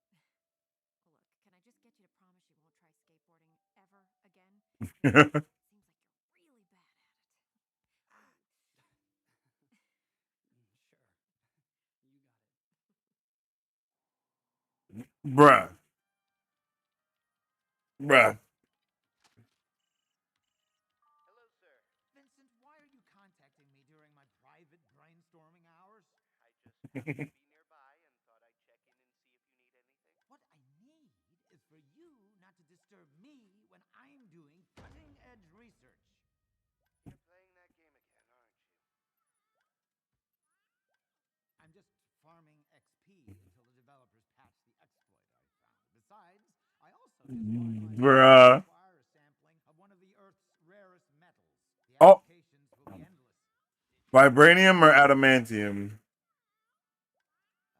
Well, look, can I just get you to promise you won't try skateboarding ever again? It seems like you're really bad at it. Sure. You got it. Bruh. Hello, sir. Vincent, why are you contacting me during my private brainstorming hours? I just happened to be nearby and thought I'd check in and see if you need anything. What I need is for you not to disturb me when I'm doing cutting-edge research. You're playing that game again, aren't you? I'm just farming XP until the developers patch the exploit I found. Besides, I also just Bruh. require a sampling of one of the Earth's rarest metals. The Oh. applications will be endless. Vibranium or adamantium?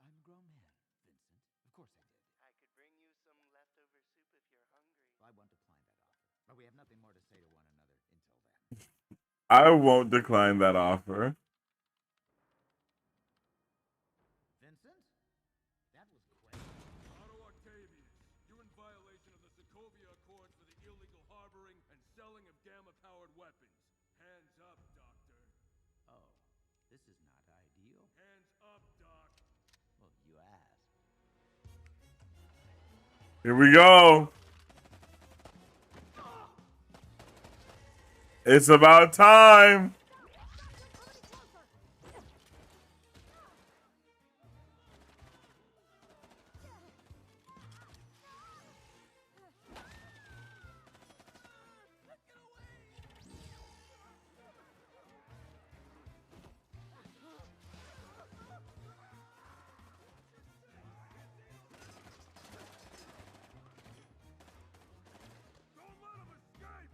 I'm a grown man, Vincent. Of course I did. I could bring you some leftover soup if you're hungry. I won't decline that offer. But we have nothing more to say to one another until then. I won't decline that offer. Vincent? That was quick. Otto Octavius, you're in violation of the Sokovia Accords for the illegal harboring and selling of gamma-powered weapons. Hands up, Doctor. Oh, this is not ideal. Hands up, Doc. Well, you asked. Here we go. It's about time. Don't let him escape!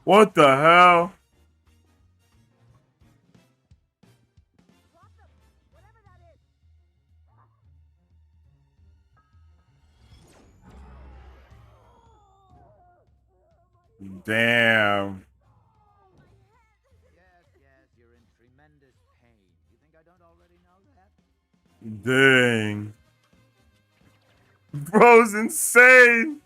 What the hell? Damn. Yes, you're in tremendous pain. You think I don't already know that? Dang. Bro's insane.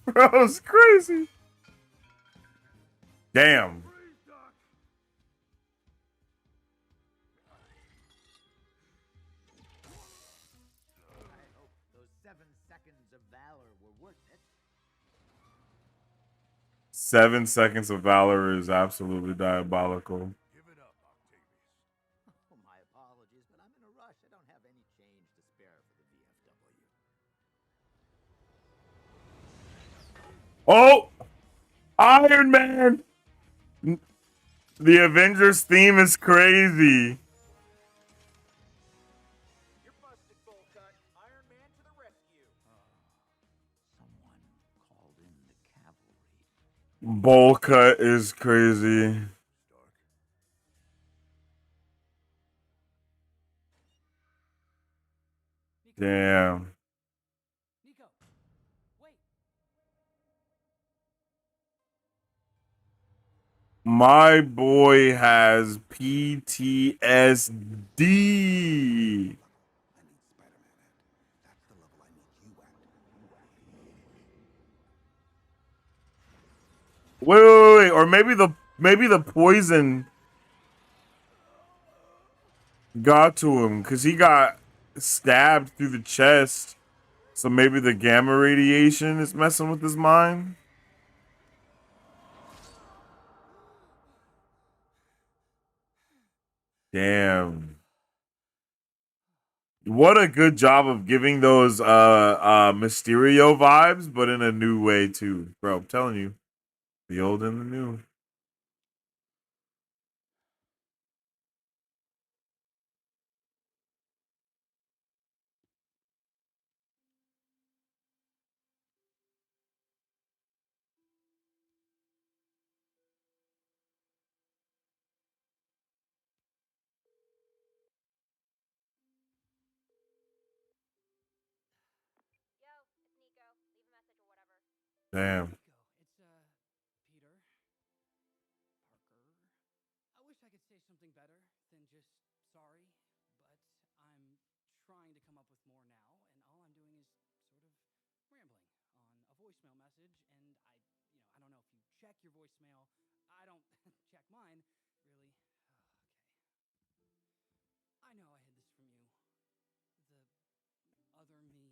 Bro's crazy. Damn. Freeze, Doc! I hope those 7 seconds of valor were worth it. 7 seconds of valor is absolutely diabolical. Give it up, Octavius. Oh, Iron Man. The Avengers theme is crazy. You're busted, bowl cut. Iron Man to the rescue. Someone called in the cavalry. Bowl cut is crazy. Stark. Damn. Nico, wait. My boy has PTSD. I need Spider-Man at. That's the level I need you at. Wait. Or maybe the poison got to him because he got stabbed through the chest. So maybe the gamma radiation is messing with his mind. Damn. What a good job of giving those Mysterio vibes, but in a new way too. Bro, I'm telling you. The old and the new. Yo, it's Nico. Leave a message or whatever. Damn. Nico, it's Peter. Parker. I wish I could say something better than just sorry, but I'm trying to come up with more now, and all I'm doing is sort of rambling on a voicemail message, and I don't know if you check your voicemail. I don't check mine, really. Okay. I know I hid this from you. The other me,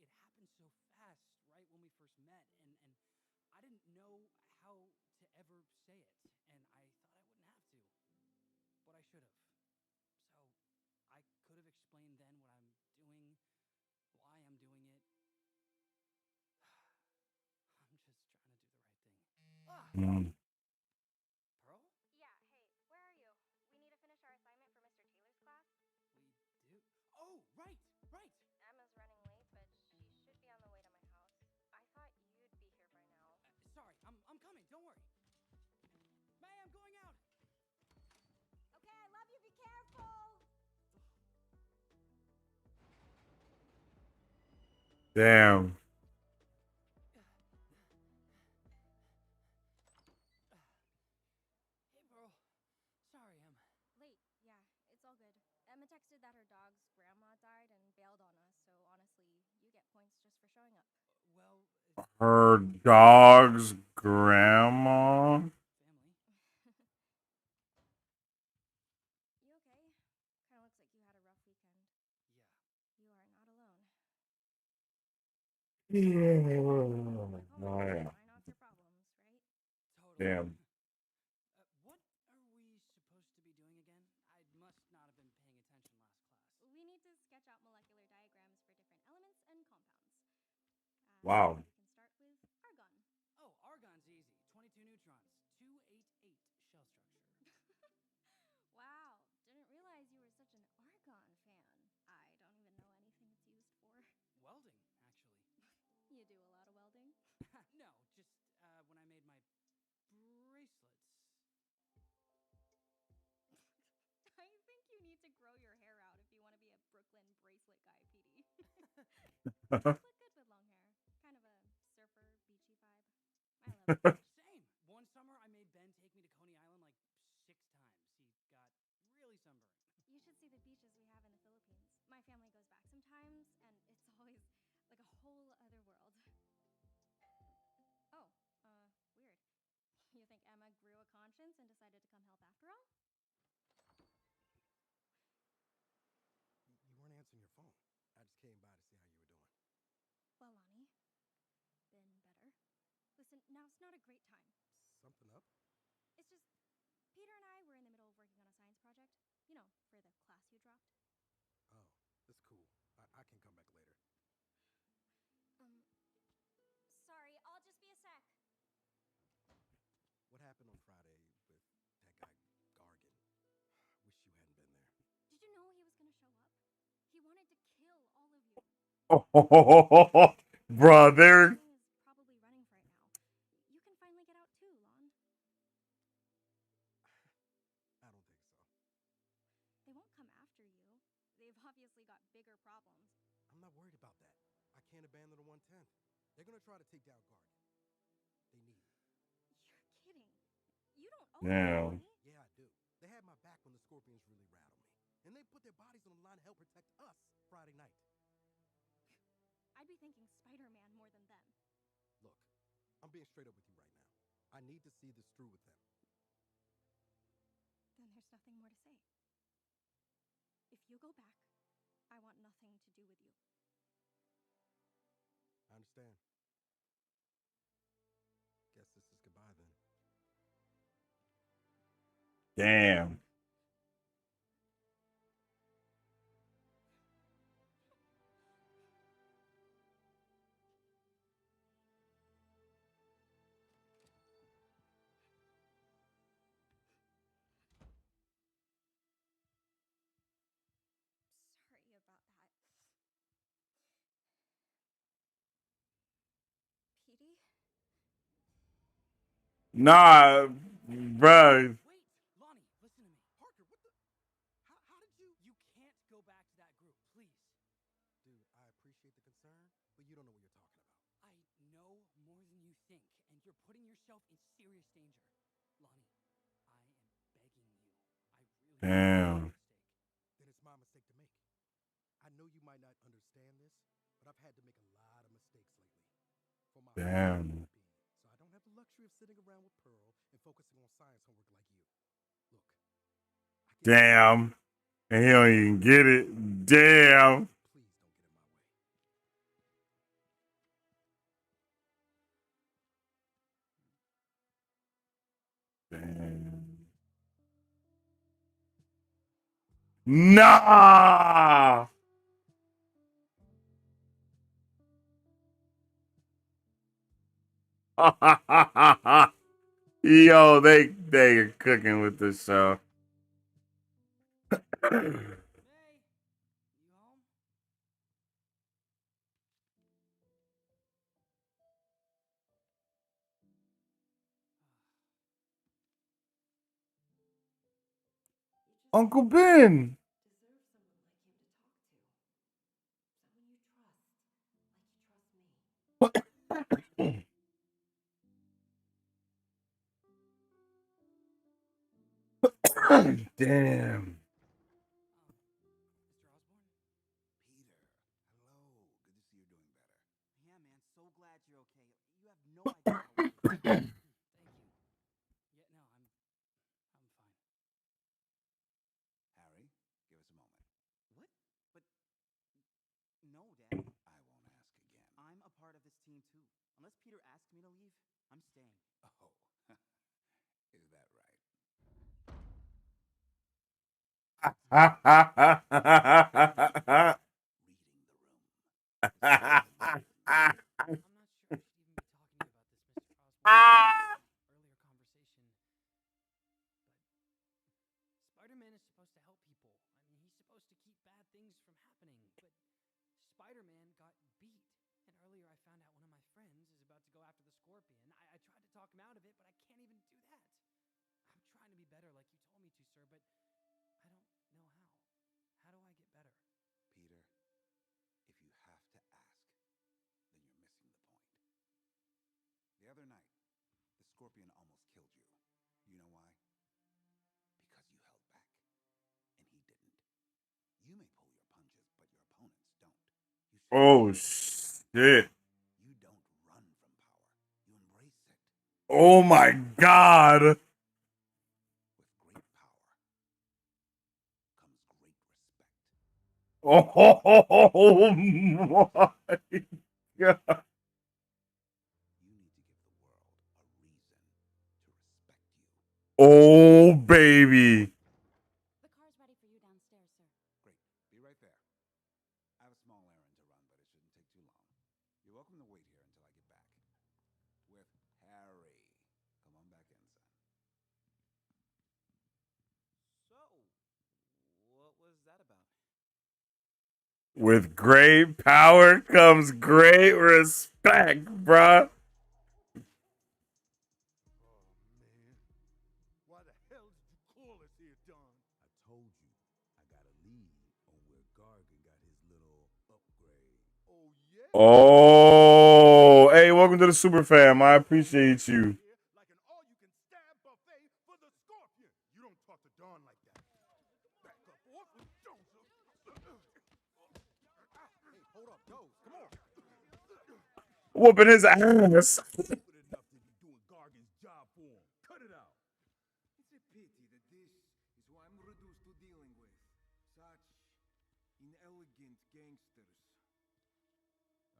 but it happened so fast right when we first met, and I didn't know how to ever say it, and I thought I wouldn't have to, but I should have. So I could have explained then what I'm doing, why I'm doing it. I'm just trying to do the right thing. Ah! Mm. Pearl? Yeah, hey, where are you? We need to finish our assignment for Mr. Taylor's class. We do? Oh, right! Emma's running late, but she should be on the way to my house. I thought you'd be here by now. Sorry, I'm coming, don't worry. May, I'm going out! Okay, I love you. Be careful. Damn. Hey, Pearl. Sorry, I'm Late. Yeah, it's all good. Emma texted that her dog's grandma died and bailed on us, so honestly, you get points just for showing up. well. Her dog's grandma. Family. You okay? Kind of looks like you had a rough weekend. Yeah. You are not alone. Yeah. Try not your problems, right? Totally. Damn. What are we supposed to be doing again? I must not have been paying attention last class. We need to sketch out molecular diagrams for different elements and compounds. Wow. We can start with argon. Oh, argon's easy. 22 neutrons. 288 shell structure. Wow, didn't realize you were such an argon fan. I don't even know anything it's used for. Welding, actually. You do a lot of welding? No, just when I made my bracelets. I think you need to grow your hair out if you want to be a Brooklyn bracelet guy, Petey. You look good with long hair. Kind of a surfer, beachy vibe. I love it. Same. One summer, I made Ben take me to Coney Island like 6 times. He got really sunburned. You should see the beaches we have in the Philippines. My family goes back sometimes, and it's always like a whole other world. Oh, weird. You think Emma grew a conscience and decided to come help after all? You weren't answering your phone. I just came by to see how you were doing. Well, Lonnie, been better. Listen, now's not a great time. Something up? It's just, Peter and I were in the middle of working on a science project. You know, for the class you dropped. Oh, it's cool. I can come back later. Sorry, I'll just be a sec. Friday with that guy Gargan. Wish you hadn't been there. Did you know he was gonna show up? He wanted to kill all of you. Oh, brother. Is probably running for it now. You can finally get out too, Lon. I don't think so. They won't come after you. They've obviously got bigger problems. I'm not worried about that. I can't abandon the 110. They're gonna try to take down Gargan. They need me. You're kidding. You don't owe Damn. them money. Yeah, I do. They had my back when the Scorpions really rattled me. And they put their bodies on the line to help protect us Friday night. I'd be thinking Spider-Man more than them. Look, I'm being straight up with you right now. I need to see this through with them. Then there's nothing more to say. If you go back, I want nothing to do with you. I understand. Guess this is goodbye then. Damn. Sorry about that. Petey? Nah, bro. Wait, Lonnie, listen to me. Parker, what the? How did you? You can't go back to that group, please. Dude, I appreciate the concern, but you don't know what you're talking about. I know more than you think, and you're putting yourself in serious danger. Lonnie, I am begging you. I really Damn. Then it's my mistake to make. I know you might not understand this, but I've had to make a lot of mistakes lately. For my Damn. so I don't have the luxury of sitting around with Pearl and focusing on science homework like you. Look. Damn. And he don't even get it. Damn. Please don't get in my way. Damn. Nah. Yo, they are cooking with this show. May, you home? Uncle Ben. Deserve someone like him to talk to. Someone you trust, like you trust me. Damn. Mr. Osborn? Peter, hello. Good to see you're doing better. Yeah, man, so glad you're okay. You have no idea how well Thank you. Yeah, no, I'm fine. Harry, give us a moment. What? But no, Dad. I won't ask again. I'm a part of this team too. Unless Peter asks me to leave, I'm staying. Oh, is that right? Reading the room. I'm not sure we should even be talking about this, Mr. Osborn. Earlier conversation. But Spider-Man is supposed to help people. I mean, he's supposed to keep bad things from happening. But Spider-Man got beat. And earlier I found out one of my friends is about to go after the Scorpion. I tried to talk him out of it, but I can't even do that. I'm trying to be better like you told me to, sir, but I don't know how. How do I get better? Peter, if you have to ask, then you're missing the point. The other night, the Scorpion almost killed you. You know why? Because you held back, and he didn't. You may pull your punches, but your opponents don't. Oh shit. You don't run from power. You embrace it. Oh my god. With great power comes great respect. Oh my god. You need to give the world a reason to respect you. Oh baby. The car's ready for you downstairs, sir. Great. Be right there. I have a small errand to run, but it shouldn't take too long. You're welcome to wait here until I get back. With Harry. Come on back in, son. that about? With great power comes great respect, bruh. Why the hell did you call us here, Don? I told you, I got a lead on where Gargan got his little upgrade. Oh, yeah? Oh, hey, welcome to the Super Fam. I appreciate you. Like an all-you-can-stab buffet for the Scorpion. You don't talk to Don like that. Back up off of Joseph. Hey, hold up, Dose. Come on. Whooping his ass. Stupid enough to be doing Gargan's job for him. Cut it out. It's a pity that this is what I'm reduced to dealing with. Such inelegant gangsters.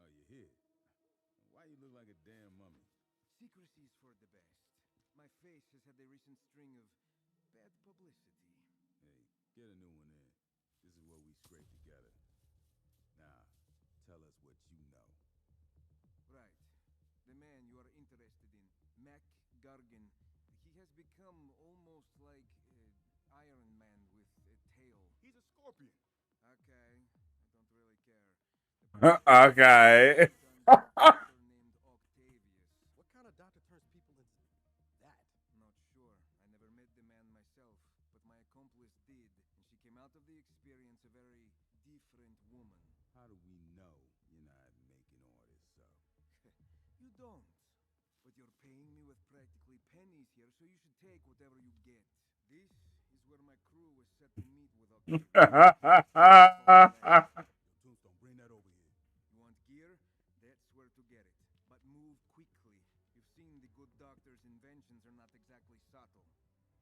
Oh, you here? Why you look like a damn mummy? Secrecy is for the best. My face has had a recent string of bad publicity. Hey, get a new one in. This is what we scrape together. Now, tell us what you know. Right. The man you are interested in, Mac Gargan, he has become almost like Iron Man with a tail. He's a Scorpion. Okay, I don't really care. Okay. Named Octavius. What kind of doctor turns people into that? Not sure. I never met the man myself, but my accomplice did, and she came out of the experience a very different woman. How do we know you're not making all this up? You don't. But you're paying me with practically pennies here, so you should take whatever you get. This is where my crew was set to meet with Octavius. Tombstone, bring that over here. You want gear? That's where to get it. But move quickly. You've seen the good doctor's inventions are not exactly subtle.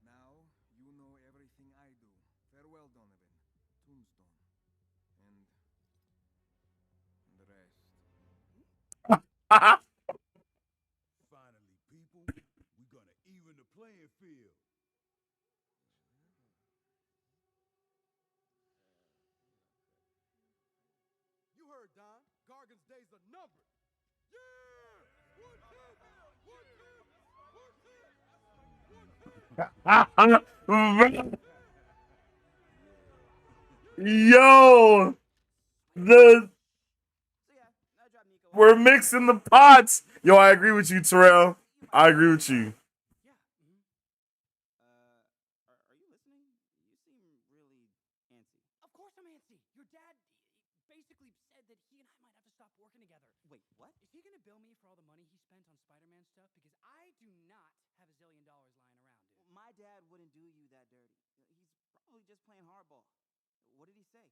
Now, you know everything I do. Farewell, Donovan. Tombstone. And the rest. Finally, people, we're gonna even the playing field. You heard, Don. Gargan's days are numbered. Yeah! Yo, we're mixing the pots. Yo, I agree with you, Terrell. I agree with you. Yeah. Are you listening? You seem really antsy. Of course I'm antsy. Your dad basically said that he and I might have to stop working together. Wait, what? Is he gonna bill me for all the money he spent on Spider-Man stuff? Because I do not have $1 zillion lying around, dude. My dad wouldn't do you that dirty. He's probably just playing hardball. What did he say?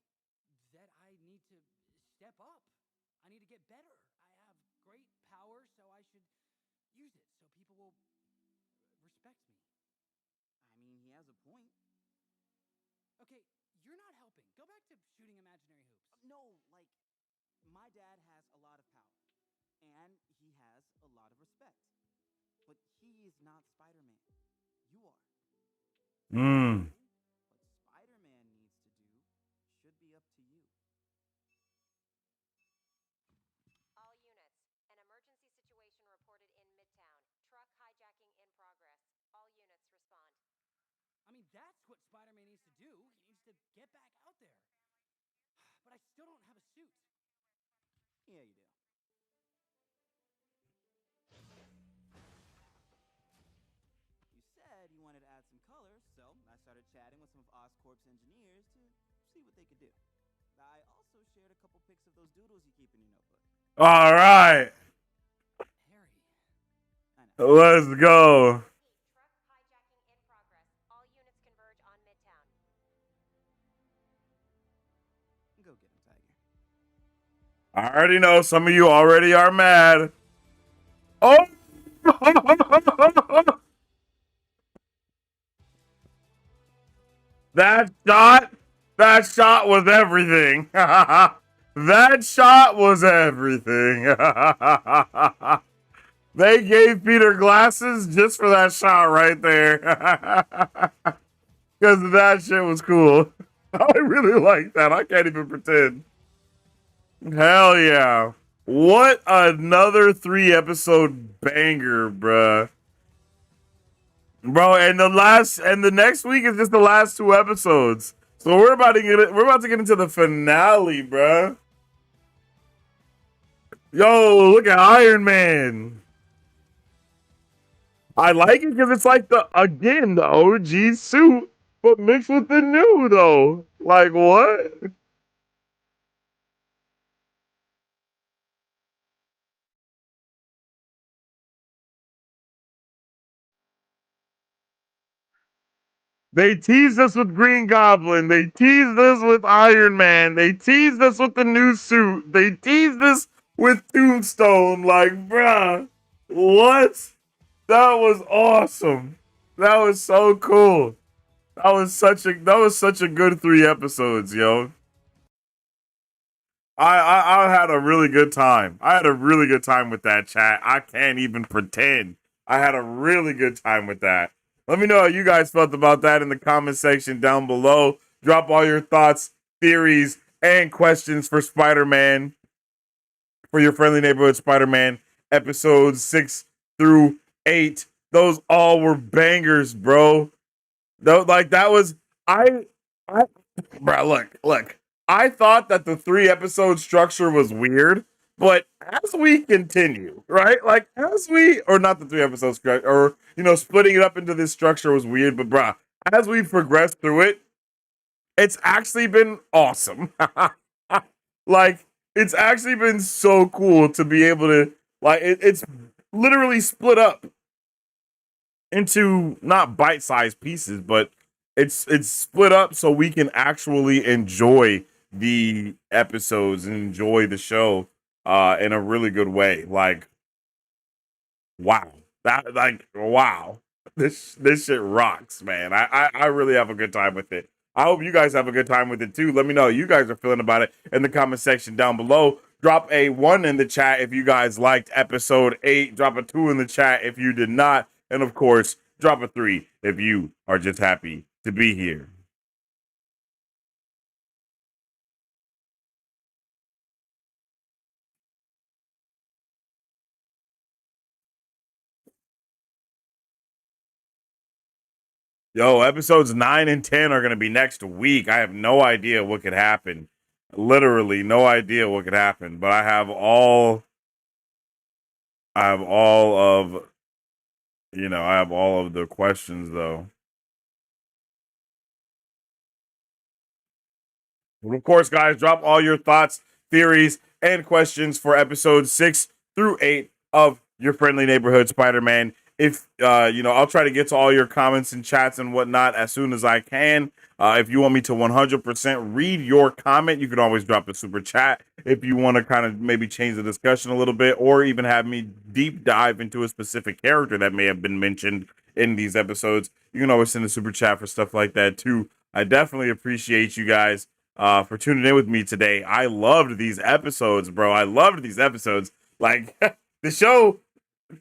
That I need to step up. I need to get better. I have great power, so I should use it so people will respect me. I mean, he has a point. Okay, you're not helping. Go back to shooting imaginary hoops. No, like, my dad has a lot of power, and he has a lot of respect. But he is not Spider-Man. You are. Hmm. What Spider-Man needs to do should be up to you. All units, an emergency situation reported in Midtown. Truck hijacking in progress. All units respond. I mean, that's what Spider-Man needs to do. He needs to get back out there. But I still don't have a suit. Yeah, you do. You said you wanted to add some color, so I started chatting with some of Oscorp's engineers to see what they could do. I also shared a couple pics of those doodles you keep in your notebook. All right. Harry. I know. Let's go. Truck hijacking in progress. All units converge on Midtown. Go get him, Tiger. I already know some of you already are mad. Oh! That shot was everything. That shot was everything. They gave Peter glasses just for that shot right there. Because that shit was cool. I really like that. I can't even pretend. Hell yeah. What another 3-episode banger, bruh. Bro, and the next week is just the last 2 episodes. So we're about to get into the finale, bruh. Yo, look at Iron Man. I like it because it's like the OG suit, but mixed with the new though. Like what? They teased us with Green Goblin. They teased us with Iron Man. They teased us with the new suit. They teased us with Tombstone. Like, bruh, what? That was awesome. That was so cool. That was such a good 3 episodes, yo. I had a really good time. I had a really good time with that chat. I can't even pretend. I had a really good time with that. Let me know how you guys felt about that in the comment section down below. Drop all your thoughts, theories, and questions for Spider-Man, for your friendly neighborhood Spider-Man episodes 6 through 8. Those all were bangers, bro. Though, like that was I bro, look. I thought that the 3 episode structure was weird, but as we continue, right? Like as we or not the 3 episode structure, or splitting it up into this structure was weird, but bruh, as we progress through it, it's actually been awesome. Like it's actually been so cool to be able to it's literally split up into not bite-sized pieces, but it's split up so we can actually enjoy the episodes and enjoy the show in a really good way. Like, wow. Wow. This shit rocks, man. I really have a good time with it. I hope you guys have a good time with it too. Let me know how you guys are feeling about it in the comment section down below. Drop a 1 in the chat if you guys liked episode 8. Drop a 2 in the chat if you did not. And of course, drop a 3 if you are just happy to be here. Yo, episodes 9 and 10 are going to be next week. I have no idea what could happen. Literally no idea what could happen, but I have all of I have all of the questions though. And of course, guys, drop all your thoughts, theories, and questions for episodes 6 through 8 of your friendly neighborhood Spider-Man. If I'll try to get to all your comments and chats and whatnot as soon as I can. If you want me to 100% read your comment, you can always drop a super chat. If you want to kind of maybe change the discussion a little bit, or even have me deep dive into a specific character that may have been mentioned in these episodes, you can always send a super chat for stuff like that too. I definitely appreciate you guys for tuning in with me today. I loved these episodes, bro. I loved these episodes. Like the show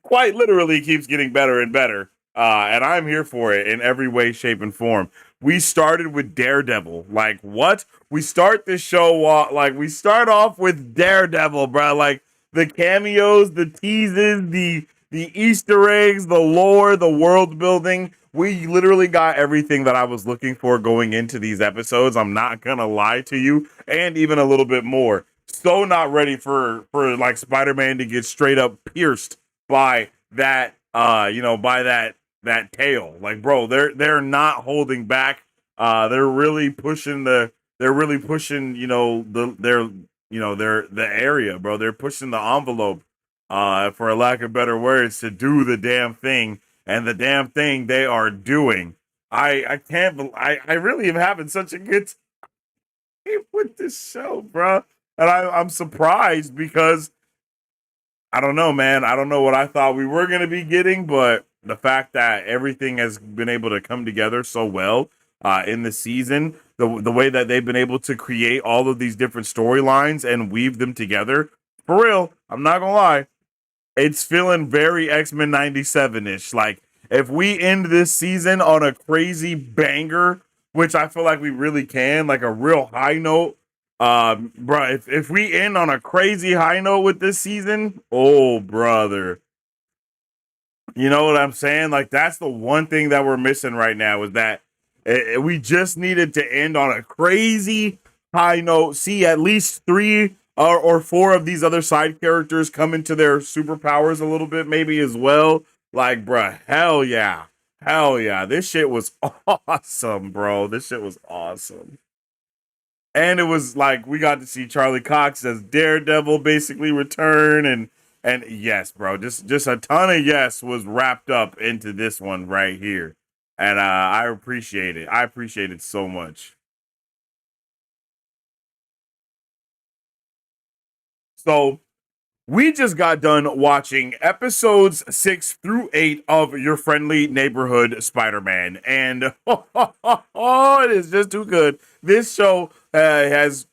quite literally keeps getting better and better. And I'm here for it in every way, shape, and form. We started with Daredevil. Like, what? We start this show we start off with Daredevil, bro. Like the cameos, the teases, the Easter eggs, the lore, the world building. We literally got everything that I was looking for going into these episodes. I'm not gonna lie to you, and even a little bit more. So not ready for like Spider-Man to get straight up pierced by that by that tail. Like, bro, they're not holding back. They're really pushing the area, bro. They're pushing the envelope, for a lack of better words, to do the damn thing. And the damn thing they are doing. I can't believe I really am having such a good time with this show, bro. And I'm surprised because I don't know, man. I don't know what I thought we were going to be getting, but the fact that everything has been able to come together so well in the season, the way that they've been able to create all of these different storylines and weave them together, for real, I'm not going to lie, it's feeling very X-Men 97-ish. Like, if we end this season on a crazy banger, which I feel like we really can, like a real high note, bro, if we end on a crazy high note with this season, oh, brother. You know what I'm saying? Like, that's the one thing that we're missing right now is that We just needed to end on a crazy high note. See at least three or four of these other side characters come into their superpowers a little bit, maybe as well. Like, bruh, hell yeah. Hell yeah. This shit was awesome, bro. This shit was awesome. And it was like we got to see Charlie Cox as Daredevil basically return, and yes, bro, just a ton of yes was wrapped up into this one right here. And I appreciate it. I appreciate it so much. So we just got done watching episodes 6 through 8 of Your Friendly Neighborhood Spider-Man, and it is just too good. This show has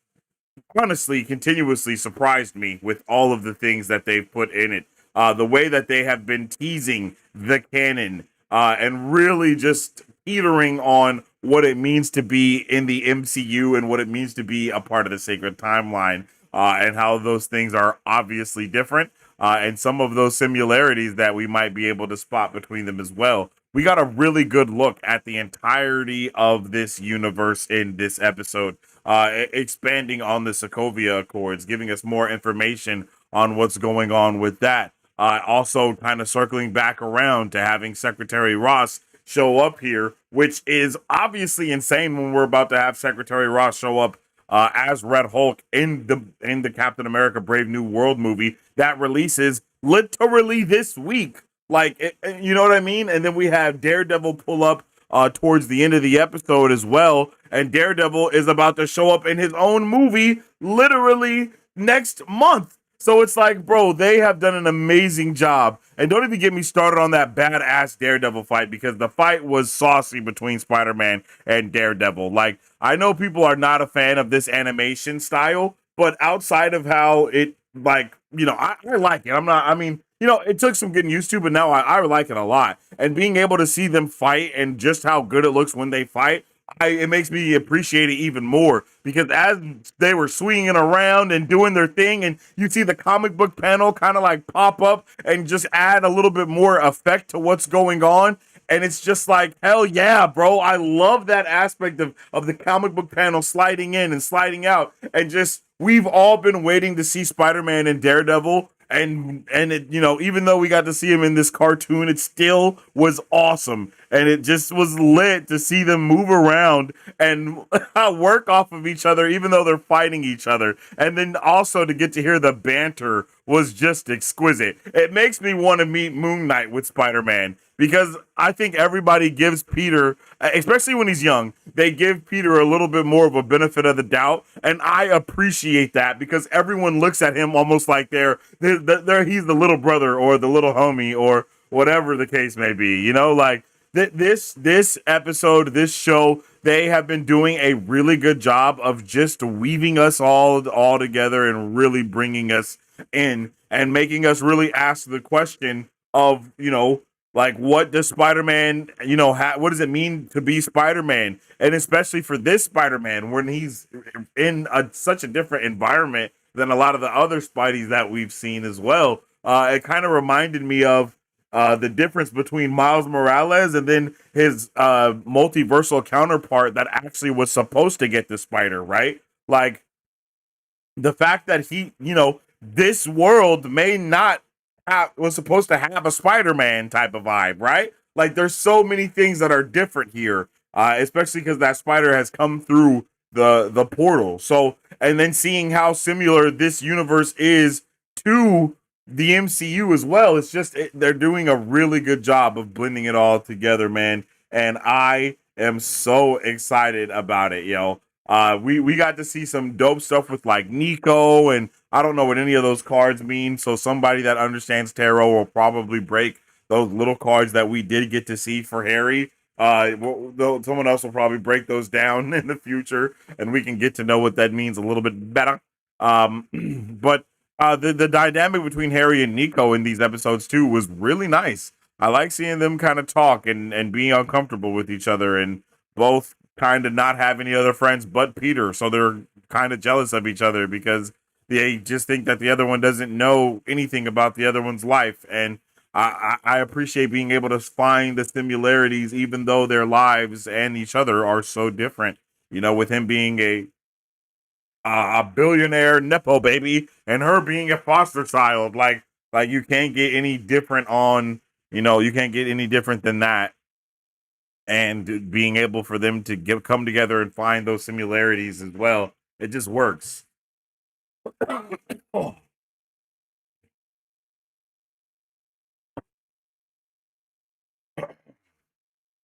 honestly continuously surprised me with all of the things that they've put in it. The way that they have been teasing the canon and really just teetering on what it means to be in the MCU and what it means to be a part of the sacred timeline, and how those things are obviously different, and some of those similarities that we might be able to spot between them as well. We got a really good look at the entirety of this universe in this episode, expanding on the Sokovia Accords, giving us more information on what's going on with that. Also, kind of circling back around to having Secretary Ross show up here, which is obviously insane when we're about to have Secretary Ross show up as Red Hulk in the Captain America Brave New World movie that releases literally this week. Like, you know what I mean? And then we have Daredevil pull up towards the end of the episode as well. And Daredevil is about to show up in his own movie literally next month. So it's like, bro, they have done an amazing job. And don't even get me started on that badass Daredevil fight, because the fight was saucy between Spider-Man and Daredevil. Like, I know people are not a fan of this animation style, but outside of how it, like, you know, I like it. I mean, you know, it took some getting used to, but now I like it a lot. And being able to see them fight and just how good it looks when they fight, it makes me appreciate it even more, because as they were swinging around and doing their thing, and you see the comic book panel kind of like pop up and just add a little bit more effect to what's going on. And it's just like, hell yeah, bro. I love that aspect of the comic book panel sliding in and sliding out. And just, we've all been waiting to see Spider-Man and Daredevil. And it, you know, even though we got to see him in this cartoon, it still was awesome. And it just was lit to see them move around and work off of each other, even though they're fighting each other. And then also to get to hear the banter was just exquisite. It makes me want to meet Moon Knight with Spider-Man, because I think everybody gives Peter, especially when he's young, they give Peter a little bit more of a benefit of the doubt. And I appreciate that, because everyone looks at him almost like he's the little brother or the little homie or whatever the case may be. You know, like this episode, this show, they have been doing a really good job of just weaving us all together and really bringing us in and making us really ask the question of, you know, like, what does Spider-Man, you know, what does it mean to be Spider-Man? And especially for this Spider-Man, when he's in such a different environment than a lot of the other Spideys that we've seen as well. It kind of reminded me of the difference between Miles Morales and then his multiversal counterpart that actually was supposed to get the spider, right? Like, the fact that he, you know, this world may not was supposed to have a Spider-Man type of vibe, right? Like, there's so many things that are different here, especially because that spider has come through the portal. So, and then seeing how similar this universe is to the MCU as well, it's just they're doing a really good job of blending it all together, man. And I am so excited about it, yo. We got to see some dope stuff with like Nico, and I don't know what any of those cards mean. So somebody that understands tarot will probably break those little cards that we did get to see for Harry. Someone else will probably break those down in the future, and we can get to know what that means a little bit better. But the dynamic between Harry and Nico in these episodes too was really nice. I like seeing them kind of talk and being uncomfortable with each other, and both kind of not have any other friends but Peter. So they're kind of jealous of each other because they just think that the other one doesn't know anything about the other one's life. And I appreciate being able to find the similarities, even though their lives and each other are so different. You know, with him being a billionaire nepo baby and her being a foster child, like you can't get any different on, you can't get any different than that. And being able for them to come together and find those similarities as well, it just works. Oh.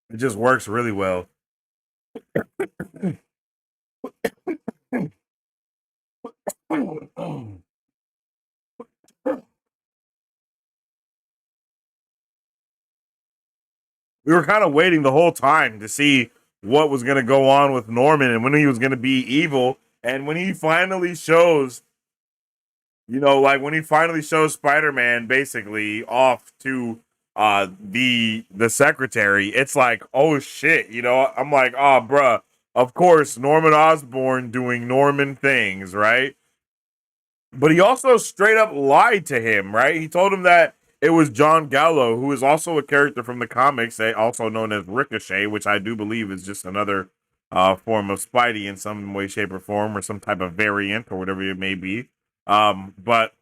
It just works really well. We were kind of waiting the whole time to see what was going to go on with Norman and when he was going to be evil. And when he finally shows, like when he finally shows Spider-Man basically off to the secretary, it's like, oh shit, I'm like, oh bruh, of course Norman Osborn doing Norman things, right? But he also straight up lied to him, right? He told him that it was John Gallo, who is also a character from the comics, also known as Ricochet, which I do believe is just another form of Spidey in some way, shape, or form, or some type of variant, or whatever it may be. But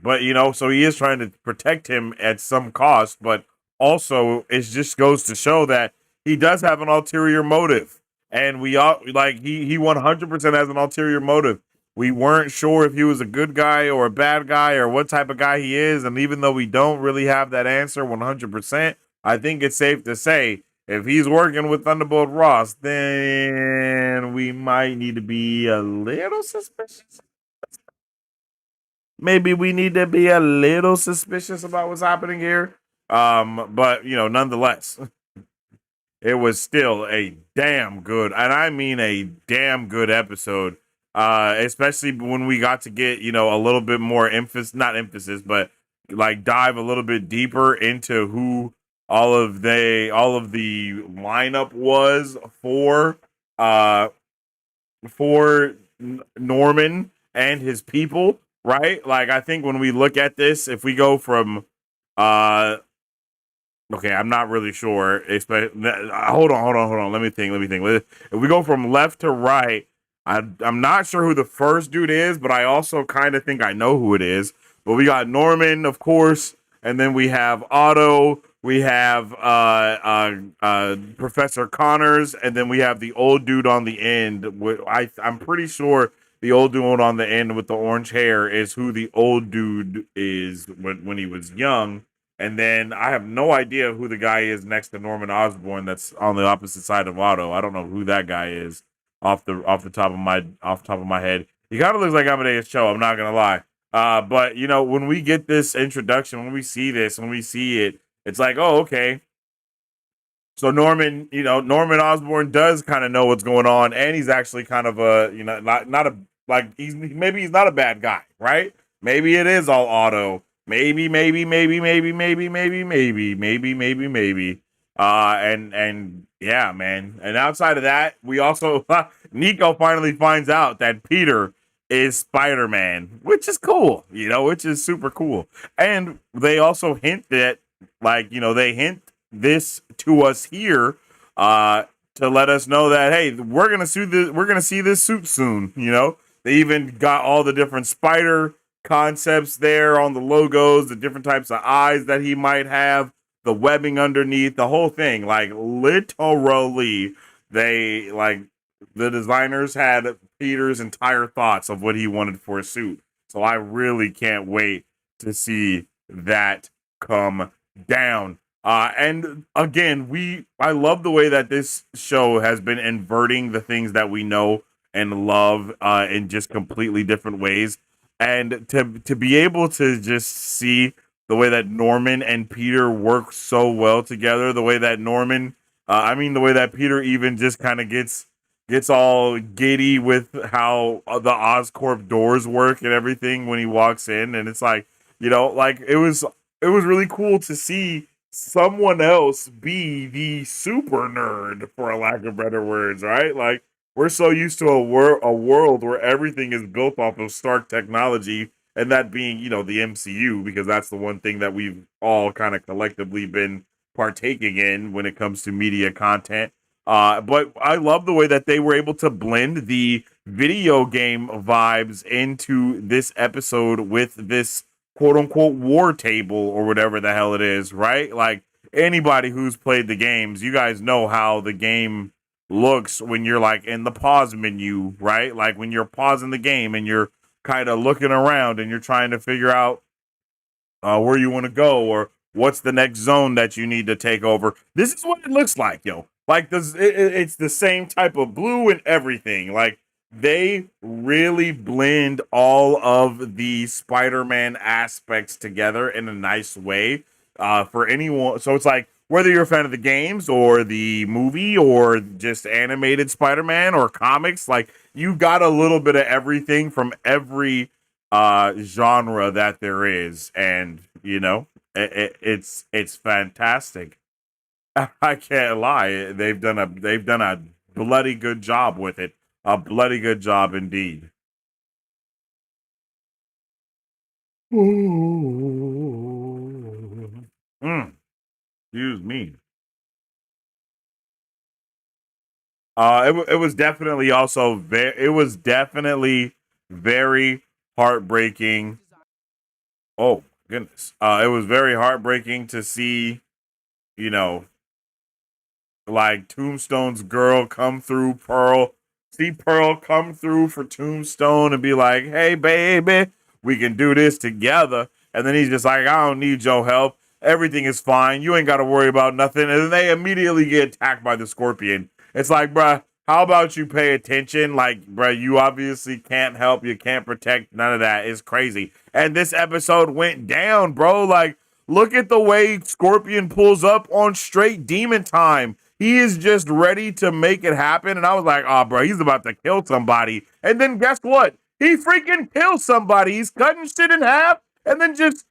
so he is trying to protect him at some cost, but also it just goes to show that he does have an ulterior motive, and we all like he 100% has an ulterior motive. We weren't sure if he was a good guy or a bad guy or what type of guy he is, and even though we don't really have that answer 100%, I think it's safe to say if he's working with Thunderbolt Ross, then we might need to be a little suspicious. Maybe we need to be a little suspicious about what's happening here. But nonetheless, it was still a damn good, and I mean a damn good episode. Especially when we got to get, a little bit more not emphasis, but like dive a little bit deeper into who all of the lineup was for Norman and his people, right? Like I think when we look at this, if we go from okay, I'm not really sure. Hold on. Let me think. If we go from left to right, I'm not sure who the first dude is, but I also kind of think I know who it is. But we got Norman, of course, and then we have Otto. We have Professor Connors, and then we have the old dude on the end. I'm pretty sure the old dude on the end with the orange hair is who the old dude is when he was young. And then I have no idea who the guy is next to Norman Osborn that's on the opposite side of Otto. I don't know who that guy is off the top of my head. He kind of looks like Amadeus Cho, I'm not gonna lie. But when we get this introduction, when we see it, it's like, oh, okay. So Norman Osborn does kind of know what's going on, and he's actually kind of not a like he's not a bad guy, right? Maybe it is all Otto. Maybe. And yeah, man. And outside of that, we also Nico finally finds out that Peter is Spider-Man, which is cool, which is super cool. And they also hint that, they hint this to us here, to let us know that, hey, we're gonna see this suit soon. They even got all the different spider concepts there on the logos, the different types of eyes that he might have, the webbing underneath, the whole thing. Like literally, the designers had Peter's entire thoughts of what he wanted for a suit. So I really can't wait to see that come down. And again, I love the way that this show has been inverting the things that we know and love in just completely different ways. And to be able to just see the way that Norman and Peter work so well together, the way that the way that Peter even just kind of gets all giddy with how the Oscorp doors work and everything when he walks in, and it's like, it was really cool to see someone else be the super nerd, for a lack of better words, right? Like, we're so used to a world where everything is built off of Stark technology and that being, the MCU, because that's the one thing that we've all kind of collectively been partaking in when it comes to media content. But I love the way that they were able to blend the video game vibes into this episode with this quote unquote war table or whatever the hell it is, right? Like anybody who's played the games, you guys know how the game looks when you're like in the pause menu, right? Like when you're pausing the game and you're kind of looking around and you're trying to figure out where you want to go or what's the next zone that you need to take over. This is what it looks like, yo. Like this, it's the same type of blue and everything. Like they really blend all of the Spider-Man aspects together in a nice way for anyone. So it's like whether you're a fan of the games or the movie or just animated Spider-Man or comics, like you got a little bit of everything from every genre that there is, and it's fantastic. I can't lie. They've done a bloody good job with it. A bloody good job indeed. Excuse me. It was definitely also very heartbreaking. Oh goodness. It was very heartbreaking to see, you know, like Tombstone's girl come through see Pearl come through for Tombstone and be like, "Hey baby, we can do this together." And then he's just like, "I don't need your help. Everything is fine. You ain't got to worry about nothing." And then they immediately get attacked by the Scorpion. It's like, bruh, how about you pay attention? Like, bruh, you obviously can't help. You can't protect. None of that. It's crazy. And this episode went down, bro. Like, look at the way Scorpion pulls up on straight demon time. He is just ready to make it happen. And I was like, oh, bro, he's about to kill somebody. And then guess what? He freaking kills somebody. He's cutting shit in half. And then just,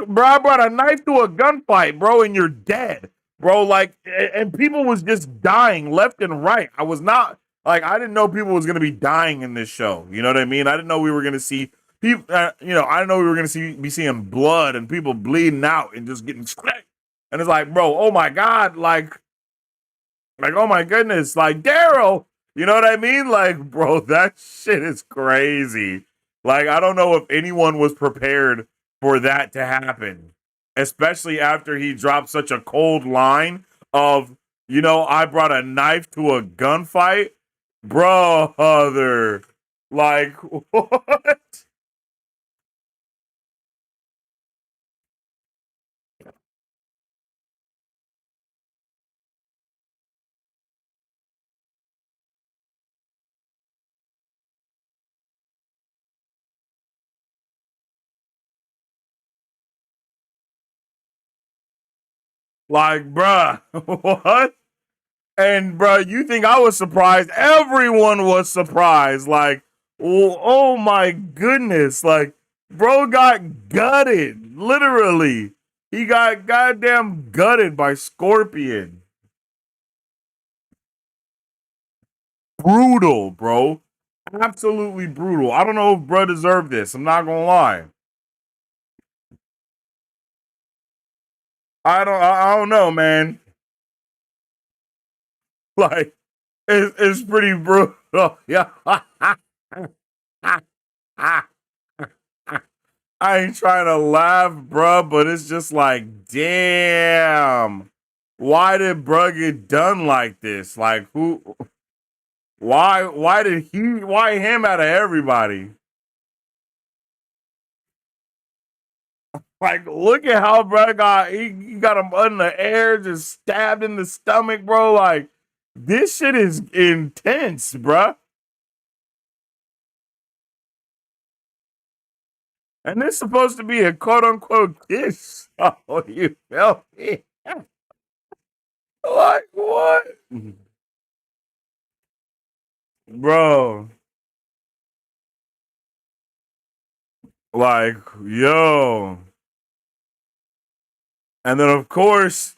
bro, I brought a knife to a gunfight, bro, and you're dead. Bro, like, and people was just dying left and right. I was not, like, I didn't know people was going to be dying in this show. You know what I mean? I didn't know we were going to see people, I didn't know we were going to be seeing blood and people bleeding out and just getting smacked. And it's like, bro, oh my God, like, oh my goodness, like Daryl, you know what I mean? Like, bro, that shit is crazy. Like, I don't know if anyone was prepared for that to happen, especially after he dropped such a cold line of, I brought a knife to a gunfight. Brother, like, what? Like, bruh, what? And, bruh, you think I was surprised? Everyone was surprised. Like, oh my goodness. Like, bro got gutted. Literally. He got goddamn gutted by Scorpion. Brutal, bro. Absolutely brutal. I don't know if bro deserved this. I'm not gonna lie. I don't know, man. Like, it's pretty brutal. Yeah. I ain't trying to laugh, bruh, but it's just like, damn. Why did bruh get done like this? Like, why him out of everybody? Like, look at how bruh he got him in the air, just stabbed in the stomach, bro. Like, this shit is intense, bruh. And this is supposed to be a quote unquote kiss. Oh, you felt me? Like, what? Bro. Like, yo. And then, of course,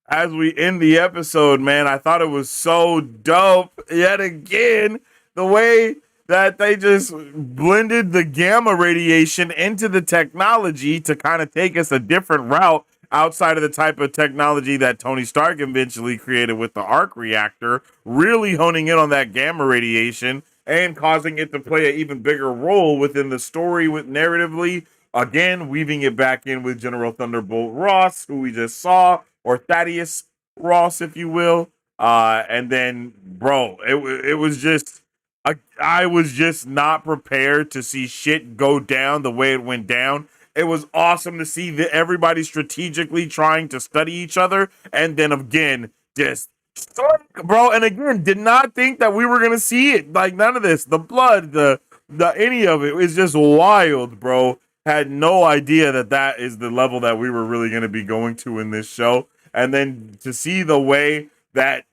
as we end the episode, man, I thought it was so dope yet again. The way that they just blended the gamma radiation into the technology to kind of take us a different route outside of the type of technology that Tony Stark eventually created with the arc reactor, really honing in on that gamma radiation and causing it to play an even bigger role within the story with narratively. Again, weaving it back in with General Thunderbolt Ross, who we just saw, or Thaddeus Ross, if you will. And then, bro, it was just I was just not prepared to see shit go down the way it went down. It was awesome to see that everybody strategically trying to study each other, and then again, just bro. And again, did not think that we were gonna see it. Like none of this, the blood, the any of it is just wild, bro. Had no idea that that is the level that we were really gonna be going to in this show, and then to see the way that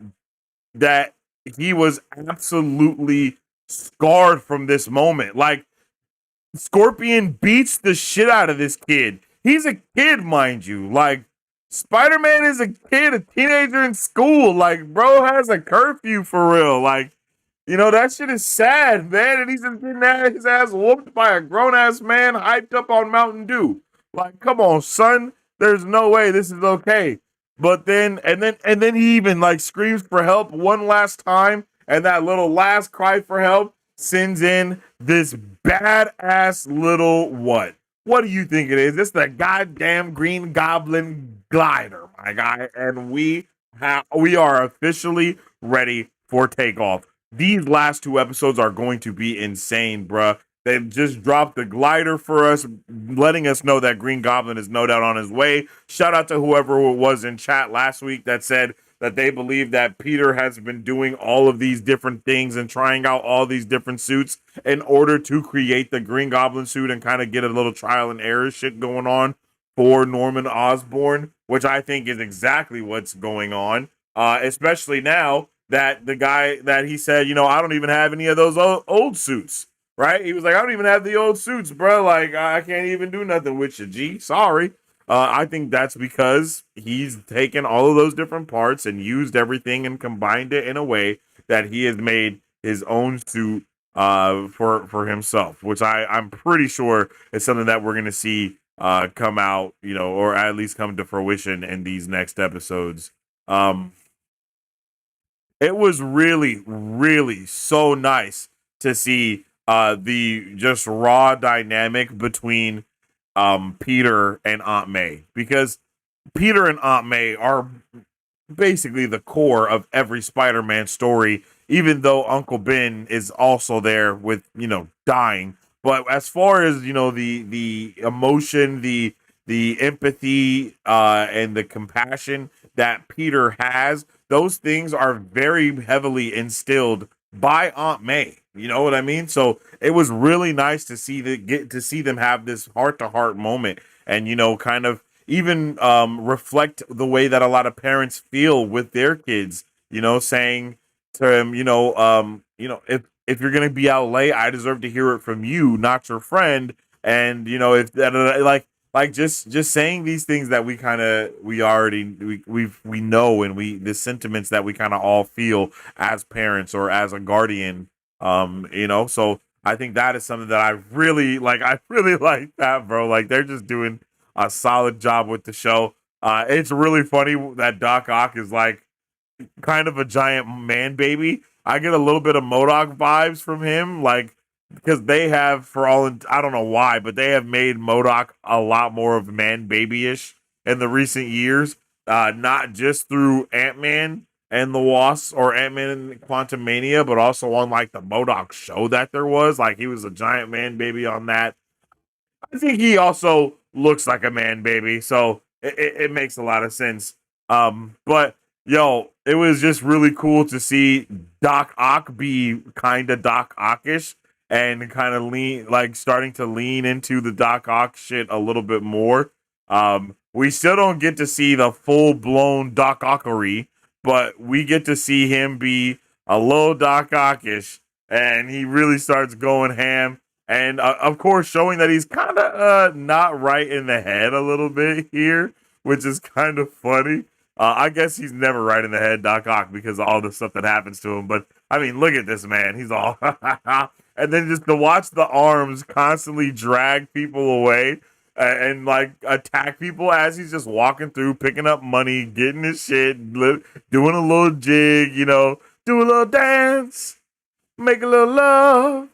he was absolutely scarred from this moment. Like Scorpion beats the shit out of this kid. He's a kid, mind you. Like Spider-Man is a kid, a teenager in school. Like bro has a curfew for real. Like that shit is sad, man. And he's just getting his ass whooped by a grown-ass man hyped up on Mountain Dew. Like, come on, son. There's no way this is okay. But then he even like screams for help one last time, and that little last cry for help sends in this badass little what? What do you think it is? It's the goddamn Green Goblin glider, my guy, and we are officially ready for takeoff. These last two episodes are going to be insane, bruh. They just dropped the glider for us, letting us know that Green Goblin is no doubt on his way. Shout out to whoever was in chat last week that said that they believe that Peter has been doing all of these different things and trying out all these different suits in order to create the Green Goblin suit and kind of get a little trial and error shit going on for Norman Osborn, which I think is exactly what's going on, especially now that the guy that he said, I don't even have any of those old suits. Right? He was like, I don't even have the old suits, bro. Like, I can't even do nothing with you, G. Sorry. I think that's because he's taken all of those different parts and used everything and combined it in a way that he has made his own suit for himself, which I'm pretty sure is something that we're going to see come out, or at least come to fruition in these next episodes. It was really, really so nice to see the just raw dynamic between Peter and Aunt May, because Peter and Aunt May are basically the core of every Spider-Man story, even though Uncle Ben is also there with, dying. But as far as, the emotion, the empathy, and the compassion that Peter has, those things are very heavily instilled by Aunt May. You know what I mean? So it was really nice to see them have this heart-to-heart moment, and kind of even reflect the way that a lot of parents feel with their kids. Saying to him, if you're gonna be out late, I deserve to hear it from you, not your friend. And if that like just saying these things that we know, and the sentiments that we kind of all feel as parents or as a guardian. So I think that is something that I really like that, bro. Like they're just doing a solid job with the show. It's really funny that Doc Ock is like kind of a giant man baby. I get a little bit of MODOK vibes from him, like because they have, I don't know why, but they have made MODOK a lot more of man baby-ish in the recent years. Not just through Ant-Man and the Wasp or Ant-Man and Quantumania, but also on like the MODOK show that there was. Like he was a giant man baby on that. I think he also looks like a man baby, so it makes a lot of sense. But yo, it was just really cool to see Doc Ock be kind of Doc Ockish and kind of starting to lean into the Doc Ock shit a little bit more. We still don't get to see the full blown Doc Ockery, but we get to see him be a little Doc Ockish, and he really starts going ham. And of course, showing that he's kind of not right in the head a little bit here, which is kind of funny. I guess he's never right in the head, Doc Ock, because of all the stuff that happens to him. But I mean, look at this man. He's all and then just to watch the arms constantly drag people away and like attack people as he's just walking through, picking up money, getting his shit, doing a little jig, do a little dance, make a little love,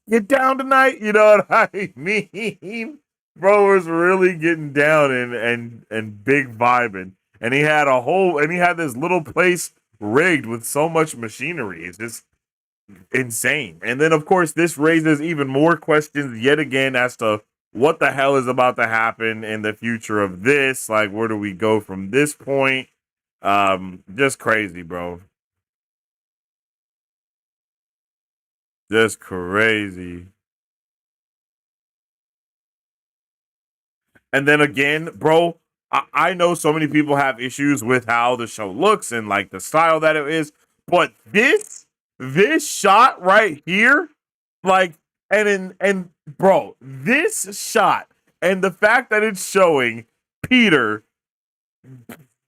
get down tonight. You know what I mean? Bro was really getting down and big vibing, and he had this little place rigged with so much machinery. It's just insane. And then, of course, this raises even more questions yet again as to what the hell is about to happen in the future of this. Like, where do we go from this point? Just crazy, bro. Just crazy. And then again, bro, I know so many people have issues with how the show looks and like the style that it is, but this shot right here, like, and bro, this shot and the fact that it's showing Peter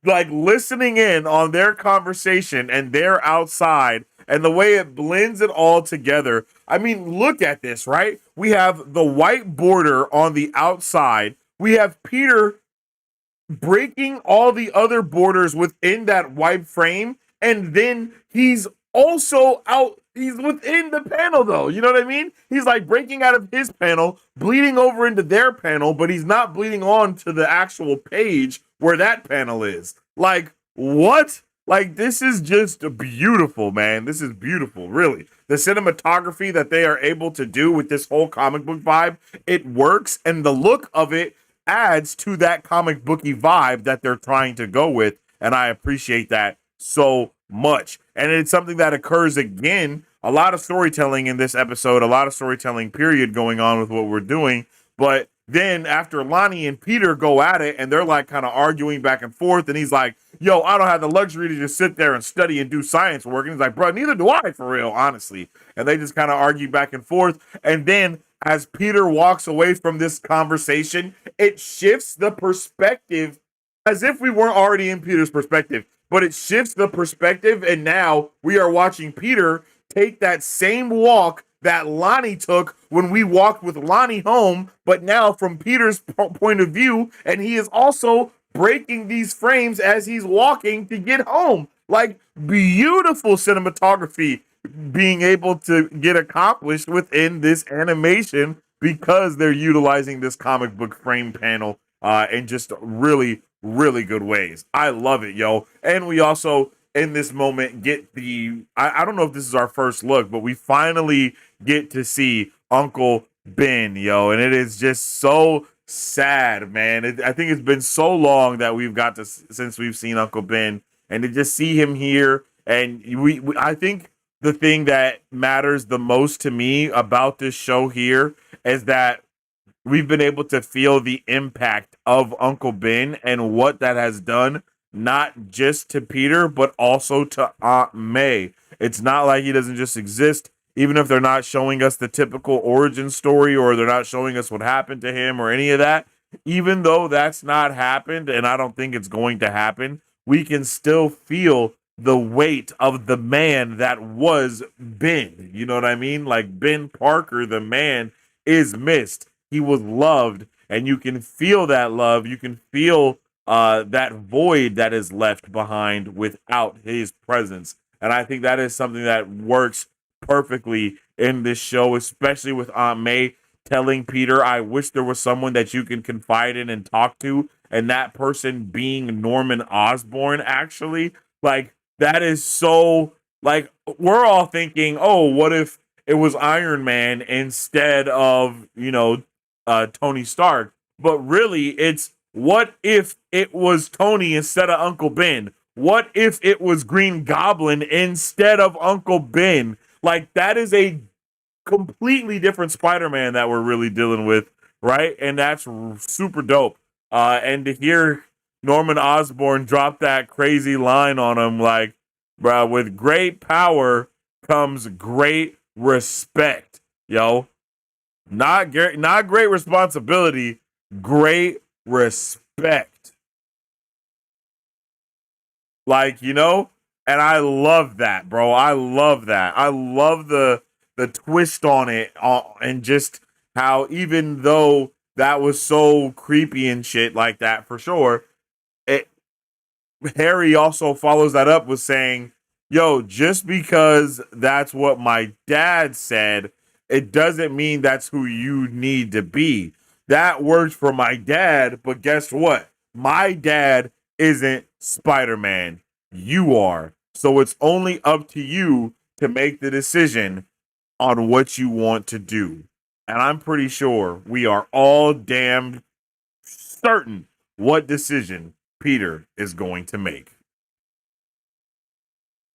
like listening in on their conversation and they're outside and the way it blends it all together. I mean, look at this, right? We have the white border on the outside. We have Peter breaking all the other borders within that white frame, and then he's also out. He's within the panel, though. You know what I mean? He's like breaking out of his panel, bleeding over into their panel, but he's not bleeding on to the actual page where that panel is. Like, what? Like, this is just beautiful, man. This is beautiful, really. The cinematography that they are able to do with this whole comic book vibe, it works, and the look of it adds to that comic booky vibe that they're trying to go with, and I appreciate that so much. And it's something that occurs again, a lot of storytelling in this episode, a lot of storytelling period going on with what we're doing. But then after Lonnie and Peter go at it and they're like kind of arguing back and forth, and he's like, yo, I don't have the luxury to just sit there and study and do science work. And he's like, bro, neither do I, for real, honestly. And they just kind of argue back and forth. And then as Peter walks away from this conversation, it shifts the perspective as if we weren't already in Peter's perspective, but it shifts the perspective. And now we are watching Peter take that same walk that Lonnie took when we walked with Lonnie home, but now from Peter's point of view, and he is also breaking these frames as he's walking to get home. Like, beautiful cinematography being able to get accomplished within this animation because they're utilizing this comic book frame panel in just really, really good ways. I love it, yo. And we also, in this moment, get I don't know if this is our first look, but we finally get to see Uncle Ben, yo. And it is just so sad, man. I think it's been so long that we've got to, since we've seen Uncle Ben, and to just see him here. And I think the thing that matters the most to me about this show here is that we've been able to feel the impact of Uncle Ben and what that has done, not just to Peter, but also to Aunt May. It's not like he doesn't just exist, even if they're not showing us the typical origin story or they're not showing us what happened to him or any of that. Even though that's not happened, and I don't think it's going to happen, we can still feel the weight of the man that was Ben. You know what I mean? Like, Ben Parker, the man, is missed. He was loved, and you can feel that love. You can feel that void that is left behind without his presence. And I think that is something that works perfectly in this show, especially with Aunt May telling Peter, I wish there was someone that you can confide in and talk to, and that person being Norman Osborn, actually. Like, that is so, like, we're all thinking, oh, what if it was Iron Man instead of, Tony Stark? But really, it's what if it was Tony instead of Uncle Ben? What if it was Green Goblin instead of Uncle Ben? Like, that is a completely different Spider-Man that we're really dealing with, right? And that's super dope. And to hear Norman Osborn drop that crazy line on him, like, bro, with great power comes great respect, yo. Not great responsibility, great respect. Like, and I love that, bro. I love that. I love the the twist on it, and just how even though that was so creepy and shit like that for sure, it Harry also follows that up with saying, yo, just because that's what my dad said, it doesn't mean that's who you need to be. That works for my dad, but guess what? My dad isn't Spider-Man. You are. So it's only up to you to make the decision on what you want to do. And I'm pretty sure we are all damn certain what decision Peter is going to make.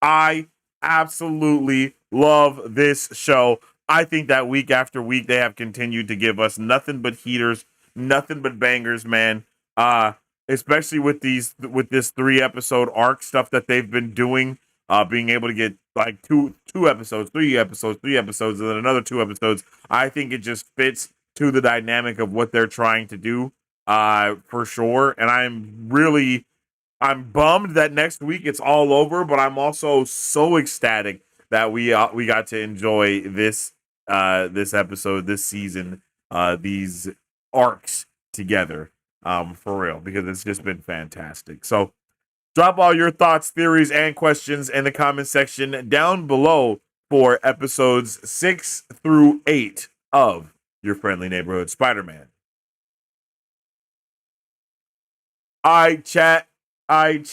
I absolutely love this show. I think that week after week they have continued to give us nothing but heaters, nothing but bangers, man. Especially with this 3-episode arc stuff that they've been doing, being able to get like two episodes, 3 episodes, and then another 2 episodes. I think it just fits to the dynamic of what they're trying to do, for sure. And I'm bummed that next week it's all over, but I'm also so ecstatic that we got to enjoy this episode, this season, these arcs together, for real, because it's just been fantastic. So drop all your thoughts, theories, and questions in the comment section down below for episodes 6 through 8 of Your Friendly Neighborhood Spider-Man. I chat. I'm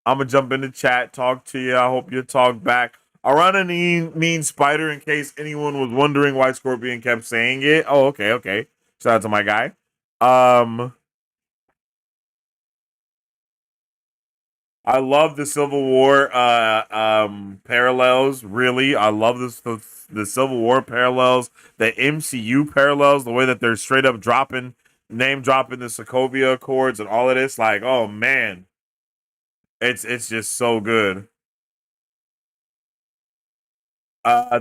gonna jump into chat, talk to you. I hope you talk back. Arana means spider, in case anyone was wondering why Scorpion kept saying it. Oh, okay. Shout out to my guy. I love the Civil War parallels. Really, I love the Civil War parallels, the MCU parallels, the way that they're straight up name dropping the Sokovia Accords and all of this. Like, oh man, it's just so good.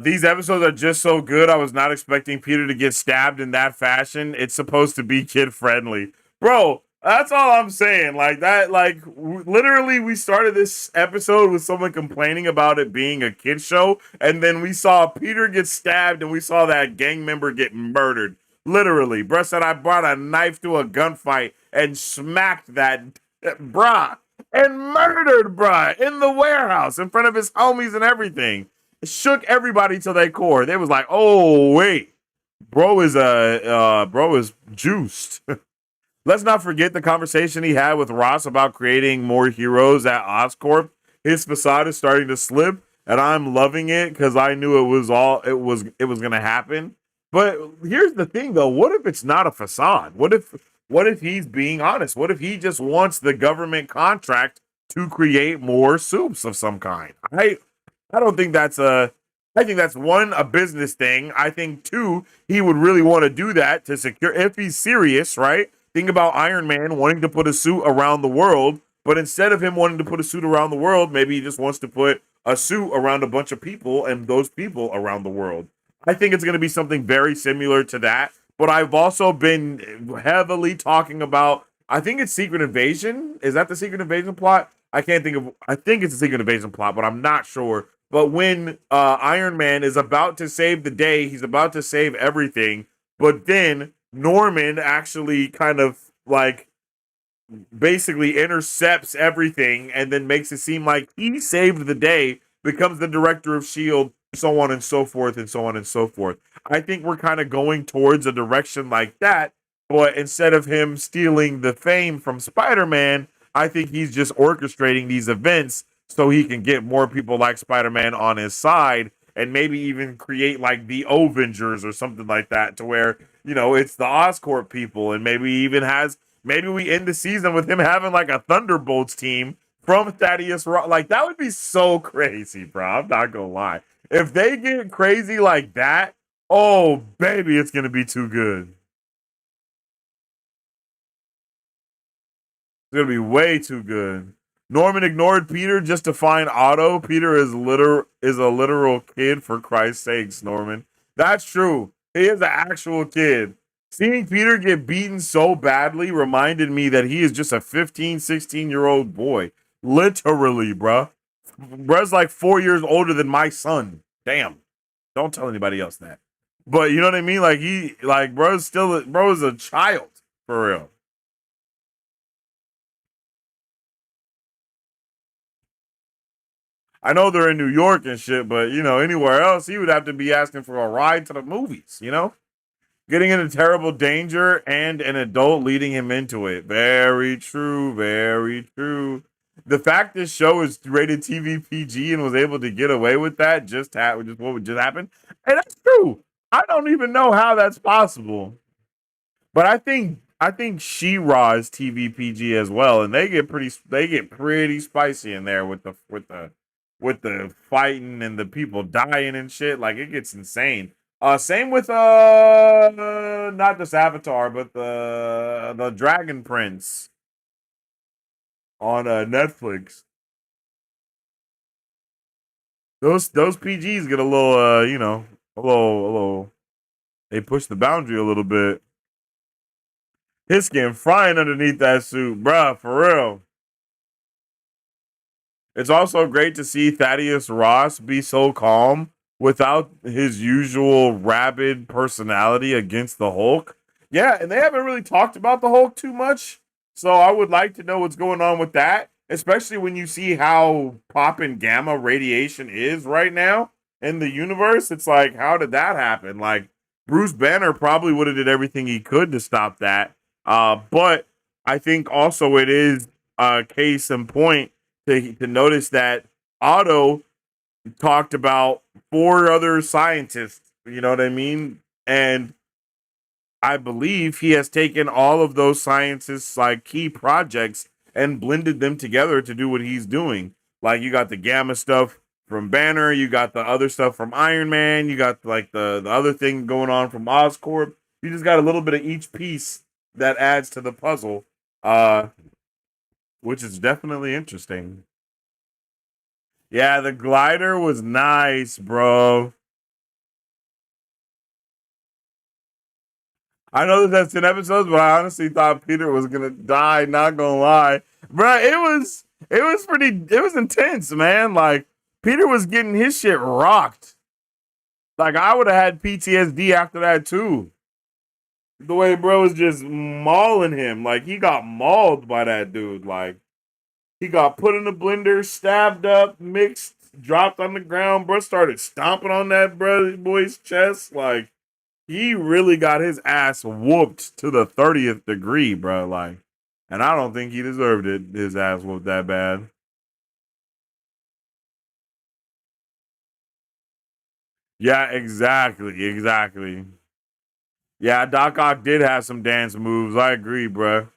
These episodes are just so good. I was not expecting Peter to get stabbed in that fashion. It's supposed to be kid friendly, bro. That's all I'm saying. Like that, literally, we started this episode with someone complaining about it being a kid show, and then we saw Peter get stabbed, and we saw that gang member get murdered. Literally, bruh said I brought a knife to a gunfight and smacked that bruh and murdered bruh in the warehouse in front of his homies and everything. Shook everybody to their core. They was like, "Oh wait, bro is juiced." Let's not forget the conversation he had with Ross about creating more heroes at Oscorp. His facade is starting to slip, and I'm loving it because I knew it was gonna happen. But here's the thing, though: what if it's not a facade? What if he's being honest? What if he just wants the government contract to create more soups of some kind? I don't think that's I think that's one, a business thing. I think two, he would really want to do that to secure, if he's serious, right? Think about Iron Man wanting to put a suit around the world, but instead of him wanting to put a suit around the world, maybe he just wants to put a suit around a bunch of people and those people around the world. I think it's going to be something very similar to that. But I've also been heavily talking about, I think it's Secret Invasion. Is that the Secret Invasion plot? I think it's a Secret Invasion plot, but I'm not sure. But when Iron Man is about to save the day, he's about to save everything, but then Norman actually kind of like basically intercepts everything and then makes it seem like he saved the day, becomes the director of S.H.I.E.L.D., so on and so forth and so on and so forth. I think we're kind of going towards a direction like that, but instead of him stealing the fame from Spider-Man, I think he's just orchestrating these events so he can get more people like Spider-Man on his side and maybe even create like the Avengers or something like that to where, it's the Oscorp people, and maybe we end the season with him having like a Thunderbolts team from Thaddeus Ross. Like, that would be so crazy, bro. I'm not gonna lie. If they get crazy like that, oh baby, it's gonna be too good. It's gonna be way too good. Norman ignored Peter just to find Otto. Peter is a literal kid, for Christ's sakes, Norman. That's true. He is an actual kid. Seeing Peter get beaten so badly reminded me that he is just a 15, 16-year-old boy. Literally, bruh. Bro's like 4 years older than my son. Damn. Don't tell anybody else that. But you know what I mean? Like bro's a child for real. I know they're in New York and shit, but anywhere else, he would have to be asking for a ride to the movies, Getting into terrible danger and an adult leading him into it. Very true, very true. The fact this show is rated TV PG and was able to get away with that just what just happened. And that's true. I don't even know how that's possible. But I think She-Ra is TV PG as well, and they get pretty spicy in there with the fighting and the people dying and shit. Like it gets insane. Same with not just Avatar, but the Dragon Prince on Netflix. Those PGs get a little a little they push the boundary a little bit. His skin frying underneath that suit, bruh, for real. It's also great to see Thaddeus Ross be so calm without his usual rabid personality against the Hulk. Yeah, and they haven't really talked about the Hulk too much. So I would like to know what's going on with that, especially when you see how poppin' gamma radiation is right now in the universe. It's like, how did that happen? Like, Bruce Banner probably would have did everything he could to stop that. But I think also it is a case in point to notice that Otto talked about 4 other scientists, you know what I mean? And I believe he has taken all of those scientists' like key projects and blended them together to do what he's doing. Like you got the gamma stuff from Banner, you got the other stuff from Iron Man, you got like the other thing going on from Oscorp. You just got a little bit of each piece that adds to the puzzle, which is definitely interesting. Yeah, the glider was nice, bro. I know this has 10 episodes, but I honestly thought Peter was gonna die, not gonna lie. Bro, it was intense, man. Like, Peter was getting his shit rocked. Like, I would have had PTSD after that too. The way bro was just mauling him. Like, he got mauled by that dude. Like, he got put in the blender, stabbed up, mixed, dropped on the ground. Bro started stomping on that boy's chest. Like, he really got his ass whooped to the 30th degree, bro. Like, and I don't think he deserved it. His ass whooped that bad. Yeah, exactly. Yeah, Doc Ock did have some dance moves. I agree, bro.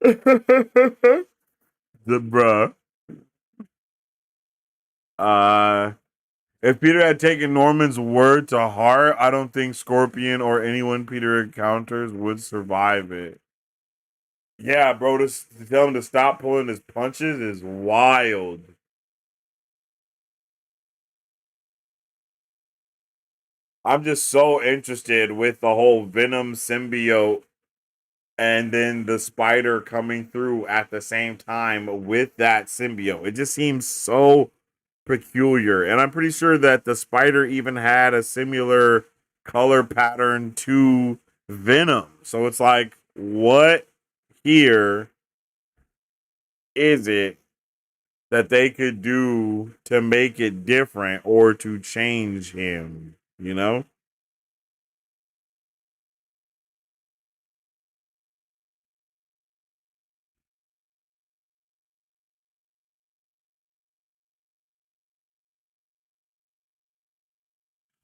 The bruh. Uh, if Peter had taken Norman's word to heart, I don't think Scorpion or anyone Peter encounters would survive it. Yeah, bro, to tell him to stop pulling his punches is wild. I'm just so interested with the whole Venom symbiote and then the spider coming through at the same time with that symbiote. It just seems so peculiar. And I'm pretty sure that the spider even had a similar color pattern to Venom. So it's like, what here is it that they could do to make it different or to change him? You know?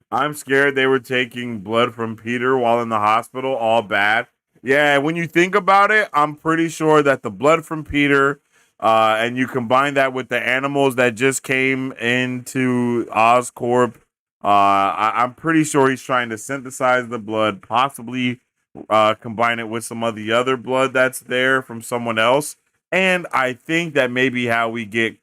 I'm scared they were taking blood from Peter while in the hospital. All bad. Yeah, when you think about it, I'm pretty sure that the blood from Peter, and you combine that with the animals that just came into Oscorp, I'm pretty sure he's trying to synthesize the blood, possibly combine it with some of the other blood that's there from someone else. And I think that maybe how we get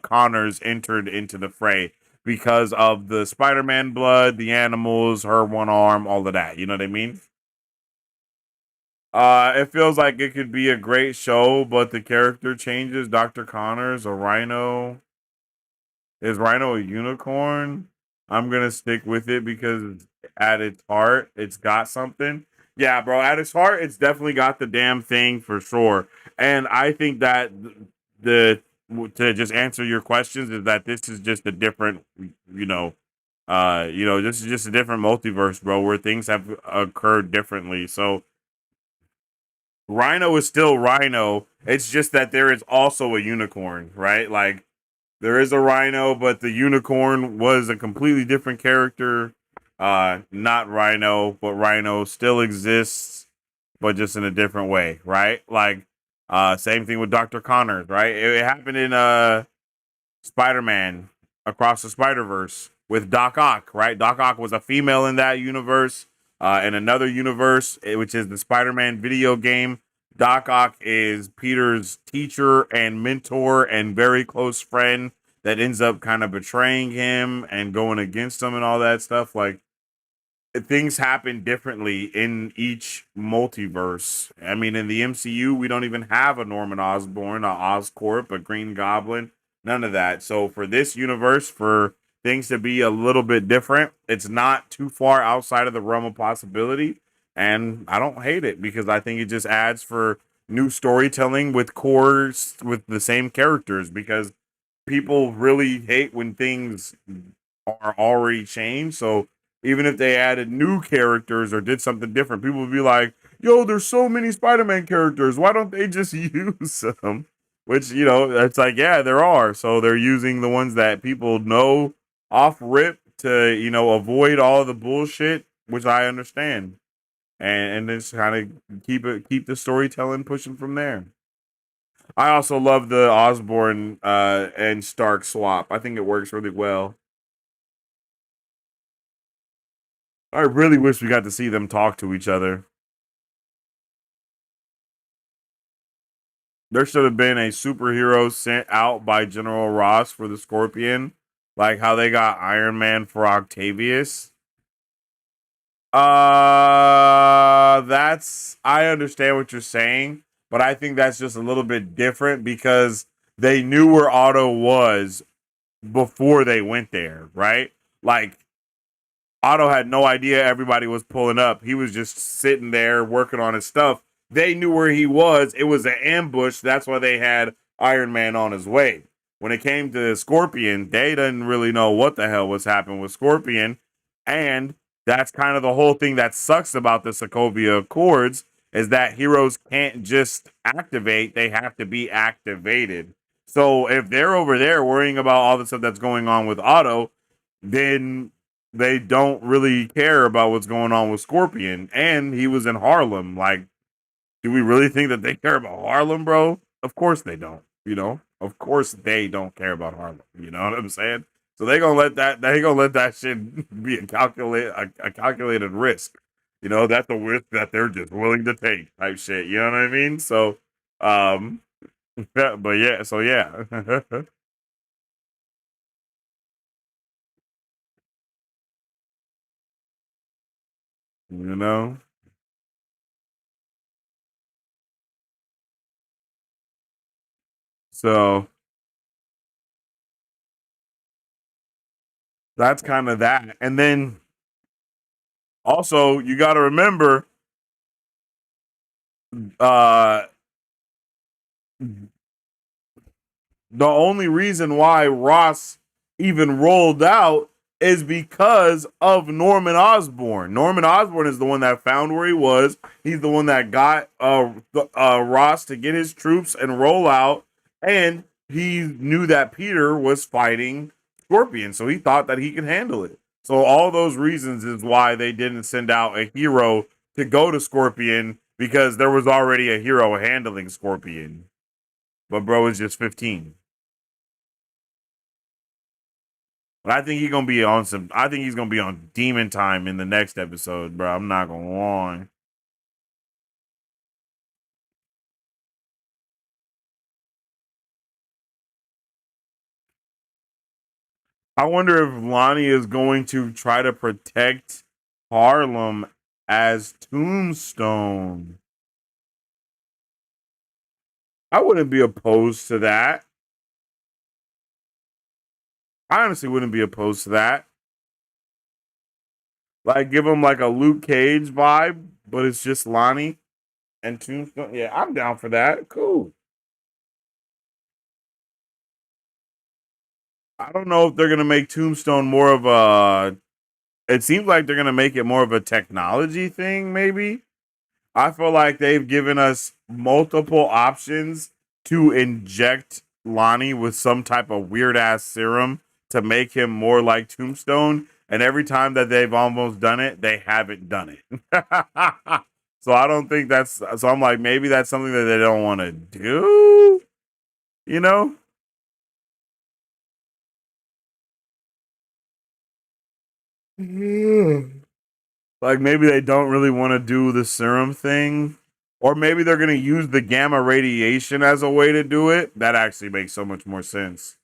Connors entered into the fray because of the Spider-Man blood, the animals, her one arm, all of that. You know what I mean? It feels like it could be a great show, but the character changes. Dr. Connors, a rhino. Is Rhino a unicorn? I'm gonna stick with it because at its heart, it's got something. Yeah, bro. At its heart, it's definitely got the damn thing for sure. And I think that the to just answer your questions is that this is just a different, you know, this is just a different multiverse, bro, where things have occurred differently. So Rhino is still Rhino. It's just that there is also a unicorn, right? Like there is a rhino, but the unicorn was a completely different character. Not Rhino, but Rhino still exists, but just in a different way, right? Like, same thing with Dr. Connors, right? It happened in Spider-Man Across the Spider-Verse with Doc Ock, right? Doc Ock was a female in that universe. In another universe, which is the Spider-Man video game, Doc Ock is Peter's teacher and mentor and very close friend that ends up kind of betraying him and going against him and all that stuff. Like, things happen differently in each multiverse. I mean, in the MCU, we don't even have a Norman Osborn, a Oscorp, a Green Goblin, none of that. So for this universe, for things to be a little bit different, it's not too far outside of the realm of possibility. And I don't hate it because I think it just adds for new storytelling with cores with the same characters because people really hate when things are already changed. So even if they added new characters or did something different, people would be like, yo, there's so many Spider-Man characters. Why don't they just use them? Which, it's like, yeah, there are. So they're using the ones that people know off rip to, avoid all the bullshit, which I understand. And just kind of keep the storytelling pushing from there. I also love the Osborn and Stark swap. I think it works really well. I really wish we got to see them talk to each other. There should have been a superhero sent out by General Ross for the Scorpion, like how they got Iron Man for Octavius. That's I understand what you're saying, but I think that's just a little bit different because they knew where Otto was before they went there, right? Like Otto had no idea everybody was pulling up. He was just sitting there working on his stuff. They knew where he was. It was an ambush. That's why they had Iron Man on his way. When it came to Scorpion, they didn't really know what the hell was happening with Scorpion. And that's kind of the whole thing that sucks about the Sokovia Accords is that heroes can't just activate. They have to be activated. So if they're over there worrying about all the stuff that's going on with Otto, then they don't really care about what's going on with Scorpion. And he was in Harlem. Like, do we really think that they care about Harlem, bro? Of course they don't. Of course they don't care about Harlem. You know what I'm saying? So they gonna let that shit be a calculated risk. That's a risk that they're just willing to take type shit. You know what I mean? So, but yeah, so yeah. you know. So that's kind of that. And then also you got to remember uh the only reason why Ross even rolled out is because of Norman Osborn. Norman Osborn is the one that found where he was. He's the one that got Ross to get his troops and roll out, and he knew that Peter was fighting Scorpion, so he thought that he could handle it. So all those reasons is why they didn't send out a hero to go to Scorpion because there was already a hero handling Scorpion. But bro is just 15. But I think he's gonna be on some. I think he's gonna be on Demon Time in the next episode, bro. I'm not gonna lie. I wonder if Lonnie is going to try to protect Harlem as Tombstone. I wouldn't be opposed to that. I honestly wouldn't be opposed to that. Like, give him like a Luke Cage vibe, but it's just Lonnie and Tombstone. Yeah, I'm down for that. Cool. I don't know if they're gonna make Tombstone more of a. It seems like they're gonna make it more of a technology thing, maybe. I feel like they've given us multiple options to inject Lonnie with some type of weird ass serum to make him more like Tombstone. And every time that they've almost done it, they haven't done it. So I don't think that's. So I'm like, maybe that's something that they don't want to do. You know? Like maybe they don't really want to do the serum thing. Or maybe they're going to use the gamma radiation as a way to do it. That actually makes so much more sense.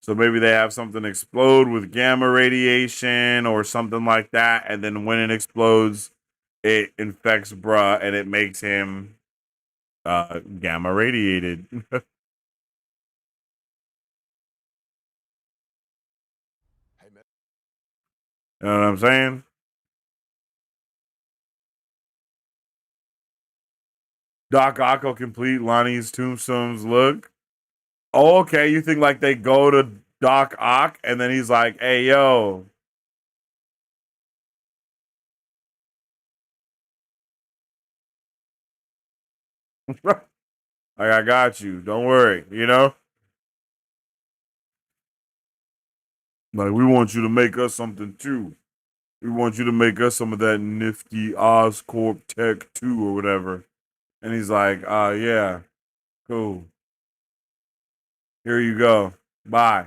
So maybe they have something explode with gamma radiation or something like that. And then when it explodes, it infects bruh and it makes him gamma radiated. You know what I'm saying? Doc Ock will complete Lonnie's Tombstone's look. Oh, okay. You think like they go to Doc Ock and then he's like, hey, yo. Like, I got you. Don't worry. You know? Like, we want you to make us something too. We want you to make us some of that nifty Oscorp Tech 2 or whatever. And he's like, yeah, cool. Here you go. Bye.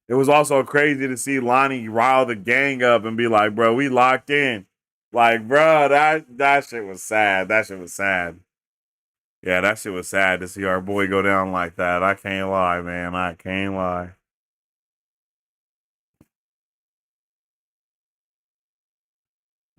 It was also crazy to see Lonnie rile the gang up and be like, bro, we locked in. Like, bro, that shit was sad. That shit was sad. Yeah, that shit was sad to see our boy go down like that. I can't lie, man. I can't lie.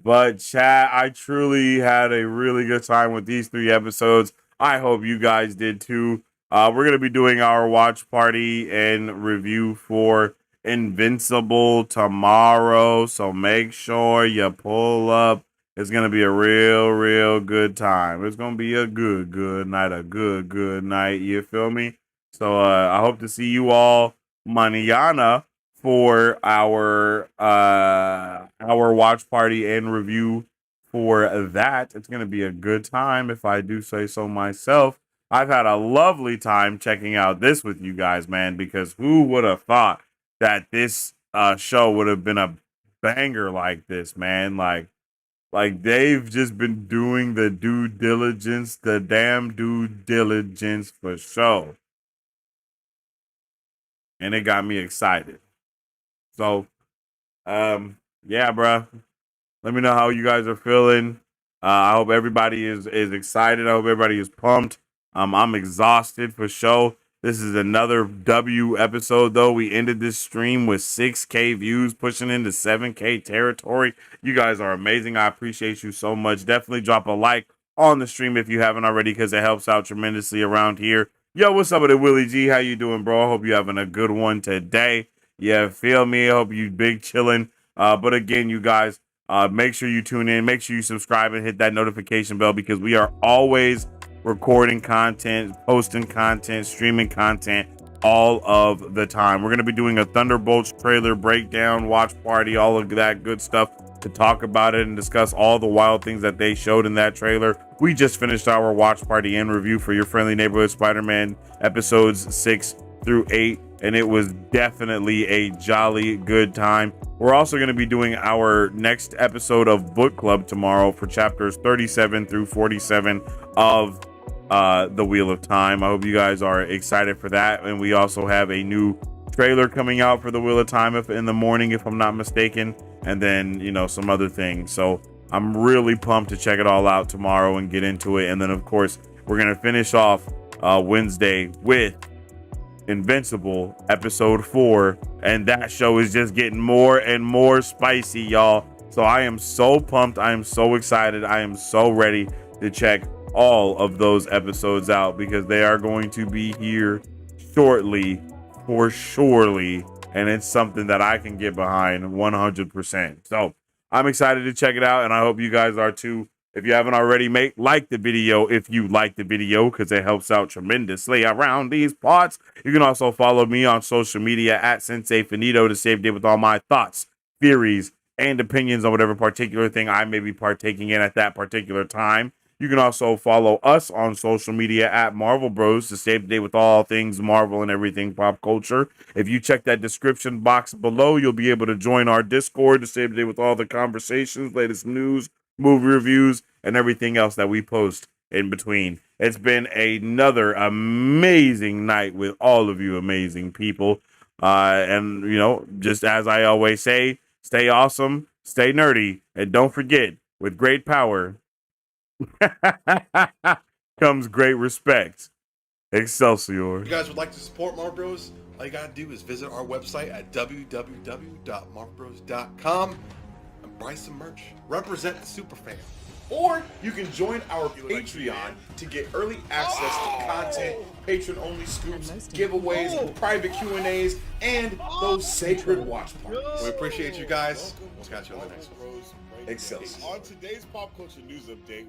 But chat, I truly had a really good time with these 3 episodes. I hope you guys did too. We're gonna be doing our watch party and review for Invincible tomorrow, so make sure you pull up. It's gonna be a real good time. It's gonna be a good night, a good night. You feel me? So I hope to see you all mañana for our watch party and review for that. It's going to be a good time if I do say so myself. I've had a lovely time checking out this with you guys, man, because who would have thought that this show would have been a banger like this, man? Like they've just been doing the due diligence, the damn due diligence for show. And it got me excited. So, yeah, bro. Let me know how you guys are feeling. I hope everybody is excited. I hope everybody is pumped. I'm exhausted for sure. This is another W episode, though. We ended this stream with 6K views, pushing into 7K territory. You guys are amazing. I appreciate you so much. Definitely drop a like on the stream if you haven't already, because it helps out tremendously around here. Yo, what's up with it, Willie G? How you doing, bro? I hope you having a good one today. Yeah, feel me? I hope you big chilling. But again, you guys, make sure you tune in. Make sure you subscribe and hit that notification bell, because we are always recording content, posting content, streaming content all of the time. We're going to be doing a Thunderbolts trailer breakdown, watch party, all of that good stuff to talk about it and discuss all the wild things that they showed in that trailer. We just finished our watch party and review for your friendly neighborhood Spider-Man episodes 6 through 8, and it was definitely a jolly good time. We're also going to be doing our next episode of Book Club tomorrow for chapters 37 through 47 of The Wheel of Time. I hope you guys are excited for that. And we also have a new trailer coming out for The Wheel of Time in the morning, if I'm not mistaken. And then, you know, some other things. So I'm really pumped to check it all out tomorrow and get into it. And then, of course, we're going to finish off Wednesday with Invincible episode 4, and that show is just getting more and more spicy, y'all. So I am so pumped, I am so excited, I am so ready to check all of those episodes out, because they are going to be here shortly, for surely, and it's something that I can get behind 100%. So I'm excited to check it out, and I hope you guys are too. If you haven't already, like the video if you like the video, because it helps out tremendously around these parts. You can also follow me on social media at Sensei Finito to stay up to date with all my thoughts, theories, and opinions on whatever particular thing I may be partaking in at that particular time. You can also follow us on social media at Marvel Bros to stay up to date with all things Marvel and everything pop culture. If you check that description box below, you'll be able to join our Discord to stay up to date with all the conversations, latest news, movie reviews, and everything else that we post in between. It's been another amazing night with all of you amazing people. And, you know, just as I always say, stay awesome, stay nerdy, and don't forget, with great power comes great respect. Excelsior. If you guys would like to support Marvel Bros, all you gotta do is visit our website at www.marvelbros.com and buy some merch. Represent the superfan. Or you can join our Patreon to get early access to content, patron-only scoops, giveaways, private Q&As, and those sacred watch parties. We appreciate you guys. We'll catch you on the next one. Excelsior. On today's pop culture news update.